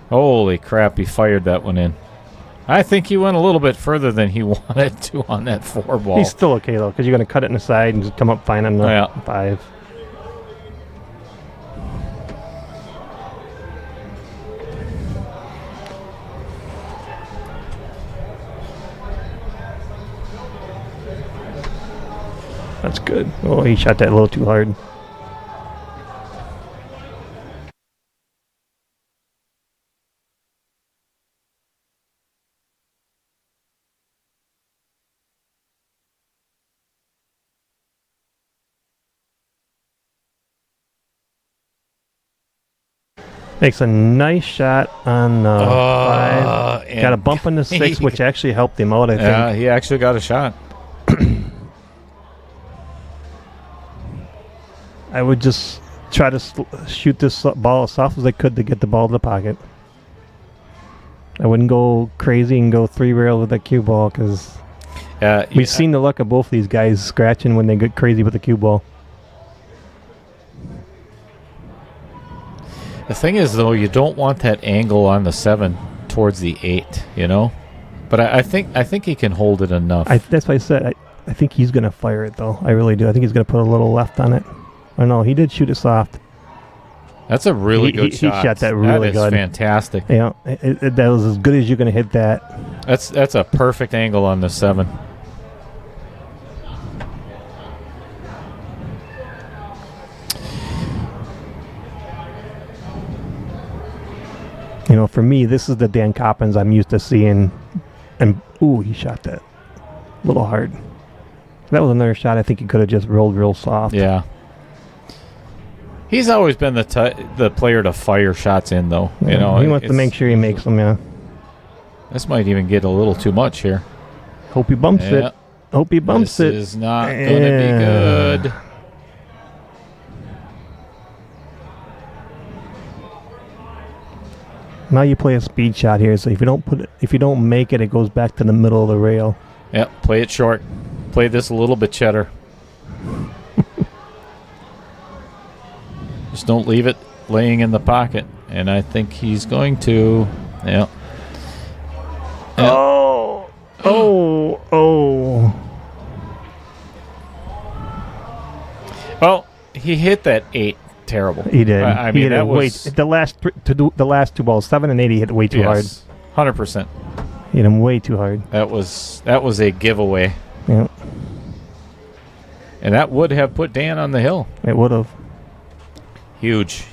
Holy crap, he fired that one in. I think he went a little bit further than he wanted to on that 4 ball. He's still okay, though, because you're going to cut it in the side and just come up fine on the 5. That's good. Oh, he shot that a little too hard. Makes a nice shot on 5. Got a bump on the 6, which actually helped him out, I think. Yeah, he actually got a shot. I would just try to shoot this ball as soft as I could to get the ball to the pocket. I wouldn't go crazy and go 3 rail with that cue ball because we've seen the luck of both these guys scratching when they get crazy with the cue ball. The thing is, though, you don't want that angle on the 7 towards the 8, you know? But I think he can hold it enough. That's what I said. I think he's going to fire it, though. I really do. I think he's going to put a little left on it. I know he did shoot it soft. That's a really good shot. He shot that really good. That is fantastic. Yeah, that was as good as you're going to hit that. That's a perfect angle on the 7. You know, for me, this is the Dan Coppens I'm used to seeing. And, ooh, he shot that a little hard. That was another shot I think he could have just rolled real soft. Yeah. He's always been the player to fire shots in, though. Yeah, you know, he wants to make sure he makes them, yeah. This might even get a little too much here. Hope he bumps it. Hope he bumps it. This is not going to be good. Now you play a speed shot here, so if you don't make it, it goes back to the middle of the rail. Yep, play it short. Play this a little bit cheddar. Just don't leave it laying in the pocket, and I think he's going to. Yeah. Oh. Well, he hit that 8 terrible. He did. I He mean, hit that it was the last two balls, 7 and 8. He hit way too hard. 100%. Hit him way too hard. That was a giveaway, Yeah, and that would have put Dan on the hill. it would have. Huge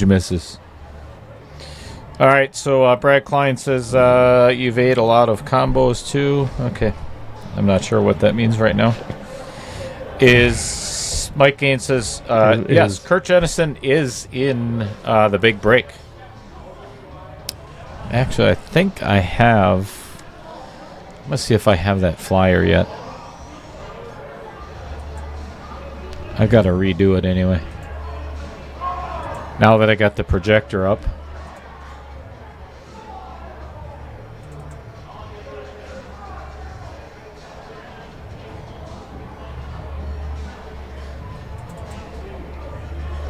misses. All right, so Brad Klein says you've ate a lot of combos too. Okay, I'm not sure what that means right now. Is Mike Gaines says yes, Kurt Jennison is in the big break. Actually, I think I have. Let's see if I have that flyer yet. I've got to redo it anyway. Now that I got the projector up.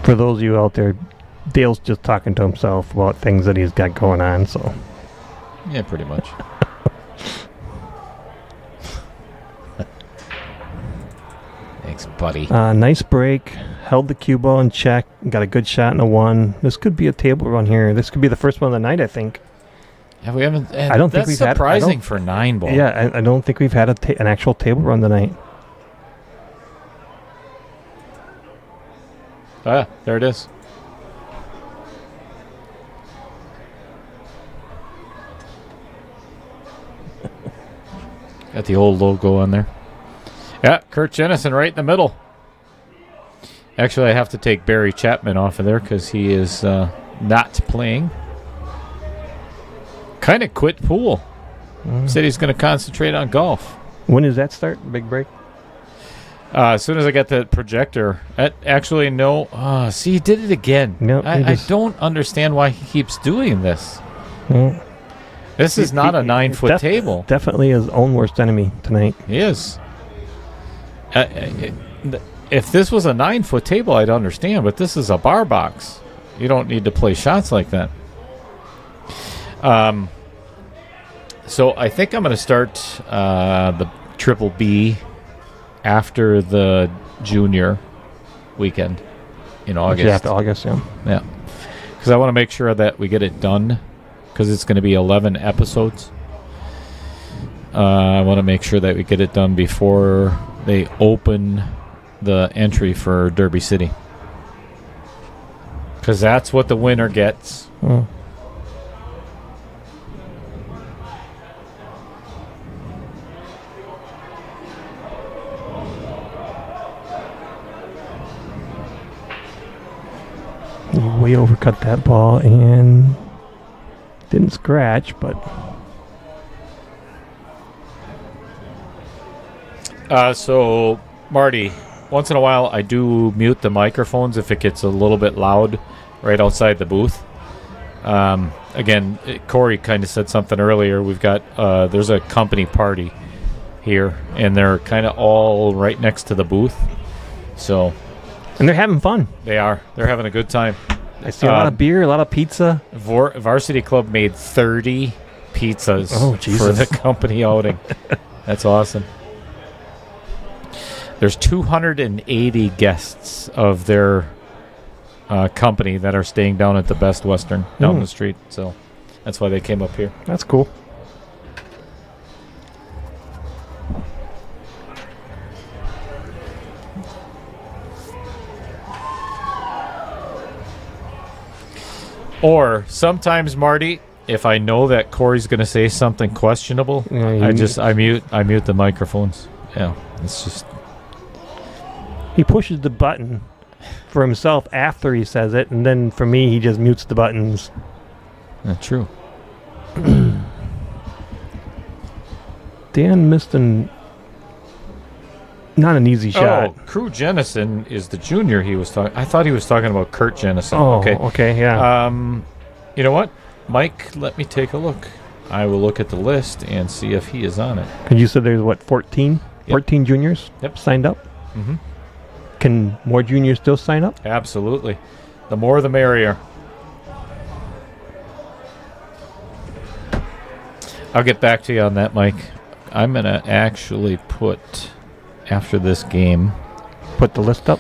For those of you out there, Dale's just talking to himself about things that he's got going on, so. Yeah, pretty much. Thanks, buddy. Nice break. Held the cue ball in check. Got a good shot in a 1. This could be a table run here. This could be the first one of the night, I think. Yeah, we haven't. I don't think we've had. Surprising for 9 ball. Yeah, I don't think we've had an actual table run tonight. Ah, there it is. Got the old logo on there. Yeah, Kurt Jennison right in the middle. Actually, I have to take Barry Chapman off of there because he is not playing. Kind of quit pool. Said he's going to concentrate on golf. When does that start? Big break? As soon as I got the projector. Actually, no. See, he did it again. No, I don't understand why he keeps doing this. No. This is not a 9-foot table. Definitely his own worst enemy tonight. He is. If this was a 9-foot table, I'd understand, but this is a bar box. You don't need to play shots like that. So I think I'm going to start the Triple B after the junior weekend in August. Yeah, after August, yeah. Yeah. Because I want to make sure that we get it done, because it's going to be 11 episodes. I want to make sure that we get it done before they open the entry for Derby City. Because that's what the winner gets. Oh. He way overcut that ball and didn't scratch, but so Marty, once in a while I do mute the microphones if it gets a little bit loud right outside the booth. Again, Corey kind of said something earlier. We've got there's a company party here, and they're kind of all right next to the booth. So. And they're having fun. They are. They're having a good time. I see a lot of beer, a lot of pizza. Varsity Club made 30 pizzas for the company outing. That's awesome. There's 280 guests of their company that are staying down at the Best Western down the street. So that's why they came up here. That's cool. Or sometimes, Marty, if I know that Corey's going to say something questionable, I mute the microphones. Yeah, it's just he pushes the button for himself after he says it, and then for me, he just mutes the buttons. True. Dan missed not an easy shot. Oh, Crew Jennison is the junior he was talking. I thought he was talking about Kurt Jennison. Oh, okay, yeah. You know what, Mike? Let me take a look. I will look at the list and see if he is on it. Because you said there's 14? Yep. 14 juniors Yep. signed up? Mm-hmm. Can more juniors still sign up? Absolutely. The more the merrier. I'll get back to you on that, Mike. I'm going to actually put, after this game... Put the list up?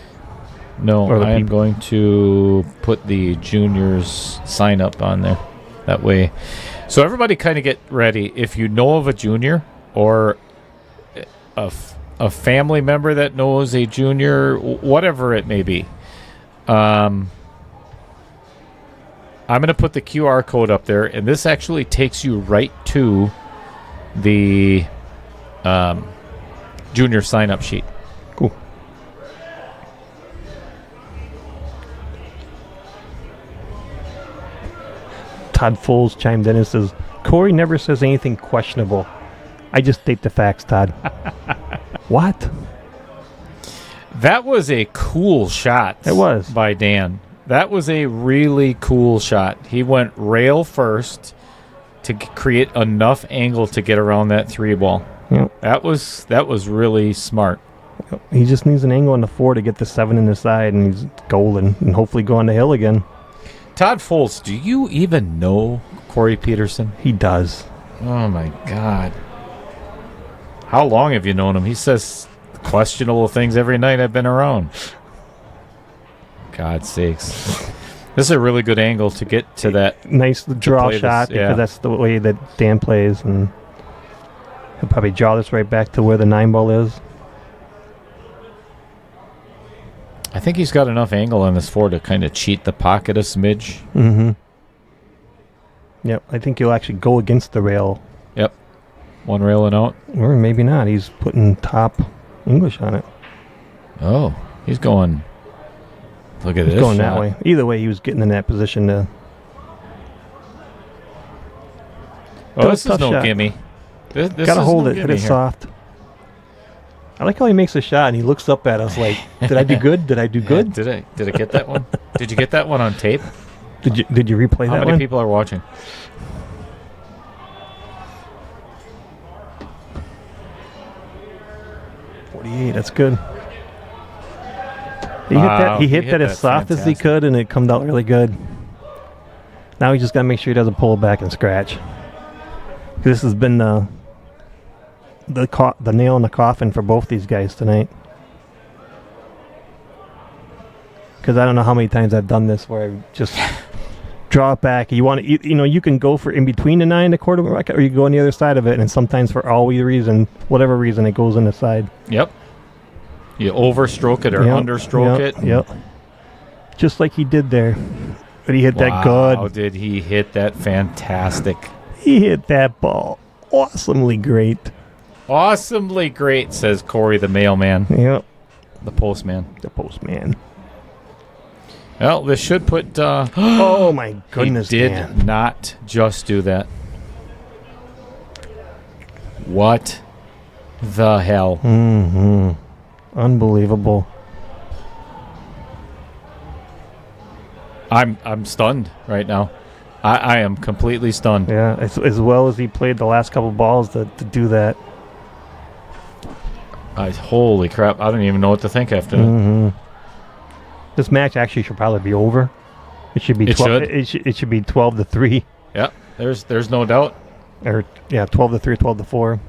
No, I am going to put the juniors sign up on there. That way. So everybody kind of get ready. If you know of a junior or a family member that knows a junior, whatever it may be, I'm going to put the QR code up there, and this actually takes you right to the junior sign-up sheet. Cool. Todd Foles chimed in and says, Corey never says anything questionable. I just state the facts, Todd. What? That was a cool shot. It was. By Dan. That was a really cool shot. He went rail first to create enough angle to get around that 3 ball. Yep. That was really smart. He just needs an angle on the 4 to get the 7 in the side, and he's golden, and hopefully go on the hill again. Todd Foles, do you even know Corey Peterson? He does. Oh, my God. How long have you known him? He says questionable things every night I've been around. God's sakes. This is a really good angle to get to that. Nice draw shot, because that's the way that Dan plays, and he'll probably draw this right back to where the 9 ball is. I think he's got enough angle on this 4 to kind of cheat the pocket a smidge. Mm-hmm. Yep, I think he'll actually go against the rail. Yep. One railing out. Or maybe not. He's putting top English on it. Oh, he's going... Look at this. He's going that way. Either way, he was getting in that position to... Oh, this is no gimme. This Gotta hold it. Hit it soft. I like how he makes a shot and he looks up at us like, did I do good? Did I do good? Did I get that one? Did you get that one on tape? Did you replay that one? How many people are watching? That's good. He hit that as soft as he could, and it come out really good. Now he just got to make sure he doesn't pull it back and scratch. This has been the nail in the coffin for both these guys tonight. Because I don't know how many times I've done this where I just draw it back. You want to, you can go for in between the 9 and the quarter bracket, or you go on the other side of it, and sometimes for whatever reason, it goes in the side. Yep. You overstroke it or understroke it. Yep. Just like he did there. But he hit that good. Wow, did he hit that fantastic. He hit that ball awesomely great. Awesomely great, says Corey the mailman. Yep. The postman. Well, this should put... oh, my goodness, He did Dan. not just do that. What the hell? Mm-hmm. Unbelievable. I'm stunned right now. I am completely stunned. Yeah, as well as he played the last couple balls to do that. Holy crap! I don't even know what to think after that. Mm-hmm. This match actually should probably be over. It should be 12. It should be 12-3. Yeah, there's no doubt. Or 12-3, 12-4.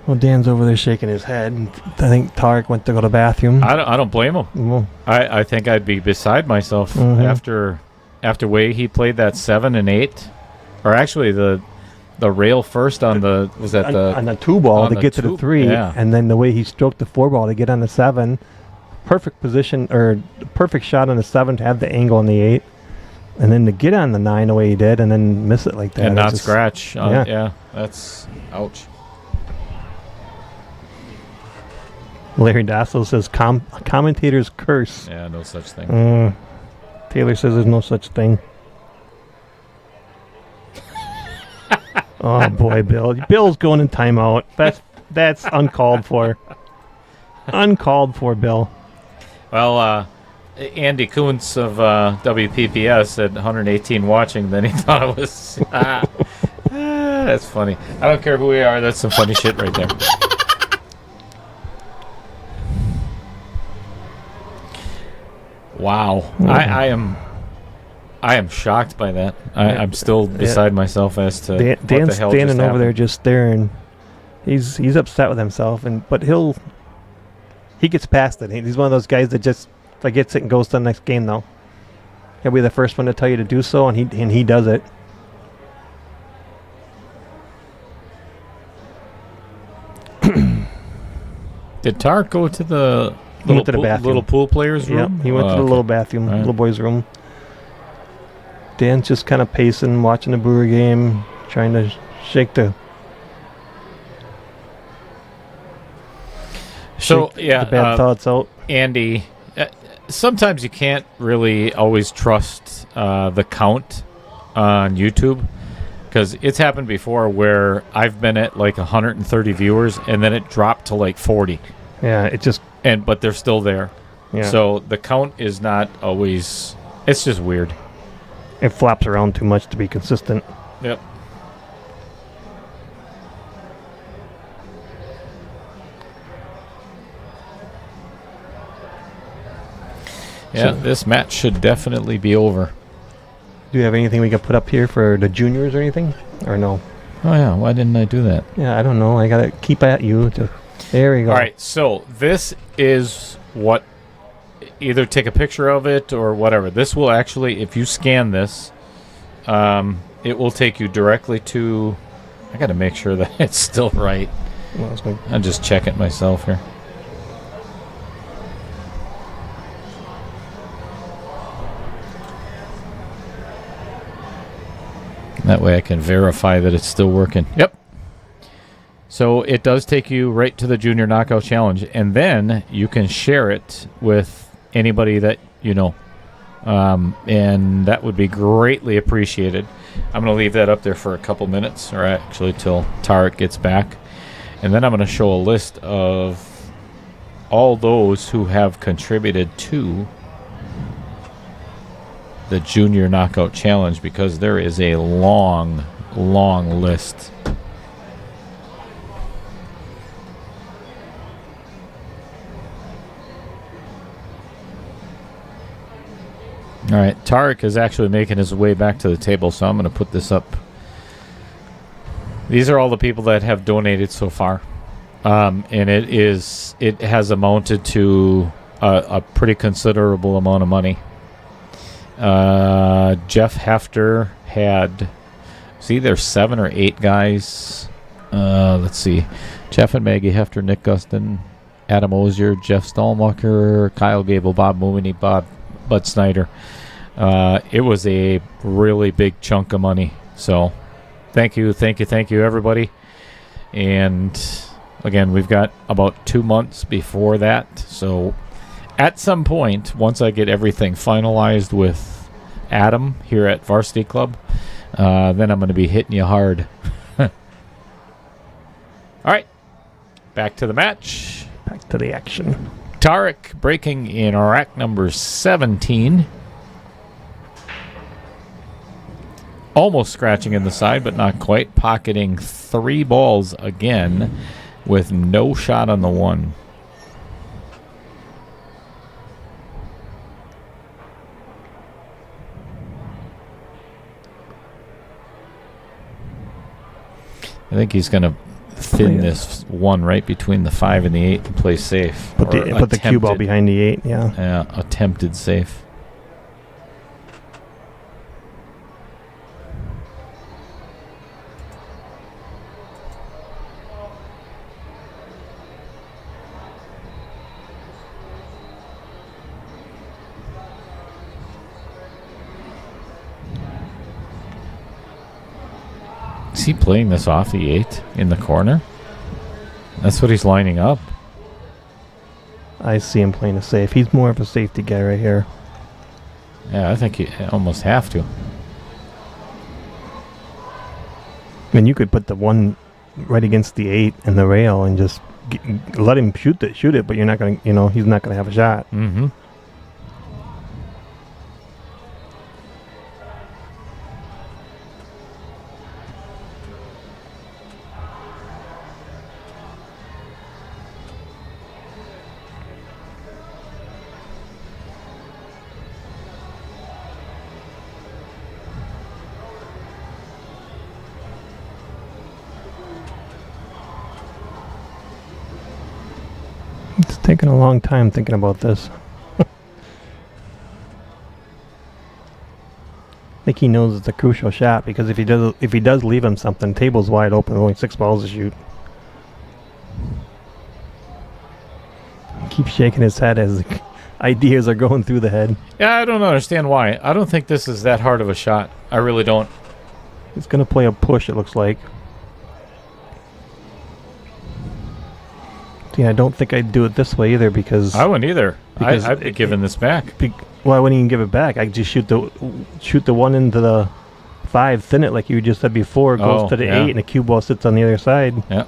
Well, Dan's over there shaking his head. I think Tarek went to go to the bathroom. I don't blame him. Well, I think I'd be beside myself after way he played that 7 and 8, or actually the rail first on the on the 2 ball to get to the 3, and then the way he stroked the 4 ball to get on the 7. Perfect position or perfect shot on the 7 to have the angle on the 8, and then to get on the 9 the way he did, and then miss it like that and not scratch. Yeah, that's ouch. Larry Dassel says commentators curse. Yeah, no such thing. Taylor says there's no such thing. Oh boy, Bill. Bill's going in timeout. That's uncalled for. Uncalled for, Bill. Well, Andy Kuntz of WPPS said 118 watching, then he thought it was... that's funny. I don't care who we are. That's some funny shit right there. Wow. I am shocked by that. I'm still beside myself as to what Dan's the hell standing just over happened. there just staring. He's upset with himself, but he gets past it. He's one of those guys that just forgets it and goes to the next game. Though he'll be the first one to tell you to do so, and he does it. Did Tarek go to the He went to the bathroom. little pool players room? Yep, he went to the little bathroom, All right. little boy's room. Dan's just kind of pacing, watching the Brewer game, trying to shake the bad thoughts out. Andy, sometimes you can't really always trust the count on YouTube, because it's happened before where I've been at like 130 viewers and then it dropped to like 40. Yeah, it just But they're still there. Yeah. So the count is not always. It's just weird. it flops around too much to be consistent. Yep. Yeah, this match should definitely be over. Do you have anything we can put up here for the juniors or anything? Or no? Oh, yeah. Why didn't I do that? Yeah, I don't know. I gotta keep at you. There we go. All right, so this is what. Either take a picture of it or whatever. This will actually, if you scan this, it will take you directly to. I got to make sure that it's still right. Well, it's going- I'll just check it myself here. That way I can verify that it's still working. Yep. So it does take you right to the Junior Knockout Challenge, and then you can share it with anybody that you know. And that would be greatly appreciated. I'm going to leave that up there for a couple minutes, or actually till Tarek gets back. And then I'm going to show a list of all those who have contributed to the Junior Knockout Challenge, because there is a long, long list. All right, Tarek is actually making his way back to the table, so I'm going to put this up. These are all the people that have donated so far, and it has amounted to a pretty considerable amount of money. Jeff Hefter had, there's 7 or 8 guys. Let's see, Jeff and Maggie Hefter, Nick Gustin, Adam Ozier, Jeff Stallmucker, Kyle Gable, Bob Mooney, Bud Snyder. It was a really big chunk of money. So thank you, everybody. And again, we've got about 2 months before that. So at some point, once I get everything finalized with Adam here at Varsity Club, then I'm going to be hitting you hard. All right, back to the match. Back to the action. Tarek breaking in rack number 17. Almost scratching in the side, but not quite. Pocketing 3 balls again with no shot on the one. I think he's going to thin this one right between the 5 and the 8 and play safe. Put the cue ball behind the 8, yeah. Yeah, attempted safe. Is he playing this off the 8 in the corner? That's what he's lining up. I see him playing a safe. He's more of a safety guy right here. Yeah, I think you almost have to. I mean, you could put the one right against the 8 and the rail and just let him shoot it, but you're not going to, he's not going to have a shot. Mm-hmm. It's taking a long time thinking about this. I think he knows it's a crucial shot because if he does leave him something, table's wide open, only 6 balls to shoot. Keeps shaking his head as ideas are going through the head. Yeah, I don't understand why. I don't think this is that hard of a shot. I really don't. He's gonna play a push, it looks like. Yeah, I don't think I'd do it this way either because I wouldn't either. Because I'd be giving this back. Well, I wouldn't even give it back. I just shoot the one into the 5, thin it like you just said before, goes to the 8, and the cue ball sits on the other side. Yeah.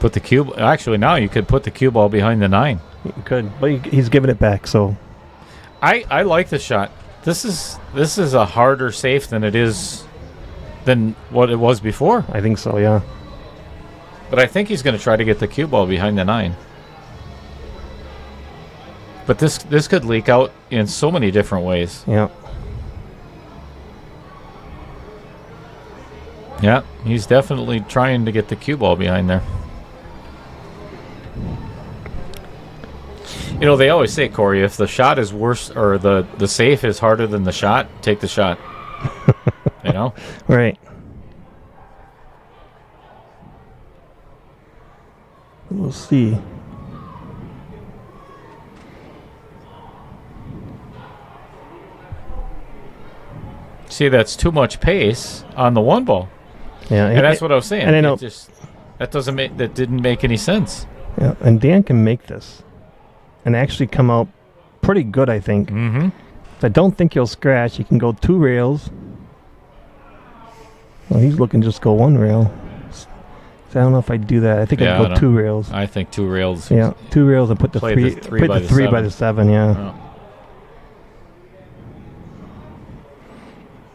Put the cue. Actually, now you could put the cue ball behind the 9. You could, but he's giving it back. So, I like the shot. This is a harder safe than what it was before. I think so. Yeah. But I think he's going to try to get the cue ball behind the 9. But this could leak out in so many different ways. Yeah. Yeah, he's definitely trying to get the cue ball behind there. You know, they always say, Corey, if the shot is worse or the safe is harder than the shot, take the shot. You know? Right. We'll see. See, that's too much pace on the 1 ball. Yeah, and that's what I was saying. And I know that didn't make any sense. Yeah, and Dan can make this and actually come out pretty good, I think. Mm-hmm. I don't think he'll scratch. He can go 2 rails. Well, he's looking to just go 1 rail. So I don't know if I'd do that. I think I'd go 2 rails. I think 2 rails. Yeah, 2 rails and put the Play 3 the three by the 3 by seven. the 7, yeah. Oh.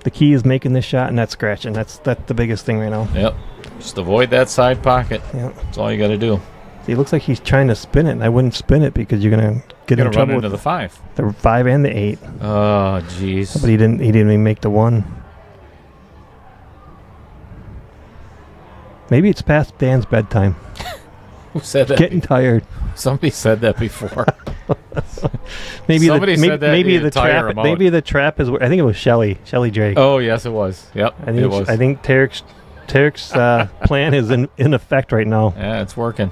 The key is making this shot and not scratching. That's the biggest thing right now. Yep. Just avoid that side pocket. Yep. That's all you got to do. See, it looks like he's trying to spin it, and I wouldn't spin it because you're gonna get in Run trouble into with the 5. the 5 and the 8. Oh, jeez. But he didn't even make the 1. Maybe it's past Dan's bedtime. Who said that? Getting tired. Somebody said that before. Maybe Somebody said that maybe the the entire trap. amount. Maybe the trap is. I think it was Shelly Drake. Oh, yes, it was. Yep, I think it was. I think Tarek's plan is in effect right now. Yeah, it's working.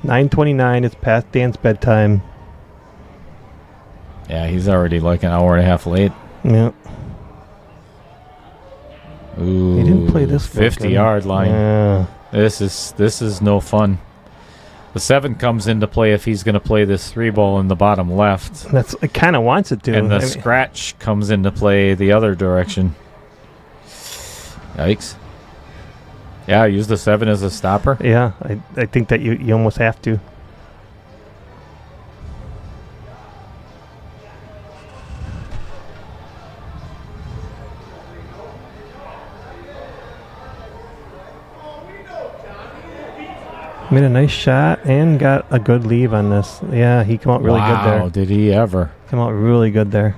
9:29. It's past Dan's bedtime. Yeah, he's already like an hour and a half late. Yeah. Ooh, He didn't play this 50-yard line. Yeah. This is no fun. The 7 comes into play if he's going to play this 3 ball in the bottom left. It kind of wants it to. And the scratch comes into play the other direction. Yikes. Yeah, use the 7 as a stopper. Yeah, I think that you almost have to. Made a nice shot and got a good leave on this. Yeah, he come out really good there. Wow, did he ever. Come out really good there.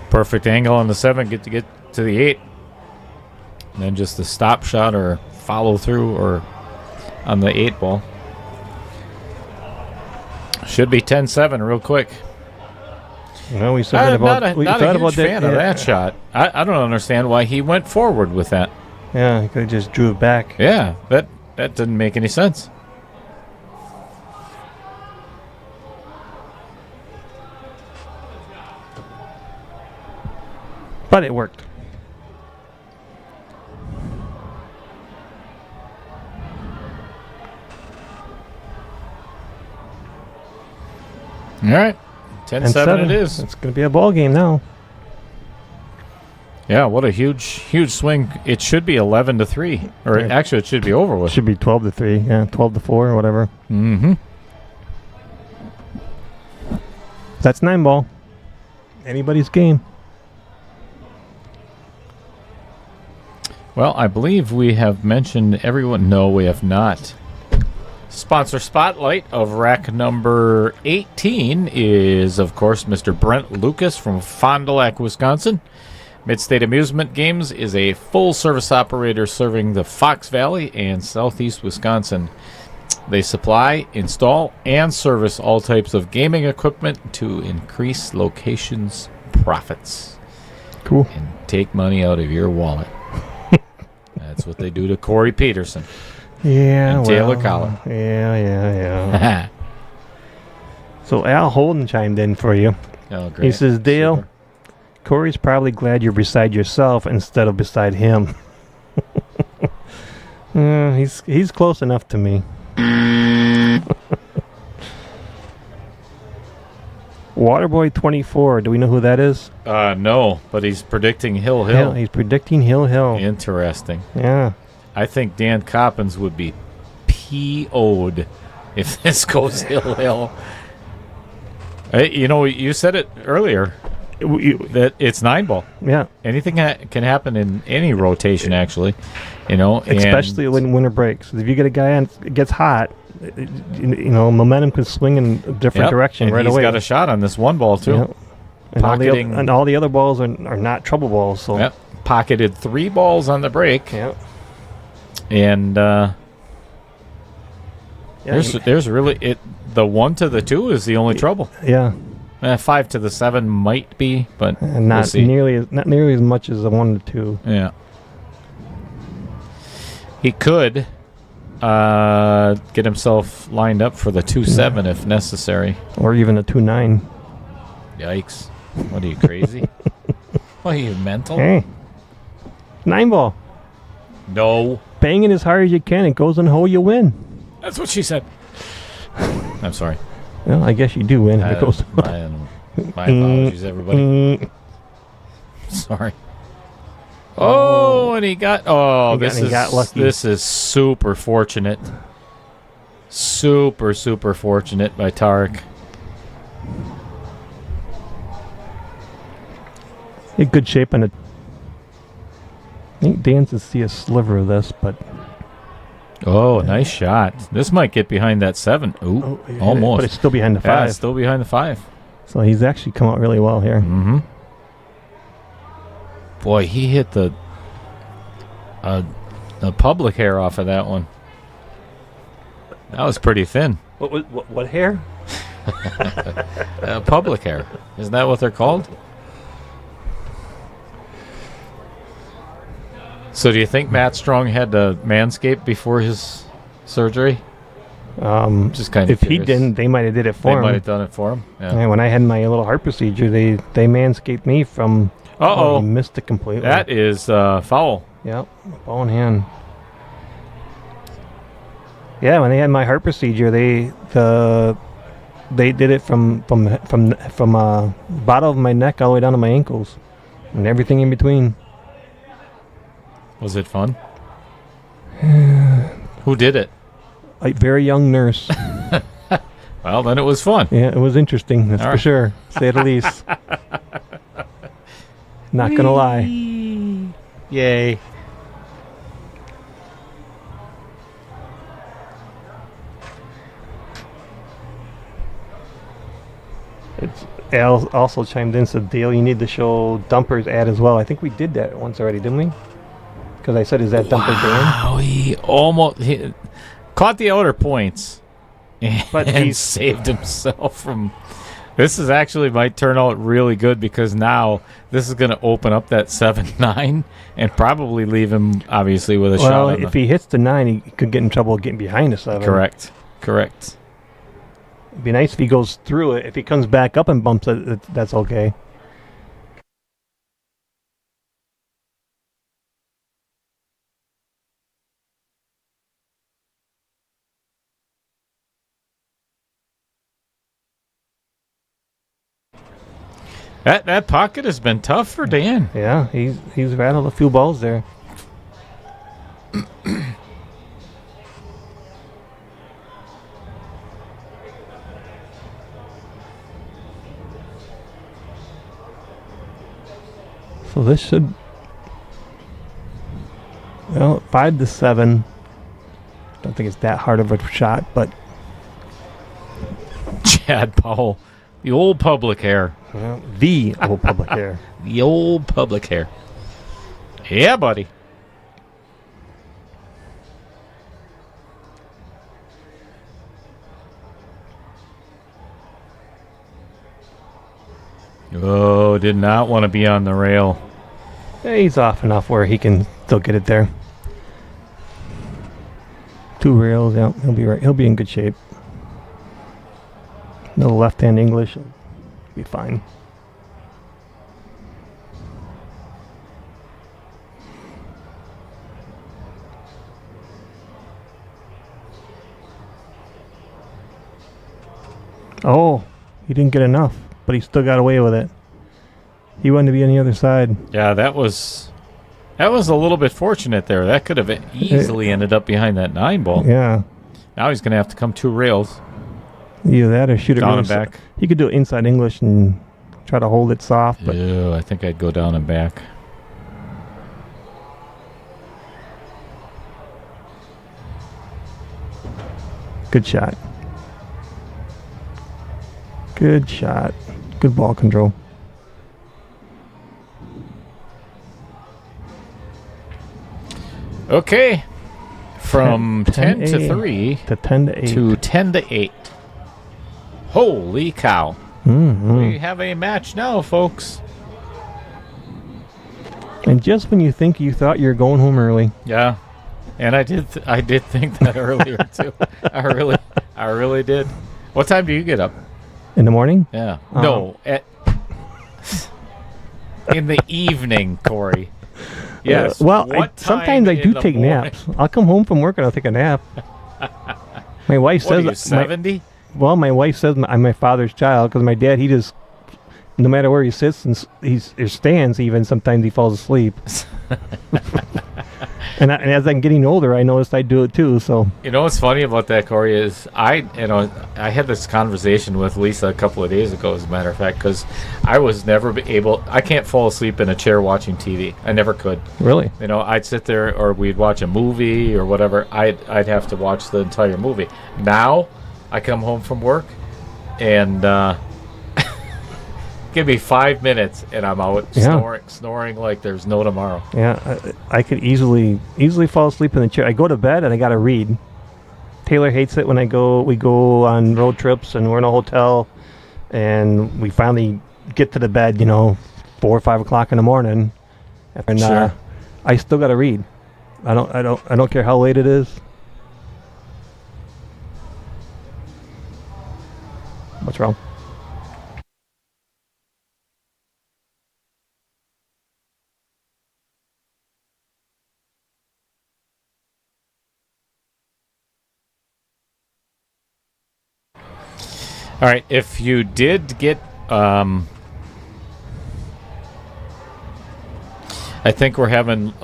Perfect angle on the 7, get to the 8. And then just a stop shot or follow through or on the 8 ball. Should be 10-7 real quick. No, we said I'm about not a huge fan of that shot. I don't understand why he went forward with that. Yeah, he could have just drew it back. Yeah, that didn't make any sense. But it worked. All right. 10-7 it is. It's going to be a ball game now. Yeah, what a huge swing. It should be 11-3. Or Yeah. actually, it should be over with. Should be 12-3. Yeah, 12-4 or whatever. Mm-hmm. That's 9 ball. Anybody's game. Well, I believe we have mentioned everyone. No, we have not. Sponsor spotlight of rack number 18 is, of course, Mr. Brent Lucas from Fond du Lac, Wisconsin. Midstate Amusement Games is a full-service operator serving the Fox Valley and southeast Wisconsin. They supply, install, and service all types of gaming equipment to increase locations' profits. Cool. And take money out of your wallet. That's what they do to Corey Peterson. Yeah, And Taylor Collar. Yeah. So Al Holden chimed in for you. Oh, great. He says, Dale, Super. Corey's probably glad you're beside yourself instead of beside him. He's close enough to me. Waterboy 24. Do we know who that is? No, but he's predicting Hill. He's predicting Hill. Interesting. Yeah. I think Dan Coppens would be PO'd if this goes Hill. Hey, you said it earlier that it's 9-ball. Yeah. Anything can happen in any rotation, actually. Especially when winter breaks. If you get a guy and it gets hot, momentum could swing in a different direction right he's away. He's got a shot on this 1 ball, too. Yep. And all the other balls are not trouble balls. So. Yep. Pocketed 3 balls on the break. Yep. And there's really it. The 1 to the 2 is the only trouble. Yeah. 5 to the 7 might be, but not nearly as much as the 1 to 2. Yeah. He could get himself lined up for the 2-7 if necessary, or even a 2-9. Yikes! What are you, crazy? What are you, mental? Hey, 9-ball. No. Bang it as hard as you can. It goes in the hole, you win. That's what she said. I'm sorry. Well, I guess you do win if it goes. My apologies, everybody. Sorry. Oh, and he got. Oh, he got lucky. This is super fortunate. Super fortunate by Tarek. In good shape on it. I think Dan to see a sliver of this, but. Oh, nice shot. This might get behind that 7. Ooh, almost. But it's still behind the 5. Yeah, it's still behind the 5. So he's actually come out really well here. Mm-hmm. Boy, he hit the public hair off of that one. That was pretty thin. What hair? Public hair. Isn't that what they're called? So do you think Matt Strong had to manscape before his surgery? Just kind of if curious. He didn't, they might have did it for him. They might have done it for him. Yeah. When I had my little heart procedure, they manscaped me from. He missed it completely. That is foul. Yep, ball in hand. Yeah, when they had my heart procedure, they did it from bottom of my neck all the way down to my ankles, and everything in between. Was it fun? Who did it? A very young nurse. Well, then it was fun. Yeah, it was interesting. That's for sure. Say the least. Not gonna lie. Yay. Al also chimed in, said, Dale, you need to show Dumper's ad as well. I think we did that once already, didn't we? Because I said, is that Dumper Dan? Wow, he almost caught the outer points. But he saved himself from... This is actually might turn out really good because now this is going to open up that 7-9 and probably leave him, obviously, with a shot. Well, if he hits the 9, he could get in trouble getting behind the 7. Correct. It'd be nice if he goes through it. If he comes back up and bumps it, that's okay. That pocket has been tough for Dan. Yeah, he's rattled a few balls there. So this should... Well, 5-7. Don't think it's that hard of a shot, but... Chad Powell. The old public hair. The old public hair. The old public hair. Yeah, buddy. Oh, did not want to be on the rail. Yeah, he's off enough where he can still get it there. 2 rails, yeah, he'll be right. He'll be in good shape. No left-hand English, he'll be fine. Oh, he didn't get enough, but he still got away with it. He wanted to be on the other side. Yeah, that was a little bit fortunate there. That could have easily ended up behind that 9 ball. Yeah. Now he's going to have to come 2 rails. Either that or shoot it down really and back. He could do it inside English and try to hold it soft. But Ew, I think I'd go down and back. good shot. Good shot. Good ball control. Okay. From 10 to 3 to 10 to 8 to 10 to 8. Holy cow. Mm-hmm. We have a match now, folks. And just when you think you thought you were going home early. Yeah. And I did think that earlier too. I really did. What time do you get up? In the morning? Yeah. No, in the evening, Corey. Yes. Sometimes I do take naps. I'll come home from work and I'll take a nap. My wife What are says... you, 70? My wife says I'm my father's child because my dad, he just... No matter where he sits or stands even, sometimes he falls asleep. and as I'm getting older, I noticed I do it too, so... You know what's funny about that, Corey, is I had this conversation with Lisa a couple of days ago, as a matter of fact, because I was never able... I can't fall asleep in a chair watching TV. I never could. Really? You know, I'd sit there, or we'd watch a movie or whatever. I'd have to watch the entire movie. Now, I come home from work, and... give me 5 minutes and I'm out snoring like there's no tomorrow. Yeah, I could easily fall asleep in the chair. I go to bed and I gotta read. Taylor hates it when we go on road trips and we're in a hotel and we finally get to the bed, 4 or 5 o'clock in the morning, and sure. I still gotta read. I don't care how late it is. What's wrong? All right, if you did get, I think we're having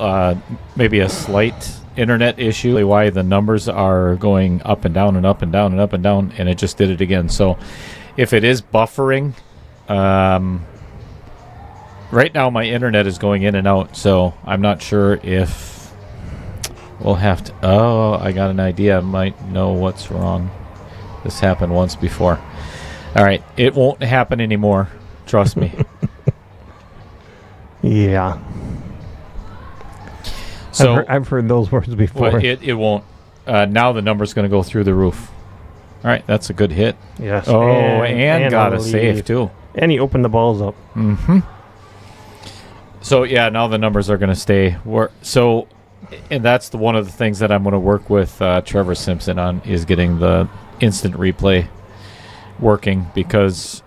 maybe a slight internet issue. Why the numbers are going up and down and up and down and up and down, and it just did it again. So, if it is buffering, right now my internet is going in and out. So I'm not sure if we'll have to. Oh, I got an idea. I might know what's wrong. This happened once before. All right, it won't happen anymore. Trust me. Yeah. So I've heard those words before. But it won't. Now the number's going to go through the roof. All right, that's a good hit. Yes. Oh, and got a save too. And he opened the balls up. Mm-hmm. So yeah, now the numbers are going to stay. And that's one of the things that I'm going to work with Trevor Simpson on, is getting the instant replay working, because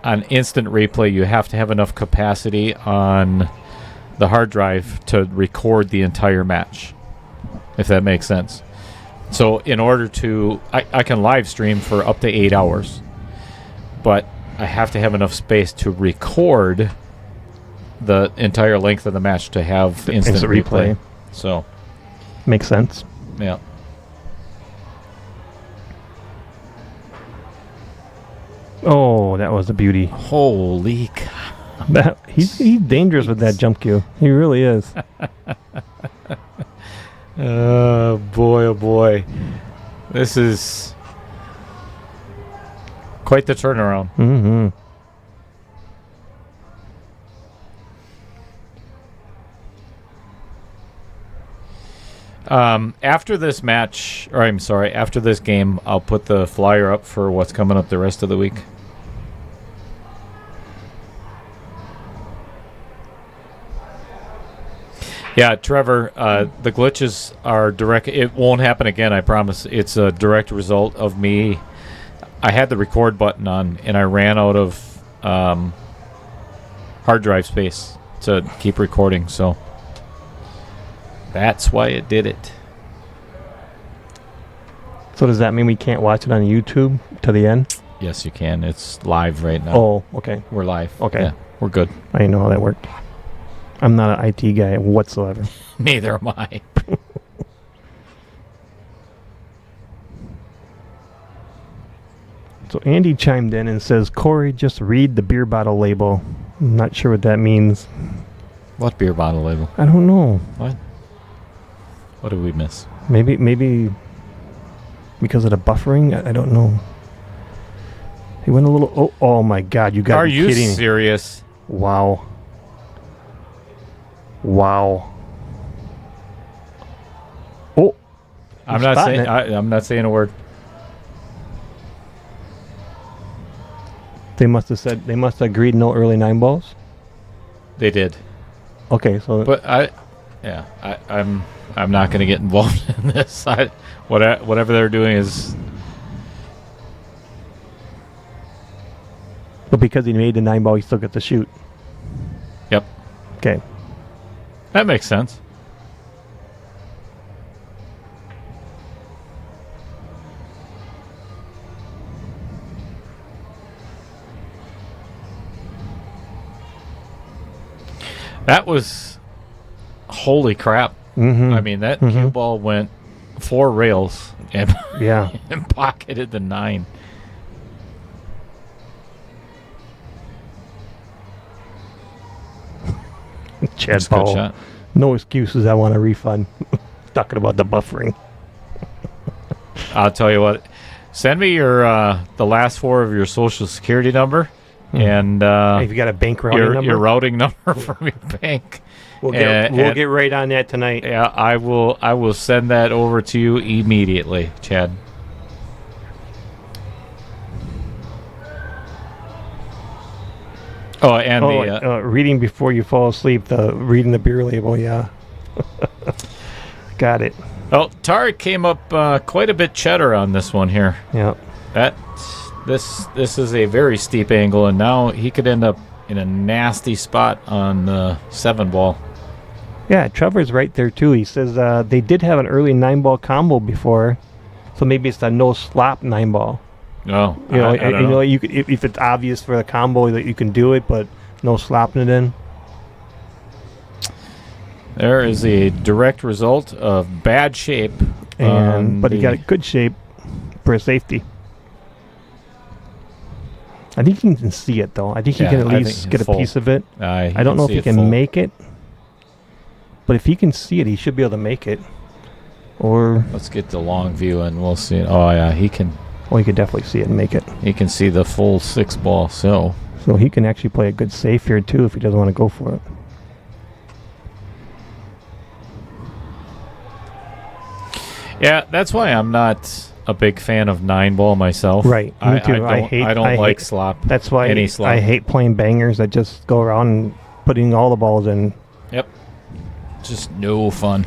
on instant replay you have to have enough capacity on the hard drive to record the entire match, if that makes sense. So in order to I can live stream for up to 8 hours, but I have to have enough space to record the entire length of the match to have instant replay. So makes sense. Yeah. Oh, that was a beauty. Holy cow. He's dangerous with that jump cue. He really is. Oh boy. This is quite the turnaround. Mm-hmm. After this match, or I'm sorry, after this game, I'll put the flyer up for what's coming up the rest of the week. Yeah, Trevor, the glitches are direct. It won't happen again, I promise. It's a direct result of me. I had the record button on, and I ran out of hard drive space to keep recording, so that's why it did it. So does that mean we can't watch it on YouTube to the end? Yes, you can. It's live right now. Oh, okay. We're live. Okay. Yeah, we're good. I didn't know how that worked. I'm not an IT guy whatsoever. Neither am I. So Andy chimed in and says, Corey, just read the beer bottle label. I'm not sure what that means. What beer bottle label? I don't know. What did we miss? Maybe because of the buffering? I don't know. He went a little... Oh my God, you got to be kidding. Are you serious? Wow. Oh. I'm not saying a word. They must have agreed no early 9 balls. They did. Okay, so But I'm not going to get involved in this. Whatever they're doing is. But because he made the 9 ball, he still gets to shoot. Yep. Okay. That makes sense. That was holy crap. Mm-hmm. I mean, that cue ball went 4 rails and, Yeah. and pocketed the 9. Chad That's a good Powell. shot. No excuses. I want a refund. Talking about the buffering. I'll tell you what. Send me your the last 4 of your social security number and If you got a bank routing number, your routing number from your bank. we'll get right on that tonight. Yeah, I will send that over to you immediately, Chad. Oh, and reading before you fall asleep. Reading the beer label. Yeah. Got it. well, Tarek came up quite a bit cheddar on this one here. Yeah. This is a very steep angle, and now he could end up in a nasty spot on the 7 ball. Yeah, Trevor's right there too. He says they did have an early 9 ball combo before, so maybe it's a no slop 9 ball. Oh, I don't know. you You could, if it's obvious for the combo that you can do it, but no slopping it in. There is a direct result of bad shape. But he got a good shape for a safety. I think he can see it though. I think he can at least get a piece of it. I don't know if he can make it, but if he can see it, he should be able to make it. Or let's get the long view and we'll see it. Oh yeah, he can. Well, he could definitely see it and make it. He can see the full 6 ball. So he can actually play a good safe here too if he doesn't want to go for it. yeah, that's why I'm not a big fan of 9 ball myself. Right, me too. I don't like slop. That's why any slop. I hate playing bangers that just go around and putting all the balls in. Yep. Just no fun.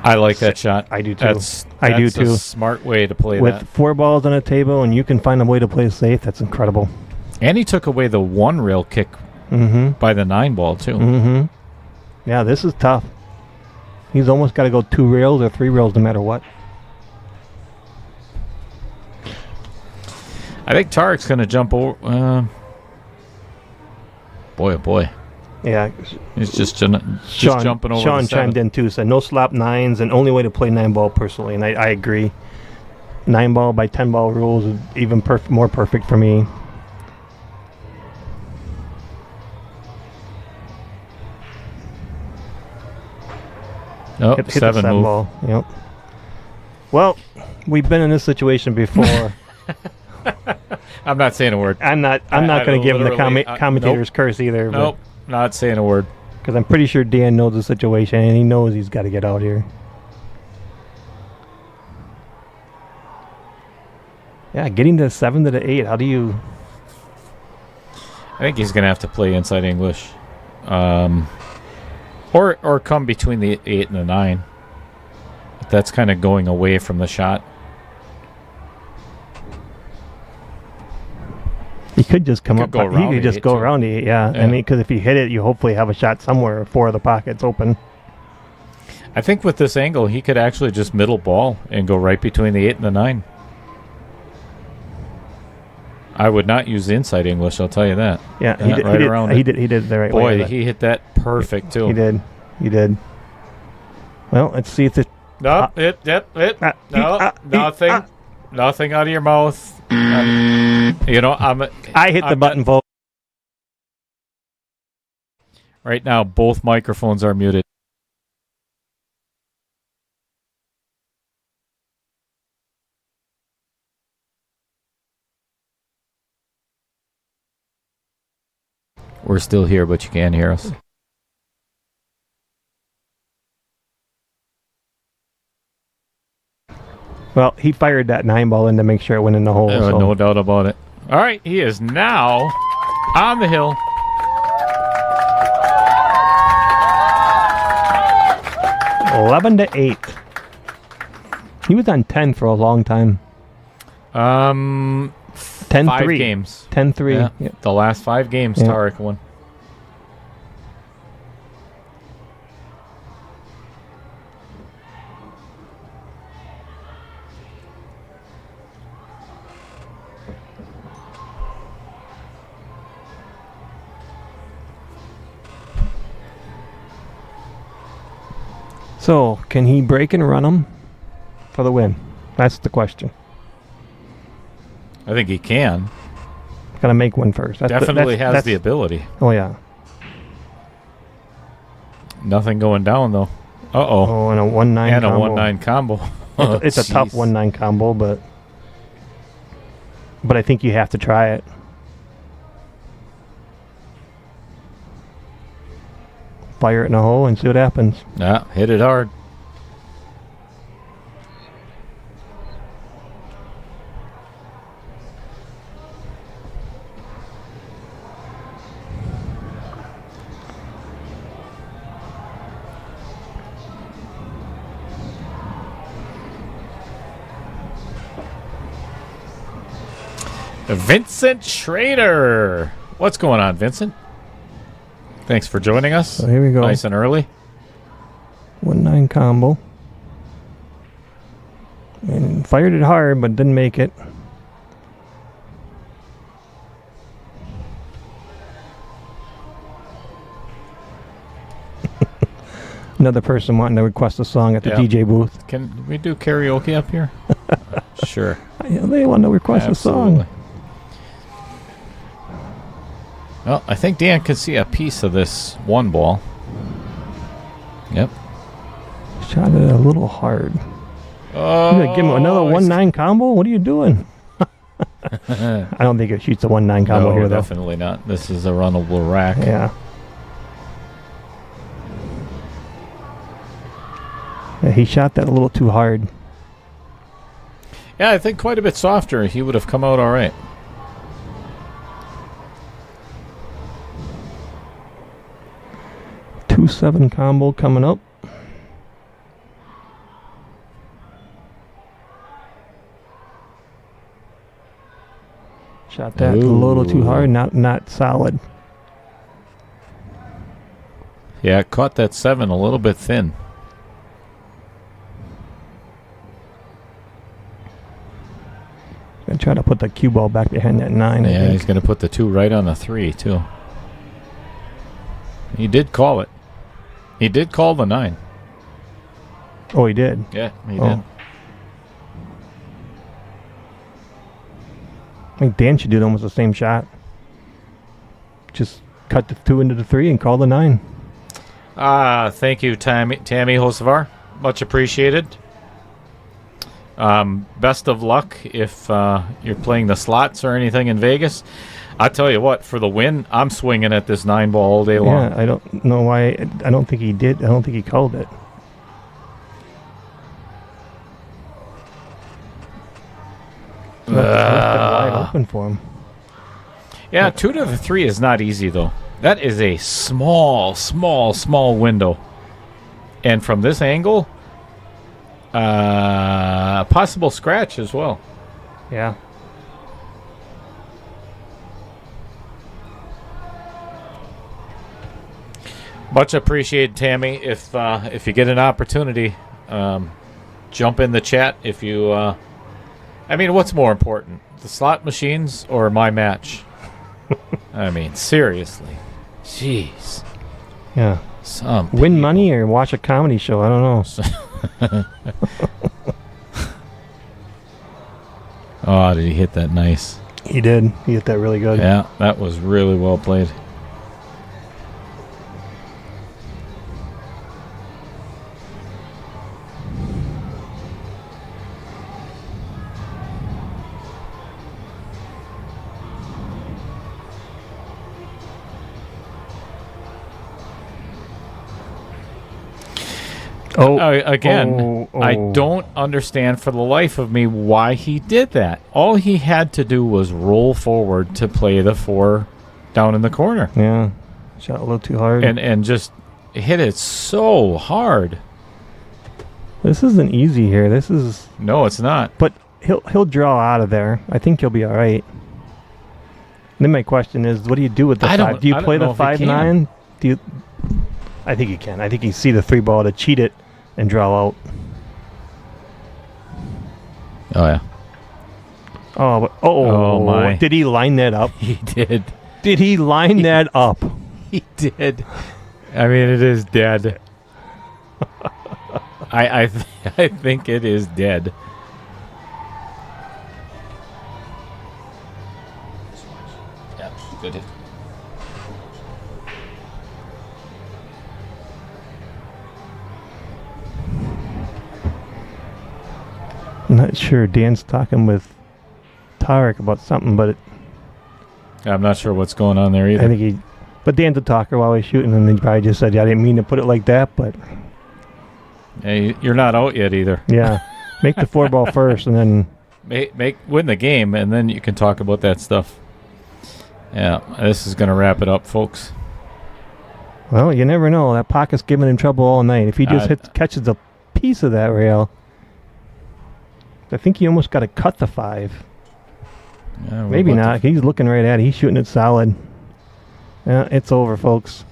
I like that shot. I do too. That's a smart way to play With that. 4 balls on a table and you can find a way to play safe, that's incredible. And he took away the 1 rail kick by the 9 ball too. Mm-hmm. Yeah, this is tough. He's almost got to go 2 rails or 3 rails no matter what. I think Tarek's going to jump over. Boy, oh boy. Yeah. He's just jumping over Sean the 7. chimed in too, said no slop 9s and only way to play 9 ball personally, and I agree. 9 ball by 10 ball rules is even more perfect for me. Oh, hit the 7 7 move. ball. Yep. Well, we've been in this situation before. I'm not saying a word. I'm not going to give him the literally, commentator's curse either. Nope, not saying a word. Because I'm pretty sure Dan knows the situation, and he knows he's got to get out here. Yeah, getting to 7 to the 8. How do you... I think he's going to have to play inside English. Or come between the 8 and the 9. But that's kind of going away from the shot. He could just come up. Go around he could just go around the 8, yeah. I mean, because if you hit it, you hopefully have a shot somewhere. 4 of the pockets open. I think with this angle, he could actually just middle ball and go right between the 8 and the 9. I would not use the inside English, I'll tell you that. Yeah, he did it the right way. Boy, he hit that perfect, too. He did. Well, let's see if it... Nope, nothing out of your mouth. I hit the button, folks. Right now, both microphones are muted. We're still here, but you can't hear us. Well, he fired that 9 ball in to make sure it went in the hole. So. No doubt about it. All right, he is now on the hill. $11 to 8. He was on 10 for a long time. 10-3 5 games. 10-3. Yeah. Yep. The last 5 games, Tarek won. So, can he break and run them for the win? That's the question. I think he can. Got to make one first. Definitely has the ability. Oh, yeah. Nothing going down, though. Uh-oh. Oh, and a 1-9 and combo. a 1-9 combo. It's a tough 1-9 combo, but I think you have to try it. Fire it in a hole and see what happens. Yeah, hit it hard. Vincent Schrader. What's going on, Vincent? Thanks for joining us. So here we go. Nice and early. 1-9 combo. And fired it hard, but didn't make it. Another person wanting to request a song at the DJ booth. Can we do karaoke up here? Sure. They want to request a song. Well, I think Dan can see a piece of this 1 ball. Yep. Shot it a little hard. Oh, you gonna give him another 1-9 combo? What are you doing? I don't think it shoots a 1-9 combo here, though. Definitely not. This is a runnable rack. Yeah, he shot that a little too hard. Yeah, I think quite a bit softer. He would have come out all right. Two 7 combo coming up. Shot that a little too hard, not solid. Yeah, caught that 7 a little bit thin. Gonna try to put the cue ball back behind that 9. Yeah, he's going to put the 2 right on the 3, too. He did call it. He did call the 9. Oh, he did? Yeah, he did. I think Dan should do almost the same shot. Just cut the 2 into the 3 and call the 9. Thank you, Tammy Hosevar. Much appreciated. Best of luck if you're playing the slots or anything in Vegas. I tell you what, for the win, I'm swinging at this 9-ball all day long. Yeah, I don't know why. I don't think he did. I don't think he called it. Left it wide open for him. Yeah, 2 to the 3 is not easy, though. That is a small window. And from this angle, possible scratch as well. Yeah. Much appreciated, Tammy. If you get an opportunity, jump in the chat. If you, I mean, what's more important, the slot machines or my match? I mean, seriously, jeez. Yeah. Some Win people. money or watch a comedy show. I don't know. Oh, did he hit that nice? He did. He hit that really good. Yeah, that was really well played. I don't understand for the life of me why he did that. All he had to do was roll forward to play the 4 down in the corner. Yeah. Shot a little too hard. And just hit it so hard. This isn't easy here. This is... No, it's not. But he'll draw out of there. I think he'll be all right. Then my question is, what do you do with the 5? Do you play the 5-9? Do you... I think you can. I think you see the 3-ball to cheat it and draw out. Oh, yeah. Oh, but, oh my. Did he line that up? He did. Did he line that up? He did. I mean, it is dead. I think it is dead. Yeah, good hit. I'm not sure. Dan's talking with Tarek about something, but I'm not sure what's going on there either. I think he... But Dan's a talker while he's shooting, and he probably just said, yeah, I didn't mean to put it like that, but... Hey, you're not out yet either. Yeah. Make the 4-ball first, and then... Win the game, and then you can talk about that stuff. Yeah, this is going to wrap it up, folks. Well, you never know. That pocket's giving him trouble all night. If he just catches a piece of that rail... I think he almost got to cut the 5. Yeah, maybe not. He's looking right at it. He's shooting it solid. Yeah, it's over, folks.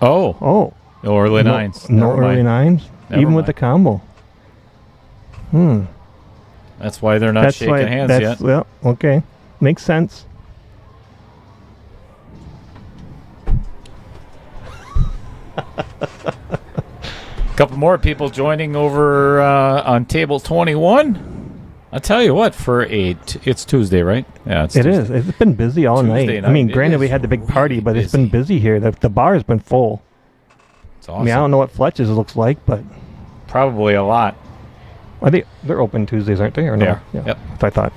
Oh. No early nines. No early nines? Even with the combo. That's why they're not shaking hands yet. Well, okay. Makes sense. Couple more people joining over on table 21. I'll tell you what, it's Tuesday, right? Yeah, it is. It's been busy all night. I mean, granted, we had the big party, but it's been busy here. The bar has been full. It's awesome. I mean, I don't know what Fletch's looks like, but probably a lot. They're open Tuesdays, aren't they? Or no? Yeah. Yep. I thought.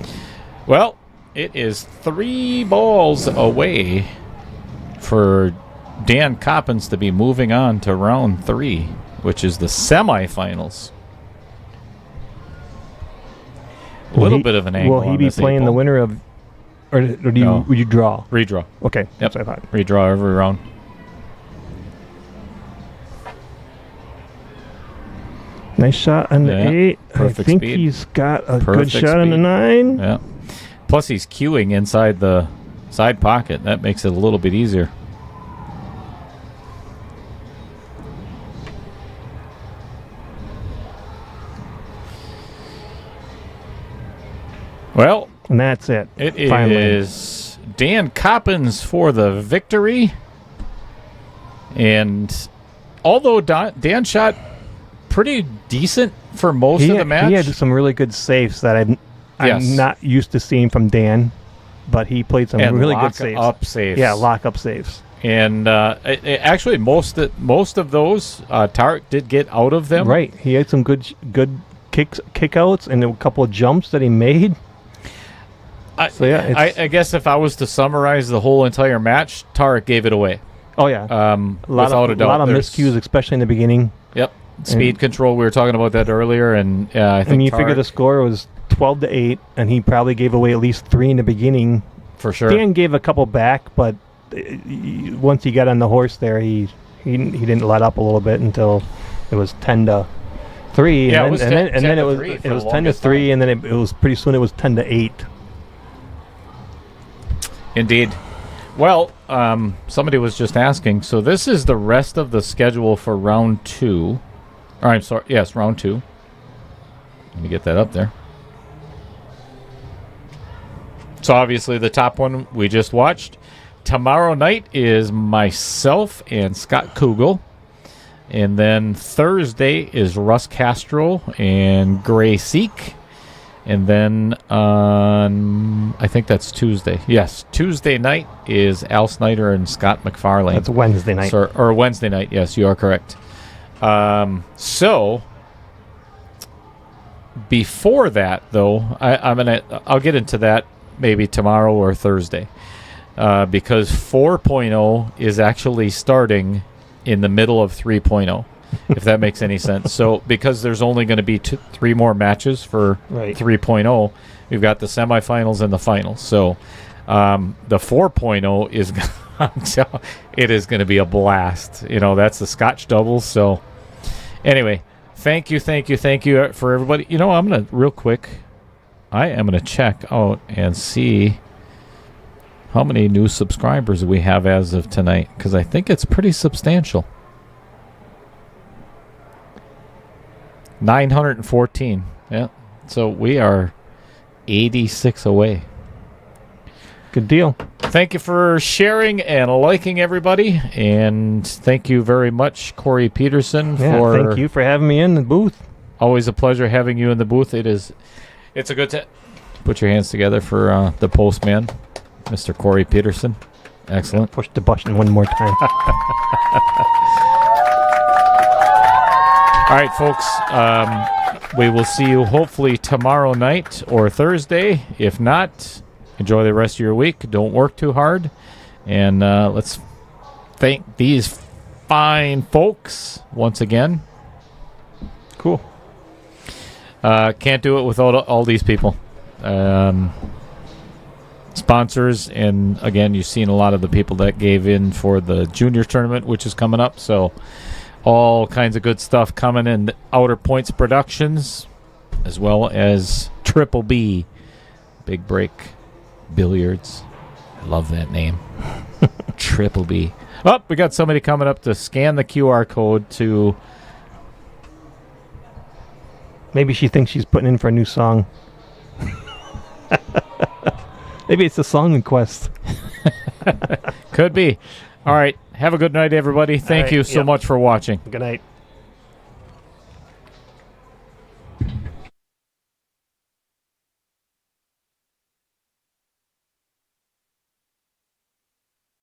Well, it is 3 balls away for Dan Coppens to be moving on to round 3, which is the semifinals. A little bit of an angle. Will he be playing the winner of, or would you draw? Redraw. Okay, Yep. that's what I thought. Redraw every round. Nice shot on the 8. Perfect I think speed. he's got a Perfect good shot on the 9. Yeah. Plus, he's queuing inside the side pocket. That makes it a little bit easier. Well, and that's it. It finally. Is Dan Coppens for the victory. And although Dan shot pretty decent for most of the match, he had some really good safes that I'm Yes. not used to seeing from Dan. but he played some And really good saves. Up saves. Yeah, lock-up saves. And actually, most of those, Tarek did get out of them. Right. He had some good kickouts and a couple of jumps that he made. I guess if I was to summarize the whole entire match, Tarek gave it away. Oh, yeah. Without a doubt. A lot of miscues, especially in the beginning. Yep. Speed control, we were talking about that earlier, and I think you figure the score was 12-8, and he probably gave away at least 3 in the beginning. For sure. Dan gave a couple back, but once he got on the horse there, he didn't let up a little bit until it was 10-3. Yeah, and then it was 10-3, and then it was pretty soon it was 10-8. Indeed. Well, somebody was just asking. So this is the rest of the schedule for round 2. Or I'm sorry. Yes, round 2. Let me get that up there. So obviously the top one we just watched. Tomorrow night is myself and Scott Kugel. And then Thursday is Russ Castro and Gray Seek. And then on, I think that's Tuesday. Yes, Tuesday night is Al Snyder and Scott McFarlane. That's Wednesday night. Or Wednesday night, yes, you are correct. So, before that, though, I'll get into that maybe tomorrow or Thursday. Because 4.0 is actually starting in the middle of 3.0. If that makes any sense. So, because there's only going to be 3 more matches for 3.0, we've got the semifinals and the finals. So, the 4.0 is, it is going to be a blast. You know, that's the Scotch doubles. So, anyway, thank you for everybody. You know, I'm going to, real quick, I am going to check out and see how many new subscribers we have as of tonight, because I think it's pretty substantial. 914. Yeah. So we are 86 away. Good deal. Thank you for sharing and liking, everybody. And thank you very much, Corey Peterson. Thank you for having me in the booth. Always a pleasure having you in the booth. It's a good time. Put your hands together for the postman, Mr. Corey Peterson. Excellent. Push the button one more time. All right, folks, we will see you hopefully tomorrow night or Thursday. If not, enjoy the rest of your week. Don't work too hard. And let's thank these fine folks once again. Cool. Can't do it without all these people. Sponsors, and again, you've seen a lot of the people that gave in for the juniors tournament, which is coming up. So all kinds of good stuff coming in. Outer Points Productions, as well as Triple B, Big Break Billiards. I love that name. Triple B. Oh, we got somebody coming up to scan the QR code to... Maybe she thinks she's putting in for a new song. Maybe it's a song request. Could be. All right. Have a good night, everybody. Thank you so much for watching. Good night.